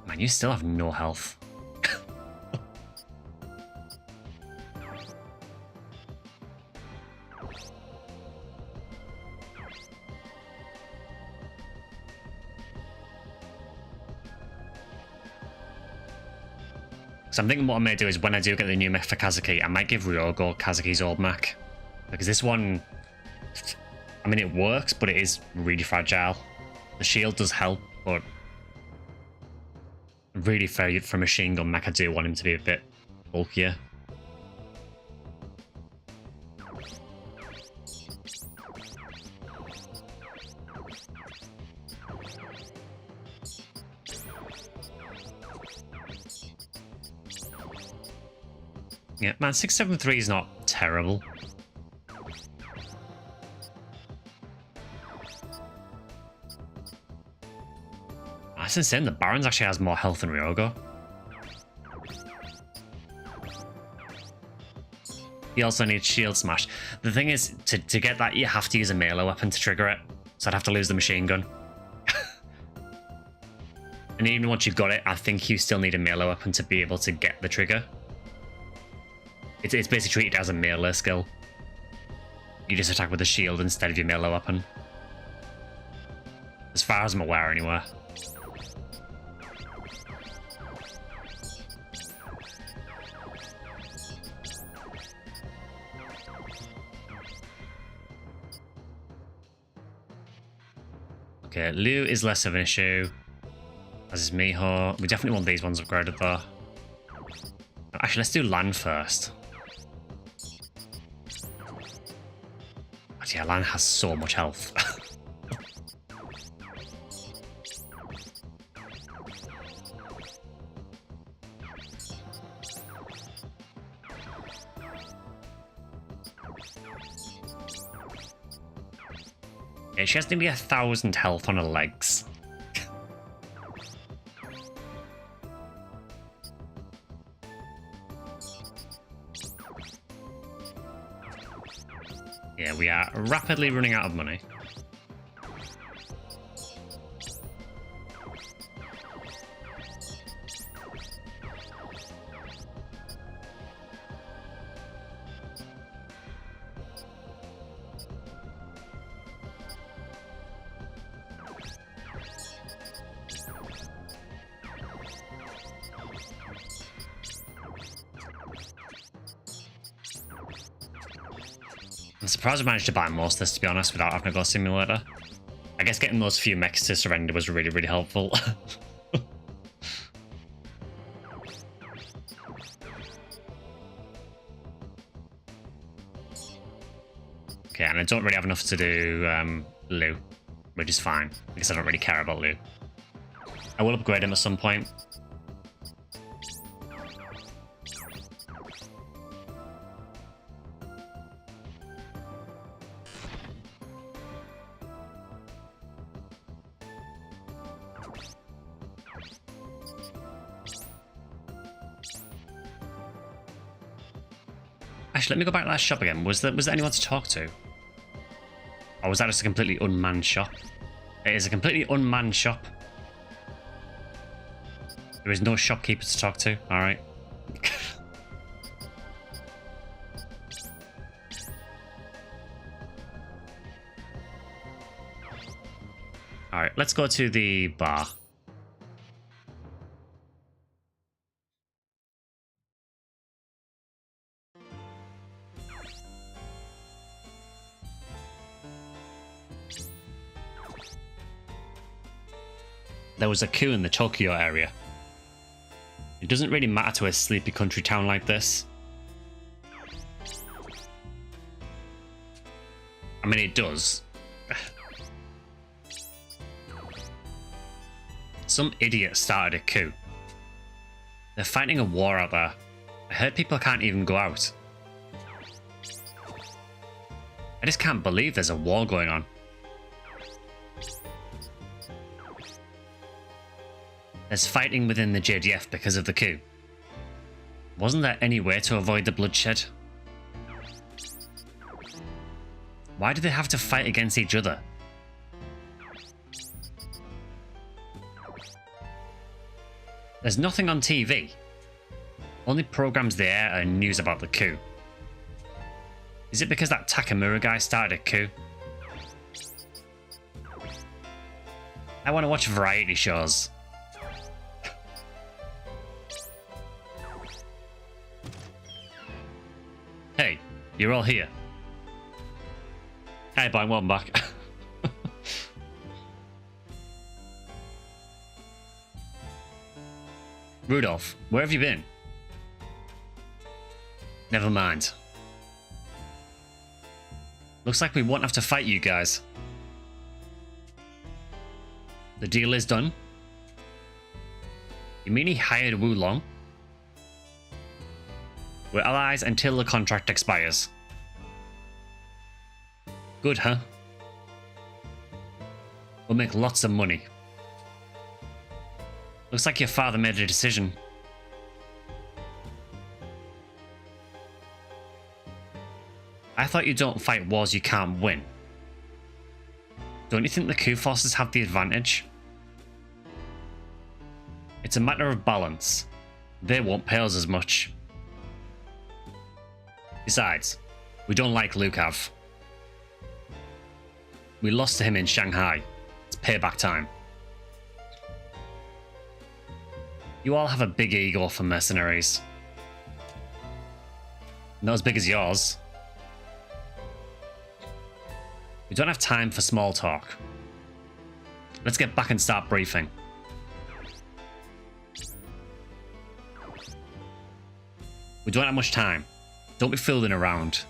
Man, you still have no health. So I'm thinking what I may do is when I do get the new mech for Kazuki, I might give Ryogo Kazuki's old mech. Because this one, I mean, it works, but it is really fragile. The shield does help, but really for machine gun mech, I do want him to be a bit bulkier. Yeah, man, 673 is not terrible. That's insane. The Barons actually has more health than Ryogo. He also needs Shield Smash. The thing is, to get that, you have to use a melee weapon to trigger it. So I'd have to lose the machine gun. And even once you've got it, I think you still need a melee weapon to be able to get the trigger. It's basically treated as a melee skill. You just attack with a shield instead of your melee weapon. As far as I'm aware, anyway. Okay, Liu is less of an issue, as is Miho. We definitely want these ones upgraded though. Actually, let's do Lan first. But yeah, Lan has so much health. Yeah, she has nearly 1,000 health on her legs. Yeah, we are rapidly running out of money. I'm surprised I managed to buy most of this, to be honest, without having to go simulator. I guess getting those few mechs to surrender was really, really helpful. Okay, and I don't really have enough to do Lou, which is fine, because I don't really care about Lou. I will upgrade him at some point. Actually, let me go back to that shop again. Was there anyone to talk to? Or was that just a completely unmanned shop? It is a completely unmanned shop. There is no shopkeeper to talk to. Alright. Alright, let's go to the bar. There was a coup in the Tokyo area. It doesn't really matter to a sleepy country town like this. I mean, it does. Some idiot started a coup. They're fighting a war out there. I heard people can't even go out. I just can't believe there's a war going on. There's fighting within the JDF because of the coup. Wasn't there any way to avoid the bloodshed? Why do they have to fight against each other? There's nothing on TV. Only programs they air are news about the coup. Is it because that Takamura guy started a coup? I want to watch variety shows. Hey, you're all here. Hey, bye, welcome back. Rudolph, where have you been? Never mind. Looks like we won't have to fight you guys. The deal is done. You mean he hired Wu Long? We're allies until the contract expires. Good, huh? We'll make lots of money. Looks like your father made a decision. I thought you don't fight wars you can't win. Don't you think the coup forces have the advantage? It's a matter of balance. They won't pay us as much. Besides, we don't like Lukav. We lost to him in Shanghai. It's payback time. You all have a big ego for mercenaries. Not as big as yours. We don't have time for small talk. Let's get back and start briefing. We don't have much time. Don't be fooling around.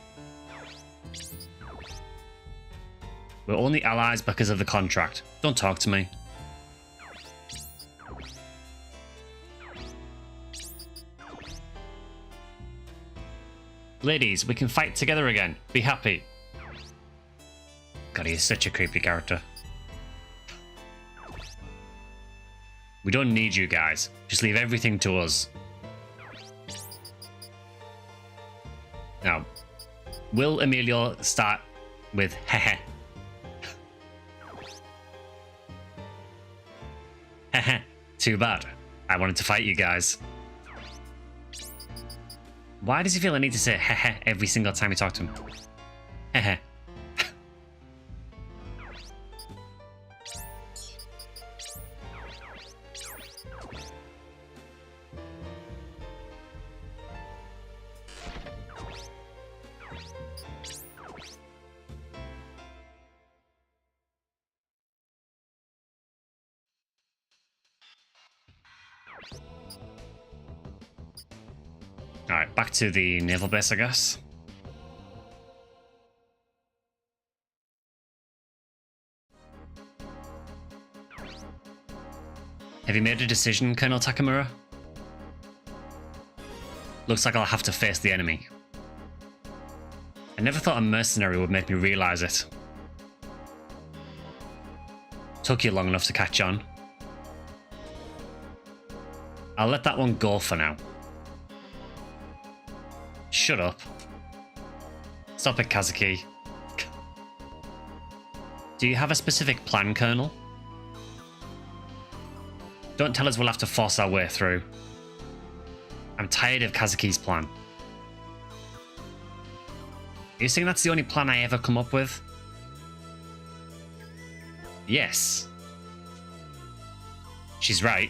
We're only allies because of the contract. Don't talk to me. Ladies, we can fight together again. Be happy. God, he is such a creepy character. We don't need you guys. Just leave everything to us. Now, will Emilio start with hehe? Hehe. Too bad. I wanted to fight you guys. Why does he feel I need to say hehe every single time we talk to him? Hehe. Alright, back to the naval base, I guess. Have you made a decision, Colonel Takamura? Looks like I'll have to face the enemy. I never thought a mercenary would make me realize it. Took you long enough to catch on. I'll let that one go for now. Shut up. Stop it, Kazuki. Do you have a specific plan, Colonel? Don't tell us we'll have to force our way through. I'm tired of Kazuki's plan. Are you saying that's the only plan I ever come up with? Yes. She's right.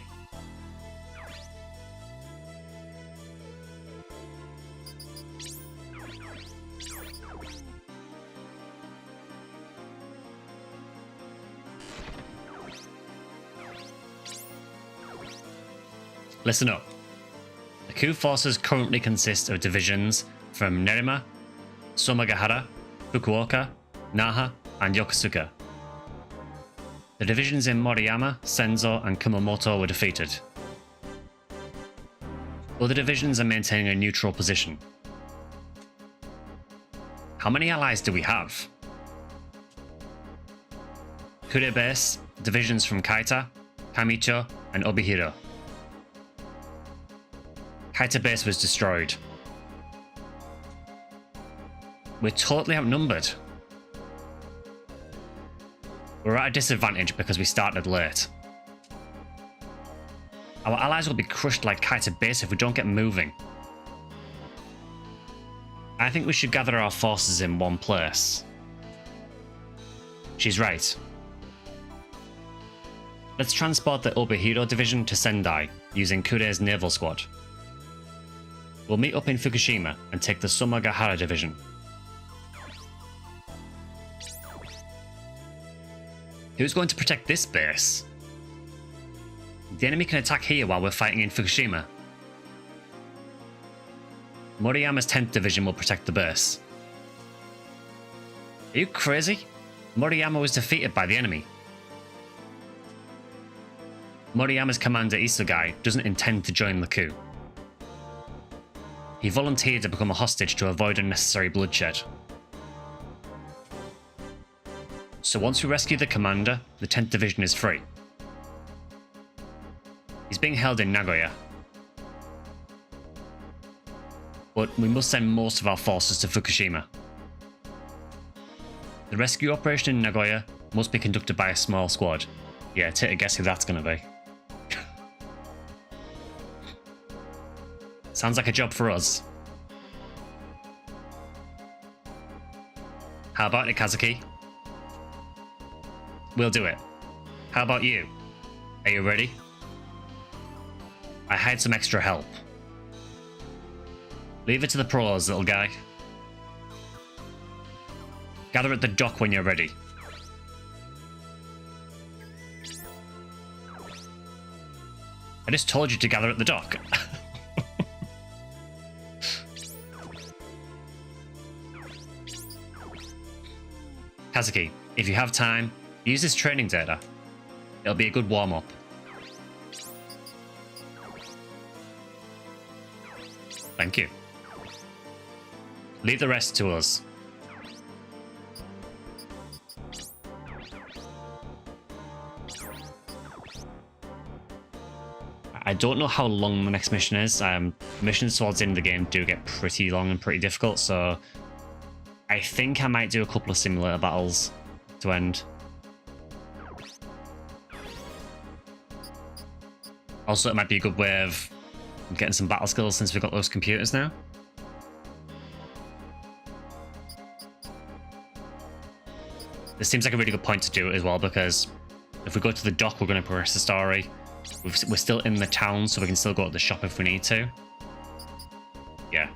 Listen up. The coup forces currently consist of divisions from Nerima, Somagahara, Fukuoka, Naha, and Yokosuka. The divisions in Moriyama, Senzo, and Kumamoto were defeated. Other divisions are maintaining a neutral position. How many allies do we have? Kure base, divisions from Kaita, Kamicho, and Obihiro. Kaita base was destroyed. We're totally outnumbered. We're at a disadvantage because we started late. Our allies will be crushed like Kaita base if we don't get moving. I think we should gather our forces in one place. She's right. Let's transport the Obihiro division to Sendai using Kure's naval squad. We'll meet up in Fukushima and take the Somagahara division. Who's going to protect this base? The enemy can attack here while we're fighting in Fukushima. Moriyama's 10th division will protect the base. Are you crazy? Moriyama was defeated by the enemy. Moriyama's commander Isugai doesn't intend to join the coup. He volunteered to become a hostage to avoid unnecessary bloodshed. So once we rescue the commander, the 10th division is free. He's being held in Nagoya. But we must send most of our forces to Fukushima. The rescue operation in Nagoya must be conducted by a small squad. Yeah, take a guess who that's going to be. Sounds like a job for us. How about it, Kazuki? We'll do it. How about you? Are you ready? I hired some extra help. Leave it to the pros, little guy. Gather at the dock when you're ready. I just told you to gather at the dock. Kazuki, if you have time, use this training data. It'll be a good warm-up. Thank you. Leave the rest to us. I don't know how long the next mission is. Missions towards the end of the game do get pretty long and pretty difficult, so I think I might do a couple of simulator battles to end. Also, it might be a good way of getting some battle skills since we've got those computers now. This seems like a really good point to do it as well, because if we go to the dock, we're going to progress the story. We're still in the town, so we can still go to the shop if we need to. Yeah.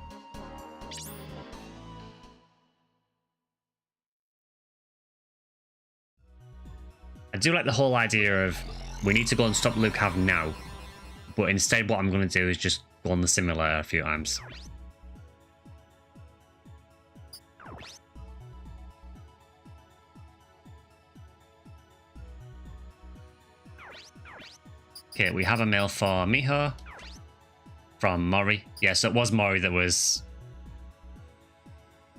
I do like the whole idea of we need to go and stop Luke Hav now, but instead what I'm going to do is just go on the simulator a few times. Okay, we have a mail for Miho from Mori. Yeah, so it was Mori that was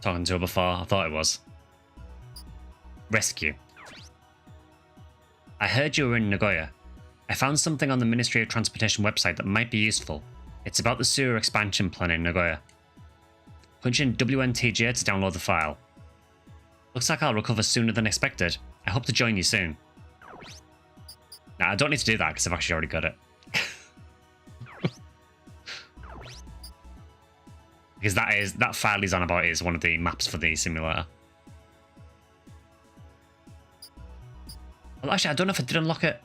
talking to her before. I thought it was. Rescue. I heard you were in Nagoya. I found something on the Ministry of Transportation website that might be useful. It's about the sewer expansion plan in Nagoya. Punch in WNTJ to download the file. Looks like I'll recover sooner than expected. I hope to join you soon. Now, I don't need to do that because I've actually already got it. Because that file he's on about is one of the maps for the simulator. Well, actually, I don't know if I did unlock it.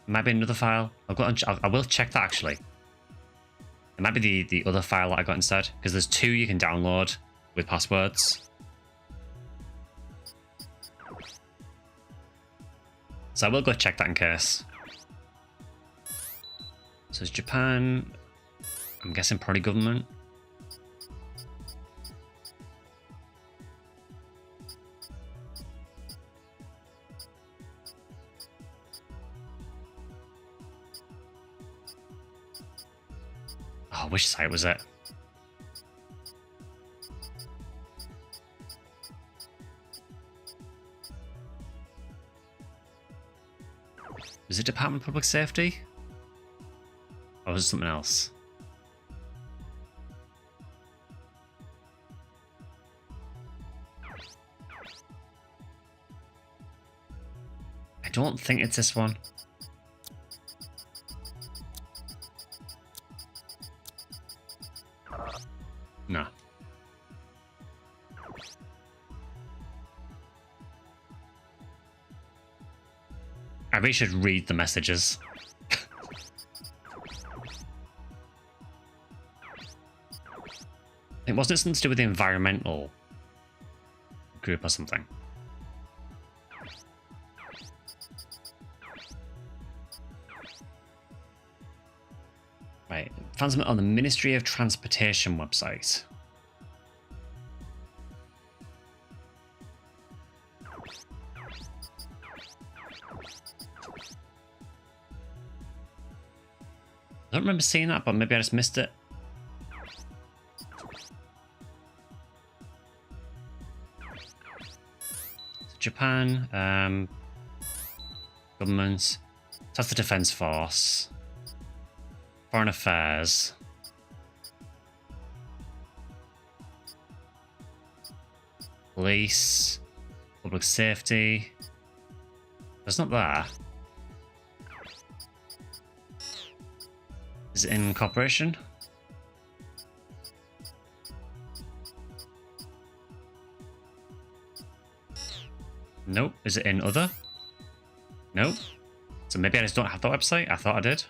It might be another file. I will check that actually. It might be the other file that I got instead, because there's 2 you can download with passwords. So I will go check that in case. So it's Japan. I'm guessing probably government. Oh, which site was it? Was it Department of Public Safety? Or was it something else? I don't think it's this one. No. I really should read the messages. It wasn't something to do with the environmental group or something. Right, found something on the Ministry of Transportation website. I don't remember seeing that, but maybe I just missed it. Japan, government, that's the Defense Force, Foreign Affairs, Police, Public Safety. That's not there. Is it in Corporation? Nope. Is it in Other? Nope. So maybe I just don't have that website? I thought I did.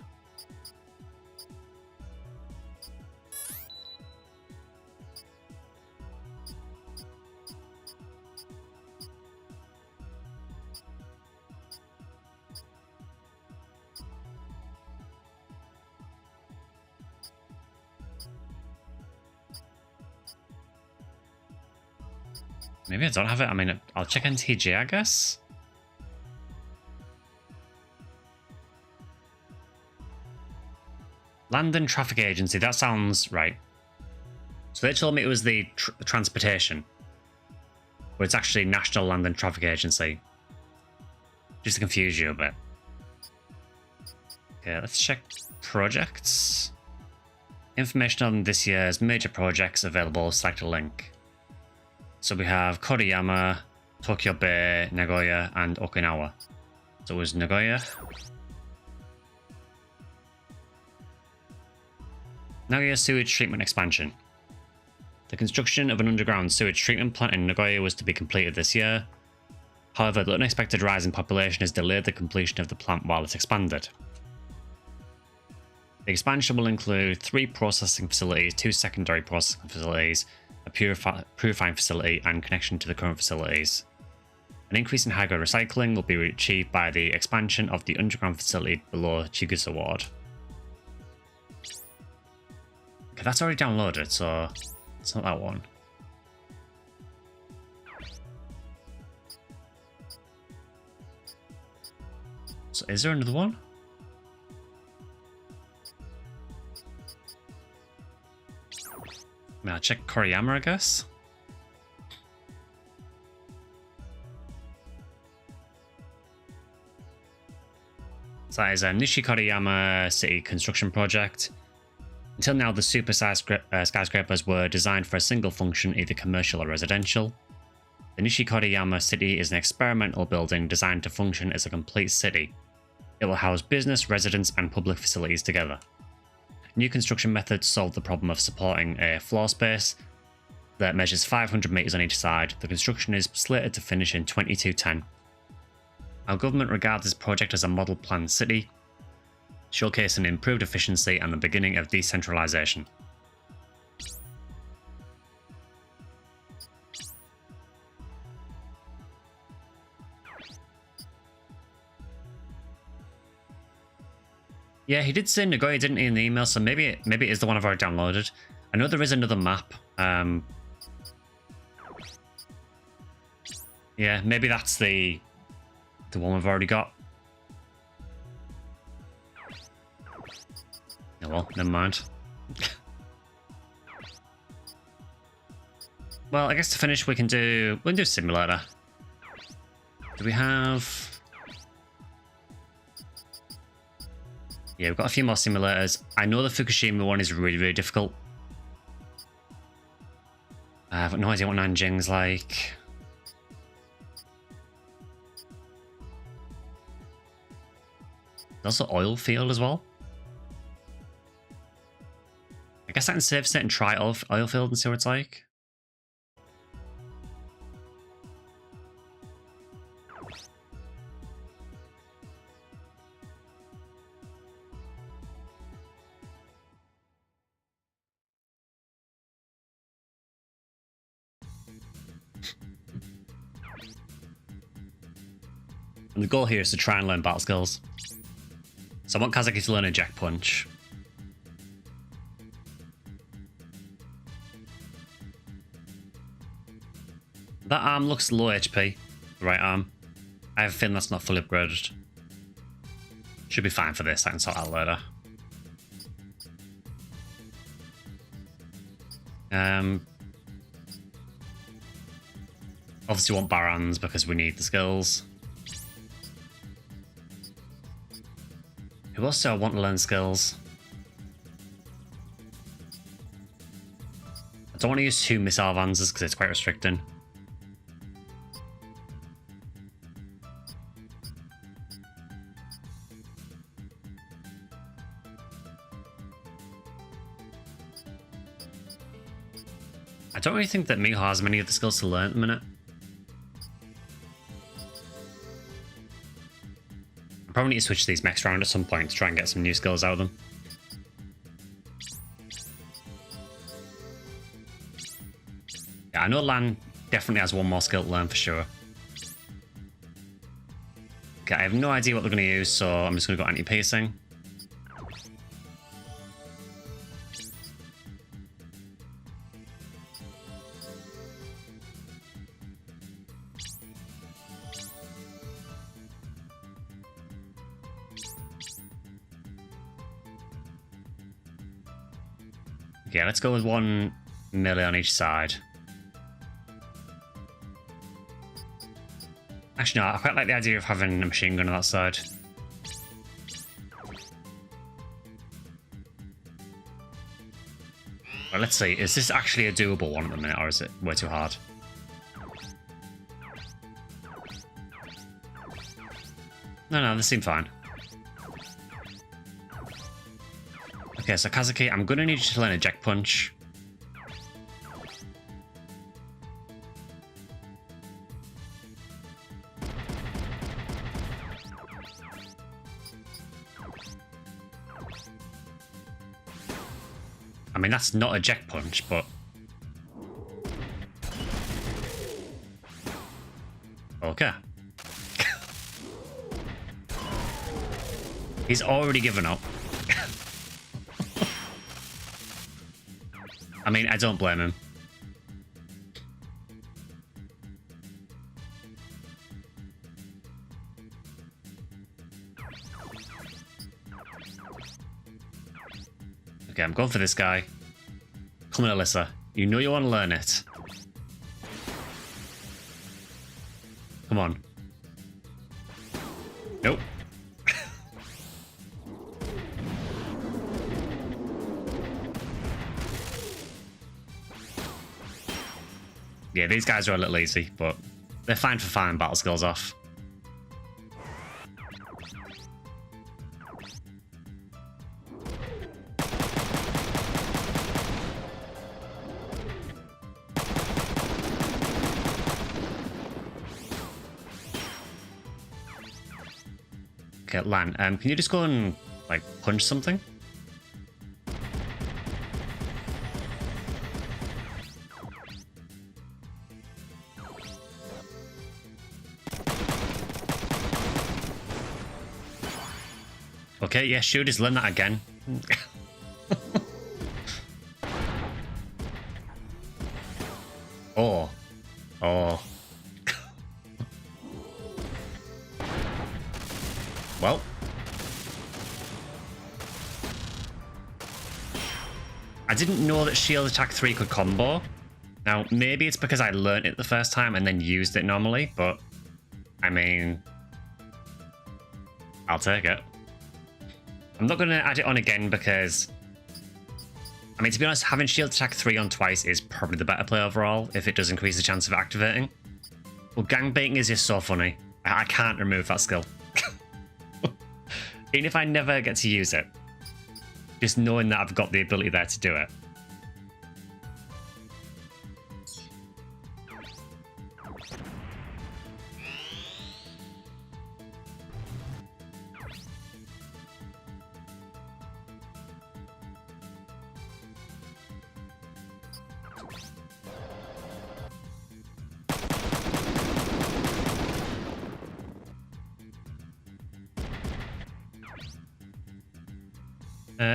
Maybe I don't have it. I mean, I'll check NTJ, I guess. Land and Traffic Agency. That sounds right. So they told me it was the transportation. But it's actually National Land and Traffic Agency. Just to confuse you a bit. Okay, let's check projects. Information on this year's major projects available. Select a link. So we have Koriyama, Tokyo Bay, Nagoya, and Okinawa. So it was Nagoya. Nagoya sewage treatment expansion. The construction of an underground sewage treatment plant in Nagoya was to be completed this year. However, the unexpected rise in population has delayed the completion of the plant while it's expanded. The expansion will include 3 processing facilities, 2 secondary processing facilities, a purifying facility, and connection to the current facilities. An increase in high-grade recycling will be achieved by the expansion of the underground facility below Chigusa Ward. Okay, that's already downloaded, so it's not that one. So is there another one? I'll check Koriyama, I guess. So that is a Nishi-Koriyama City construction project. Until now, the super skyscrapers were designed for a single function, either commercial or residential. The Nishi-Koriyama City is an experimental building designed to function as a complete city. It will house business, residents, and public facilities together. New construction methods solve the problem of supporting a floor space that measures 500 meters on each side. The construction is slated to finish in 2210. Our government regards this project as a model planned city, showcasing improved efficiency and the beginning of decentralization. Yeah, he did say Nagoya, didn't he, in the email, so maybe it is the one I've already downloaded. I know there is another map. Yeah, maybe that's the one we've already got. Oh well, never mind. Well, I guess to finish we can do simulator. Do we have... Yeah, we've got a few more simulators. I know the Fukushima one is really, really difficult. I've got no idea what Nanjing's like. There's also oil field as well. I guess I can save state and try oil field and see what it's like. And the goal here is to try and learn battle skills. So I want Kazuki to learn a jack punch. That arm looks low HP, the right arm. I have a feeling that's not fully upgraded. Should be fine for this, I can sort out later. Obviously want Barons because we need the skills. Who else do I want to learn skills? I don't want to use 2 missile vanses because it's quite restricting. I don't really think that Miho has many of the skills to learn at the minute. I probably need to switch these mechs around at some point to try and get some new skills out of them. Yeah, I know Lan definitely has one more skill to learn for sure. Okay, I have no idea what they're going to use, so I'm just going to go anti-pacing. Okay, let's go with 1 melee on each side. Actually, no, I quite like the idea of having a machine gun on that side. Well, let's see, is this actually a doable one at the minute, or is it way too hard? No, this seemed fine. Okay, so Kazuki, I'm gonna need you to learn a jack punch. I mean, that's not a jack punch, but... Okay. He's already given up. I mean, I don't blame him. Okay, I'm going for this guy. Come on, Alisa. You know you want to learn it. Come on. Nope. Yeah, these guys are a little easy, but they're fine for firing battle skills off. Okay, Lan, can you just go and, like, punch something? Okay, yeah, shoot, just learn that again. Oh. Oh. Well. I didn't know that shield attack 3 could combo. Now, maybe it's because I learnt it the first time and then used it normally, but I mean, I'll take it. I'm not going to add it on again because, I mean, to be honest, having shield attack 3 on twice is probably the better play overall if it does increase the chance of activating. Well, gangbaiting is just so funny. I can't remove that skill. Even if I never get to use it, just knowing that I've got the ability there to do it.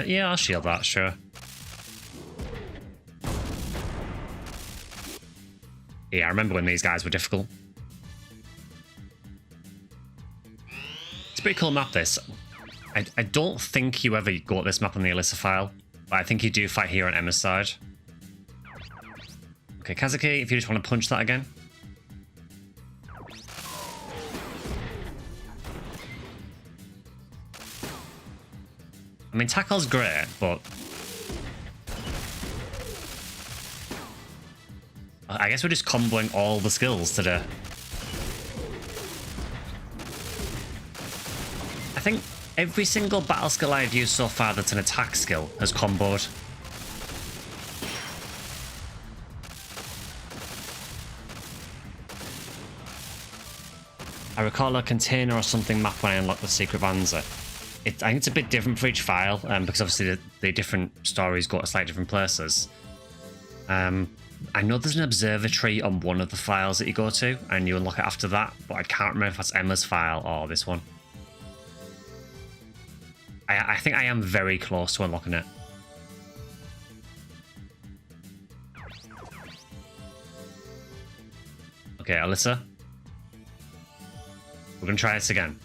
Yeah, I'll shield that, sure. Yeah, I remember when these guys were difficult. It's a pretty cool map, this. I don't think you ever got this map on the Alisa file, but I think you do fight here on Emma's side. Okay, Kazuki, if you just want to punch that again. I mean, tackle's great, but I guess we're just comboing all the skills today. I think every single battle skill I've used so far that's an attack skill has comboed. I recall a container or something map when I unlocked the secret Vanza. I think it's a bit different for each file, because obviously the different stories go to slightly different places. I know there's an observatory on one of the files that you go to, and you unlock it after that, but I can't remember if that's Emma's file or this one. I think I am very close to unlocking it. Okay, Alisa. We're going to try this again.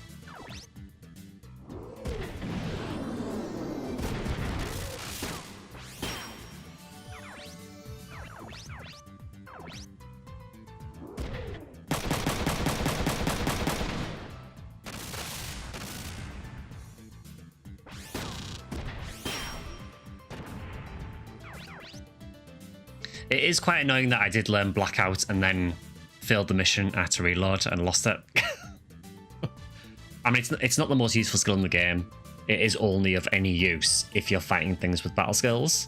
It is quite annoying that I did learn Blackout and then failed the mission, I had to reload and lost it. I mean, it's not the most useful skill in the game. It is only of any use if you're fighting things with battle skills.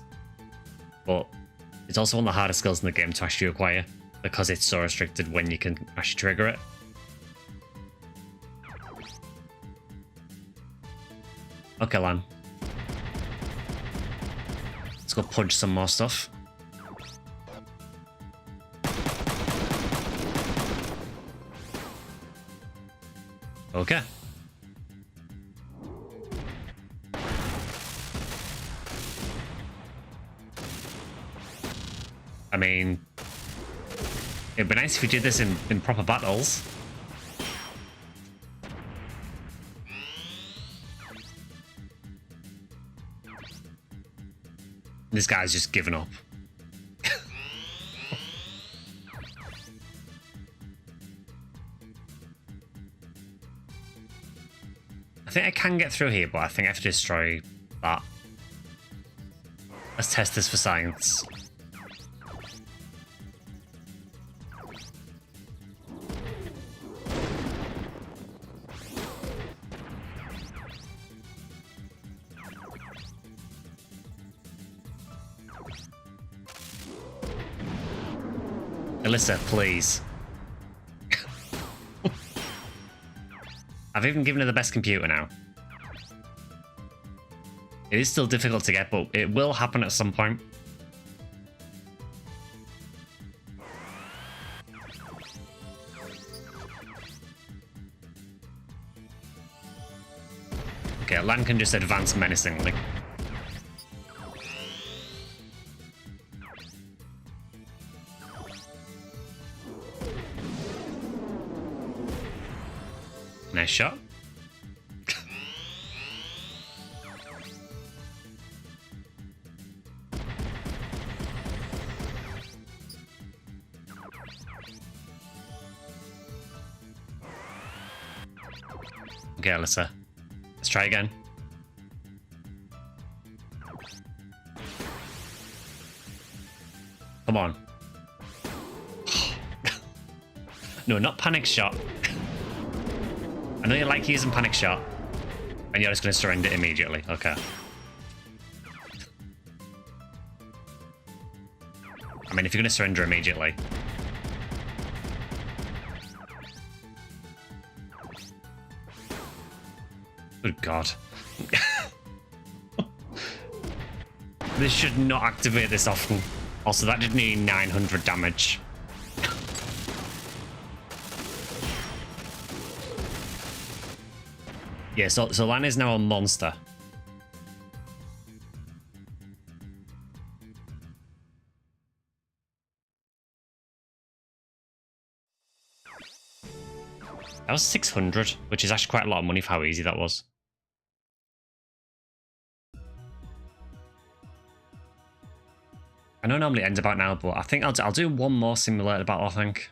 But it's also one of the hardest skills in the game to actually acquire because it's so restricted when you can actually trigger it. Okay, Lan. Let's go punch some more stuff. Okay. I mean, it'd be nice if we did this in proper battles. This guy's just given up. can get through here, but I think I have to destroy that. Let's test this for science. Alisa, please. I've even given her the best computer now. It is still difficult to get, but it will happen at some point. Okay, Lan can just advance menacingly. Nice shot. Okay, Alisa. Let's try again. Come on. No, not panic shot. I know you like using panic shot, and you're just going to surrender immediately. Okay. I mean, if you're going to surrender immediately. Good God. This should not activate this often. Also, that did nearly 900 damage. Yeah, so Lan is now a monster. That was 600, which is actually quite a lot of money for how easy that was. I know it normally ends about now, but I think I'll do one more simulated battle, I think.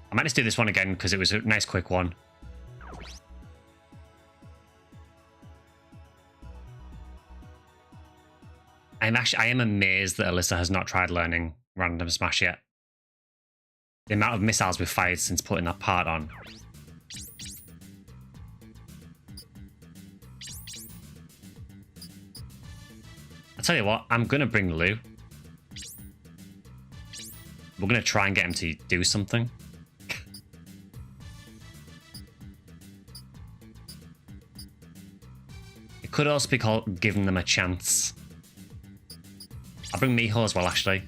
I might just do this one again because it was a nice quick one. I am amazed that Alisa has not tried learning random smash yet. The amount of missiles we've fired since putting that part on. I'll tell you what, I'm gonna bring Lou. We're gonna try and get him to do something. It could also be called giving them a chance. I'll bring Miho as well, actually.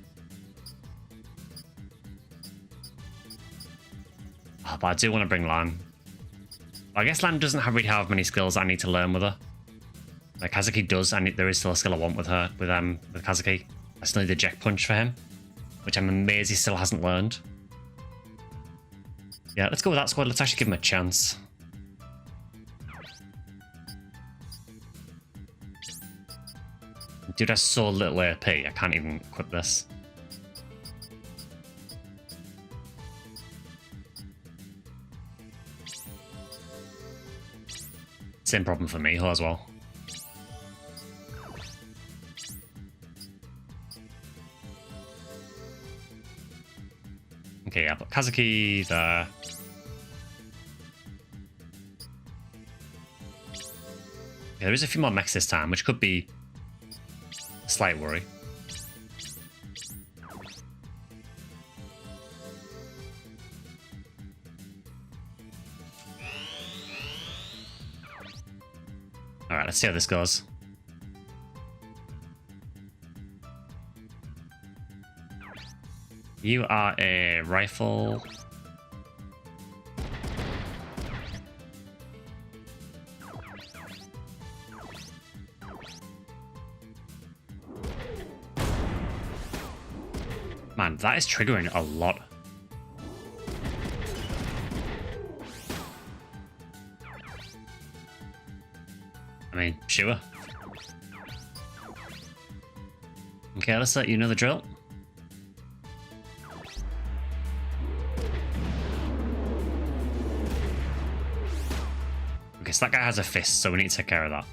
Oh, but I do want to bring Lan. I guess Lan doesn't really have many skills I need to learn with her. Like Kazuki does, and there is still a skill I want with her, with Kazuki. I still need the Jet Punch for him, which I'm amazed he still hasn't learned. Yeah, let's go with that squad. Let's actually give him a chance. Dude has so little AP, I can't even equip this. Same problem for Miho as well. Okay, yeah, but Kazuki there. Yeah, there is a few more mechs this time, which could be a slight worry. Alright, let's see how this goes. You are a rifle. Man, that is triggering a lot. I mean, sure. Okay, let's let you know the drill. Okay, so that guy has a fist, so we need to take care of that.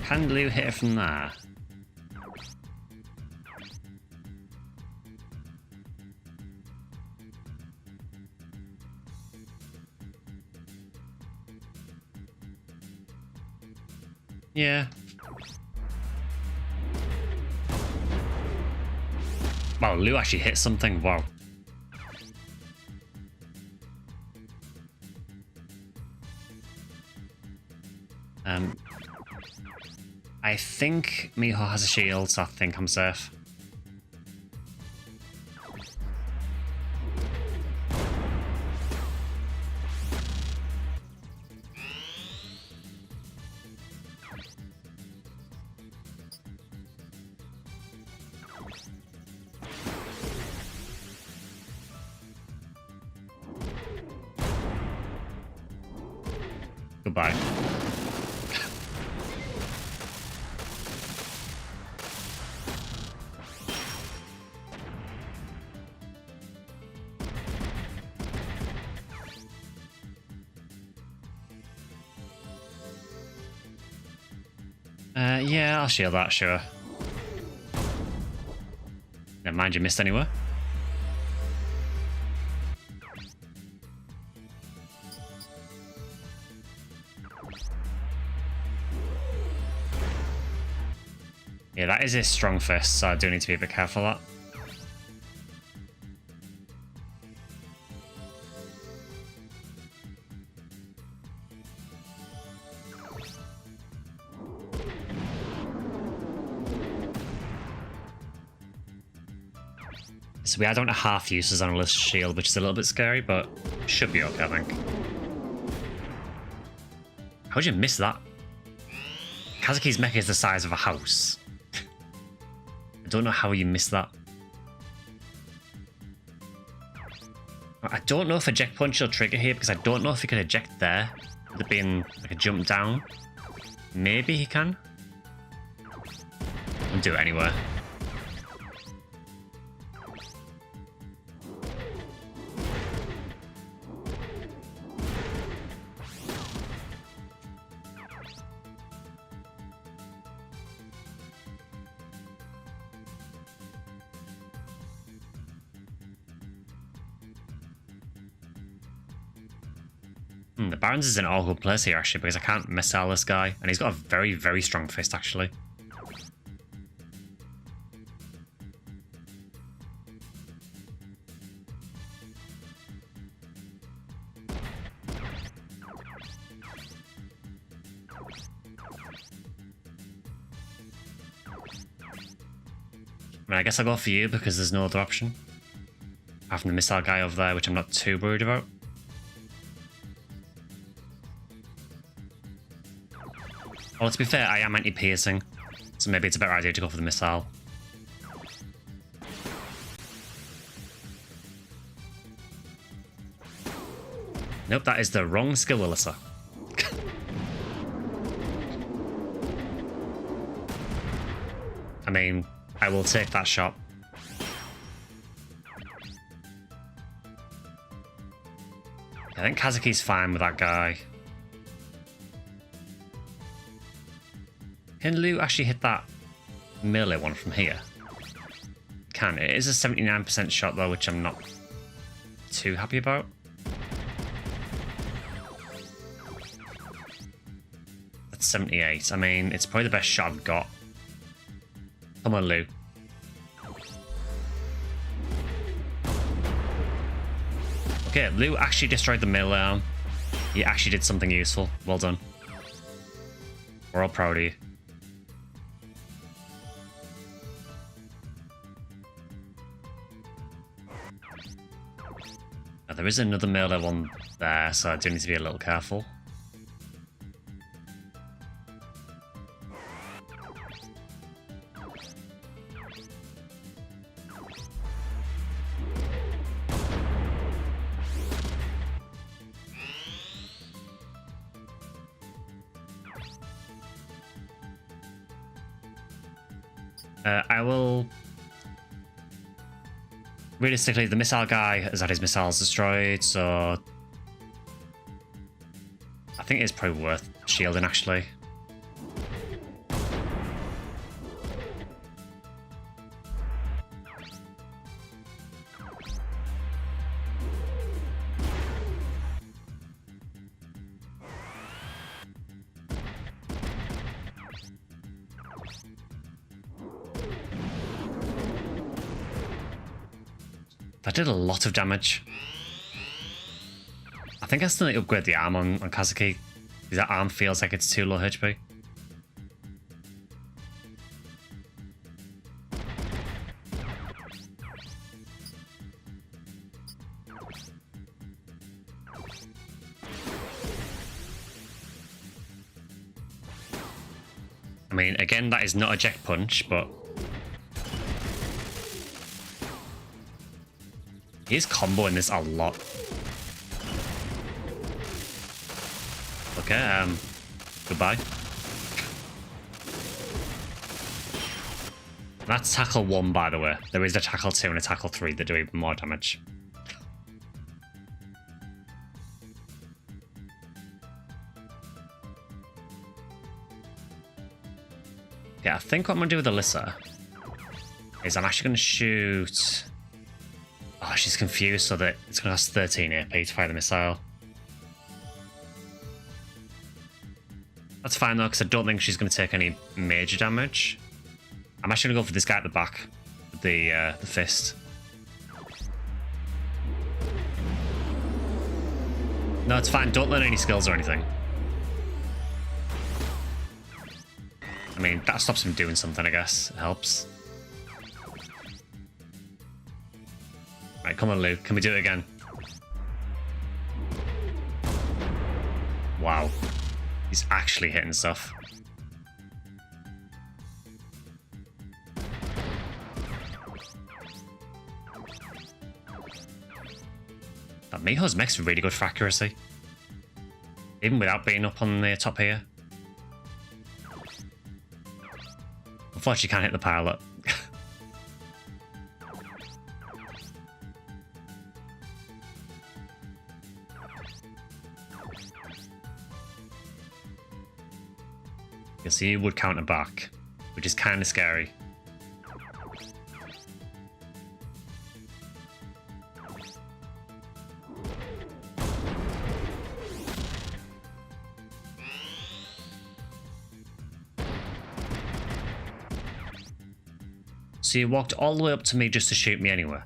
Can Lou hit it from there? Yeah. Wow, Lou actually hit something. Wow. I think Miho has a shield, so I think I'm safe. Goodbye. Yeah, I'll shield that, sure. Never mind, you missed anywhere. Yeah, that is a strong fist, so I do need to be a bit careful of that. So we are down to half uses on Alisa shield, which is a little bit scary, but should be okay, I think. How'd you miss that? Kazuki's mecha is the size of a house. I don't know how you missed that. I don't know if eject punch will trigger here, because I don't know if he can eject there, with it being like a jump down. Maybe he can. I'll do it anyway. The Barons is in an awkward place here, actually, because I can't missile this guy, and he's got a very, very strong fist, actually. I mean, I guess I'll go for you, because there's no other option. Apart from the missile guy over there, which I'm not too worried about. Well, to be fair, I am anti-piercing, so maybe it's a better idea to go for the missile. Nope, that is the wrong skill, Alisa. I mean, I will take that shot. I think Kazuki's fine with that guy. Can Lou actually hit that melee one from here? Can. It is a 79% shot though, which I'm not too happy about. That's 78. I mean, it's probably the best shot I've got. Come on, Lou. Okay, Lou actually destroyed the melee arm. He actually did something useful. Well done. We're all proud of you. Now, there is another melee one there, so I do need to be a little careful. I will... Realistically, the missile guy has had his missiles destroyed, so... I think it is probably worth shielding, actually. That did a lot of damage. I think I still need to upgrade the arm on Kazuki. Because that arm feels like it's too low HP. I mean, again, that is not a jet punch, but... He's comboing this a lot. Okay, goodbye. That's tackle 1, by the way. There is a tackle 2 and a tackle 3 that do even more damage. Yeah, I think what I'm going to do with Alisa is I'm actually going to shoot... Oh, she's confused so that it's going to cost 13 AP to fire the missile. That's fine though, because I don't think she's going to take any major damage. I'm actually going to go for this guy at the back with the fist. No, it's fine. Don't learn any skills or anything. I mean, that stops him doing something, I guess. It helps. Right, come on, Lou. Can we do it again? Wow. He's actually hitting stuff. That Miho's mech's really good for accuracy. Even without being up on the top here. Unfortunately, can't hit the pilot. You'll see he would counter back, which is kind of scary. So you walked all the way up to me just to shoot me anyway.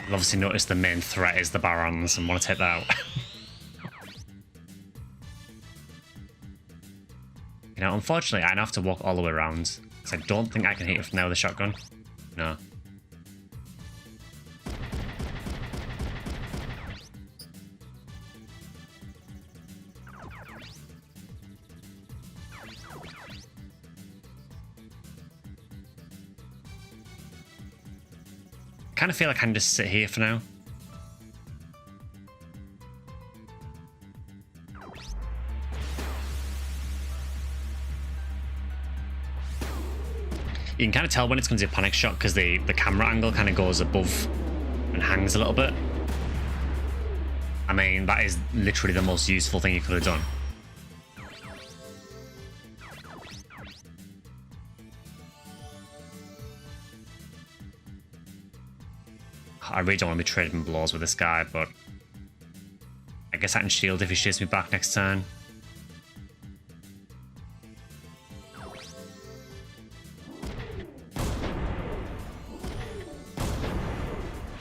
You'll obviously notice the main threat is the Barons and want to take that out. You know, unfortunately, I have to walk all the way around because I don't think I can hit it from there with a shotgun. No. I kind of feel like I can just sit here for now. You can kind of tell when it's going to do a panic shot because the camera angle kind of goes above and hangs a little bit. I mean, that is literally the most useful thing you could have done. I really don't want to be trading blows with this guy, but I guess I can shield if he shoots me back next turn.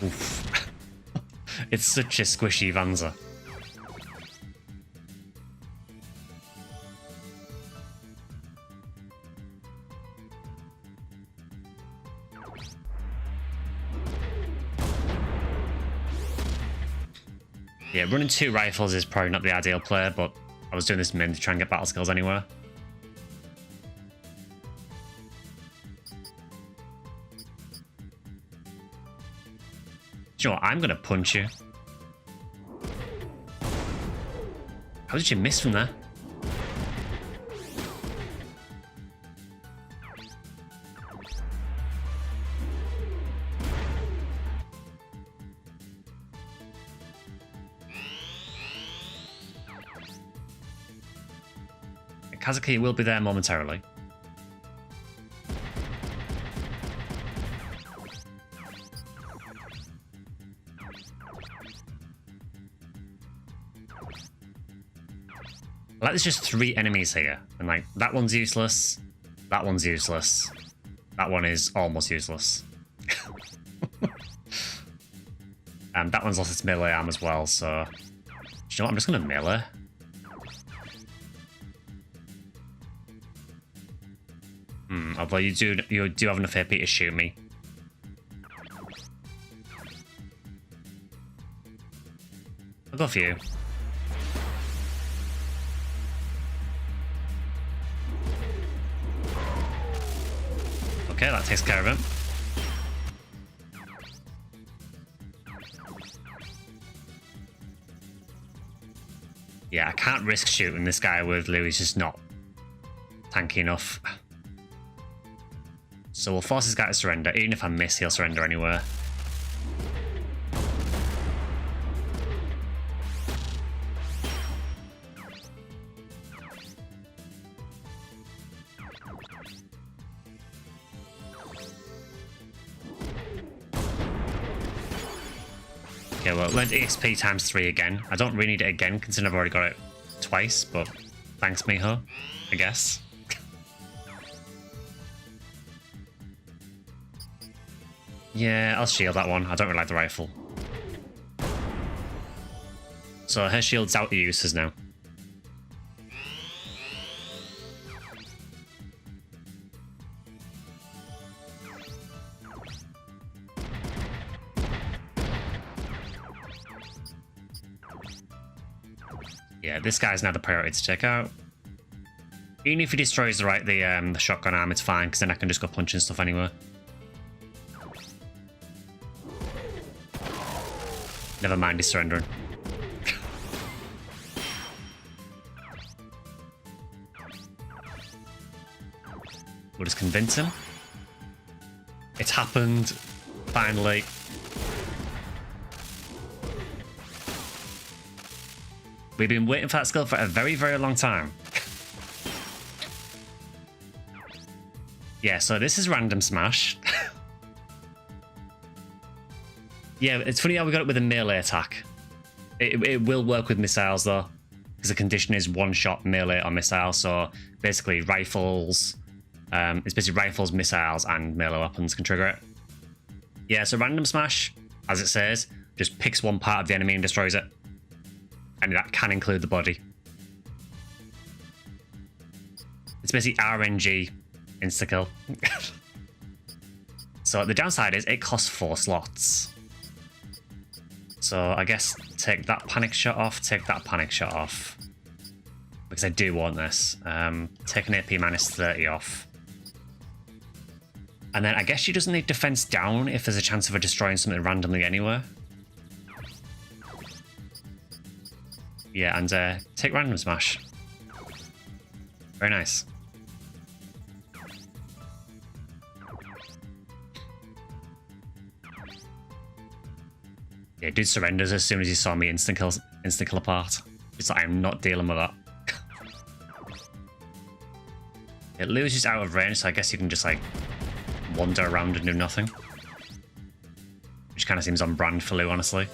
Oof. It's such a squishy Vanza. Yeah, running 2 rifles is probably not the ideal play, but I was doing this min to try and get battle skills anywhere. you know what? I'm gonna punch you. How did you miss from there? Kazuki will be there momentarily. Like, there's just 3 enemies here, and like that one's useless, that one's useless, that one is almost useless. And that one's lost its melee arm as well, so do you know what? I'm just gonna melee. Although you do have enough HP to shoot me. I'll go for you. Okay, that takes care of him. Yeah, I can't risk shooting this guy with Lou. He's just not tanky enough. So we'll force this guy to surrender. Even if I miss, he'll surrender anywhere. Okay, well, let EXP times 3 again. I don't really need it again, considering I've already got it twice, but thanks, Miho, I guess. Yeah, I'll shield that one. I don't really like the rifle. So her shield's out of uses now. Yeah, this guy's now the priority to take out. Even if he destroys the shotgun arm, it's fine, because then I can just go punching stuff anywhere. Never mind, he's surrendering. We'll just convince him. It's happened. Finally. We've been waiting for that skill for a very, very long time. Yeah, so this is random smash. Yeah, it's funny how we got it with a melee attack. It will work with missiles though, because the condition is one-shot melee or missile. So basically rifles, it's basically rifles, missiles, and melee weapons can trigger it. Yeah, so random smash, as it says, just picks one part of the enemy and destroys it. And that can include the body. It's basically RNG insta-kill. So the downside is it costs 4 slots. So I guess take that panic shot off, take that panic shot off. Because I do want this. Take an AP minus 30 off. And then I guess she doesn't need defense down if there's a chance of her destroying something randomly anywhere. Yeah, and take random smash. Very nice. Yeah, dude surrenders as soon as he saw me instant kill apart. It's like, I'm not dealing with that. It loses out of range, so I guess you can just like wander around and do nothing. Which kind of seems on brand for Lou, honestly.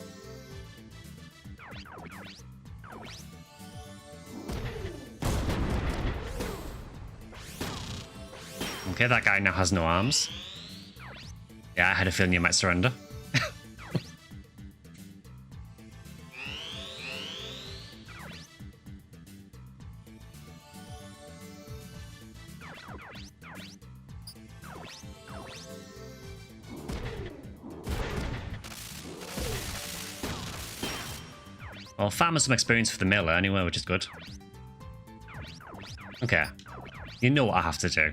Okay, that guy now has no arms. Yeah, I had a feeling you might surrender. Well, farmers some experience for the melee anyway, which is good. Okay. You know what I have to do.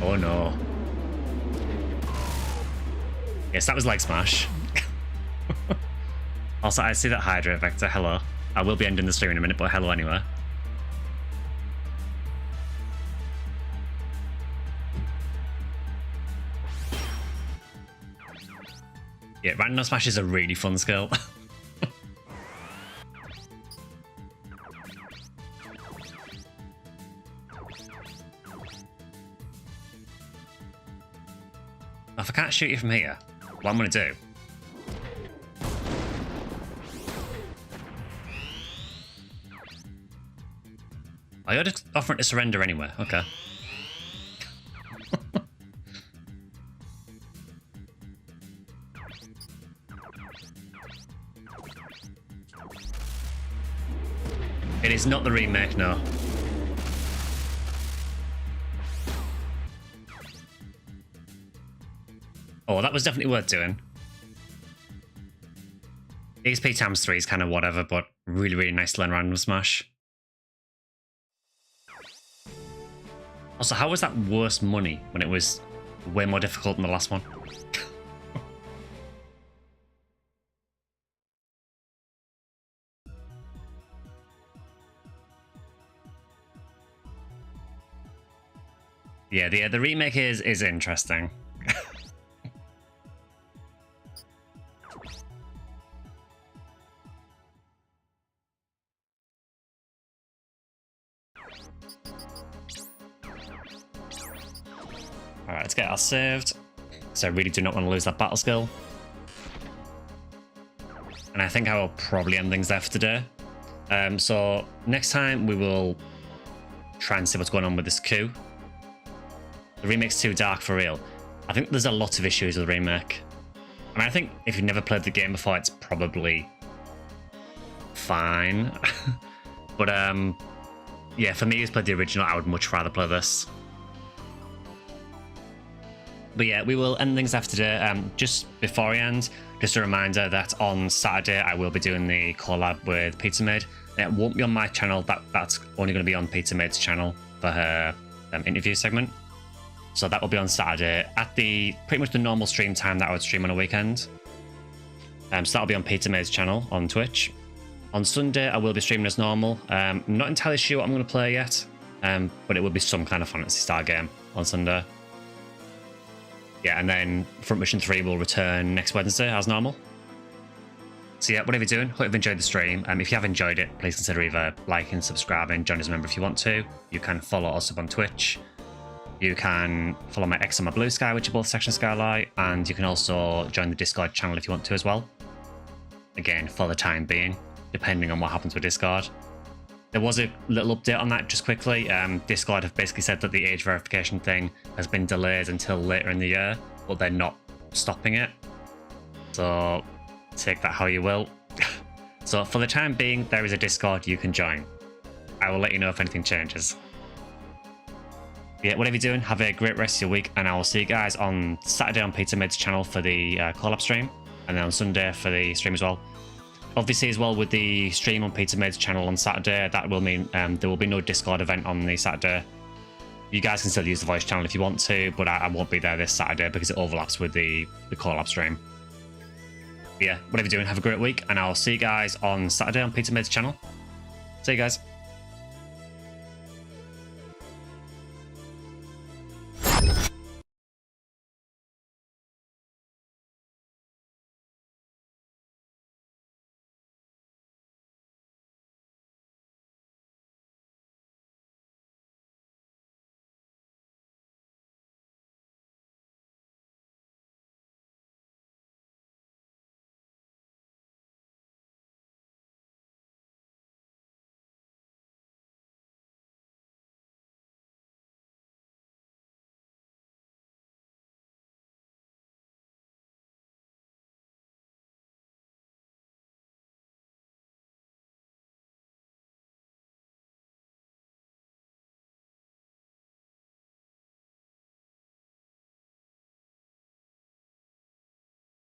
Oh no. Yes, that was leg smash. Also, I see that Hydrate Vector. Hello. I will be ending the stream in a minute, but hello anyway. Yeah, random smash is a really fun skill. If I can't shoot you from here, what I'm going to do... Oh, you're just offering to surrender anyway. Okay. It is not the remake, no. Oh, that was definitely worth doing. XP times 3 is kind of whatever, but really, really nice to learn random smash. Also, how was that worse money when it was way more difficult than the last one? Yeah, the remake is interesting. Alright, let's get our saved. So I really do not want to lose that battle skill. And I think I will probably end things there for today. So next time we will try and see what's going on with this coup. The remake's too dark for real. I think there's a lot of issues with the remake. I mean, I think if you've never played the game before, it's probably fine. But yeah, for me who's played the original, I would much rather play this. But yeah, we will end things after today. Just before we end, just a reminder that on Saturday I will be doing the collab with Pizza Maid. It won't be on my channel. That's only going to be on Pizza Maid's channel for her interview segment. So that will be on Saturday at pretty much the normal stream time that I would stream on a weekend. So that'll be on Pizza Maid's channel on Twitch. On Sunday I will be streaming as normal. I'm not entirely sure what I'm going to play yet, but it will be some kind of Phantasy Star game on Sunday. Yeah, and then Front Mission 3 will return next Wednesday as normal. So yeah, whatever you're doing, hope you've enjoyed the stream. If you have enjoyed it, please consider either liking, subscribing, join as a member if you want to. You can follow us up on Twitch. You can follow my X and my Bluesky, which are both SectionSkyly, and you can also join the Discord channel if you want to as well. Again, for the time being, depending on what happens with Discord. There was a little update on that just quickly. Discord have basically said that the age verification thing has been delayed until later in the year, but they're not stopping it. So take that how you will. So for the time being, there is a Discord you can join. I will let you know if anything changes. Yeah, whatever you're doing, have a great rest of your week, and I will see you guys on Saturday on Pizza Maid's channel for the collab stream, and then on Sunday for the stream as well. Obviously, as well, with the stream on Pizza Maid's channel on Saturday, that will mean there will be no Discord event on the Saturday. You guys can still use the voice channel if you want to, but I won't be there this Saturday because it overlaps with the collab stream. But yeah, whatever you're doing, have a great week, and I'll see you guys on Saturday on Pizza Maid's channel. See you guys.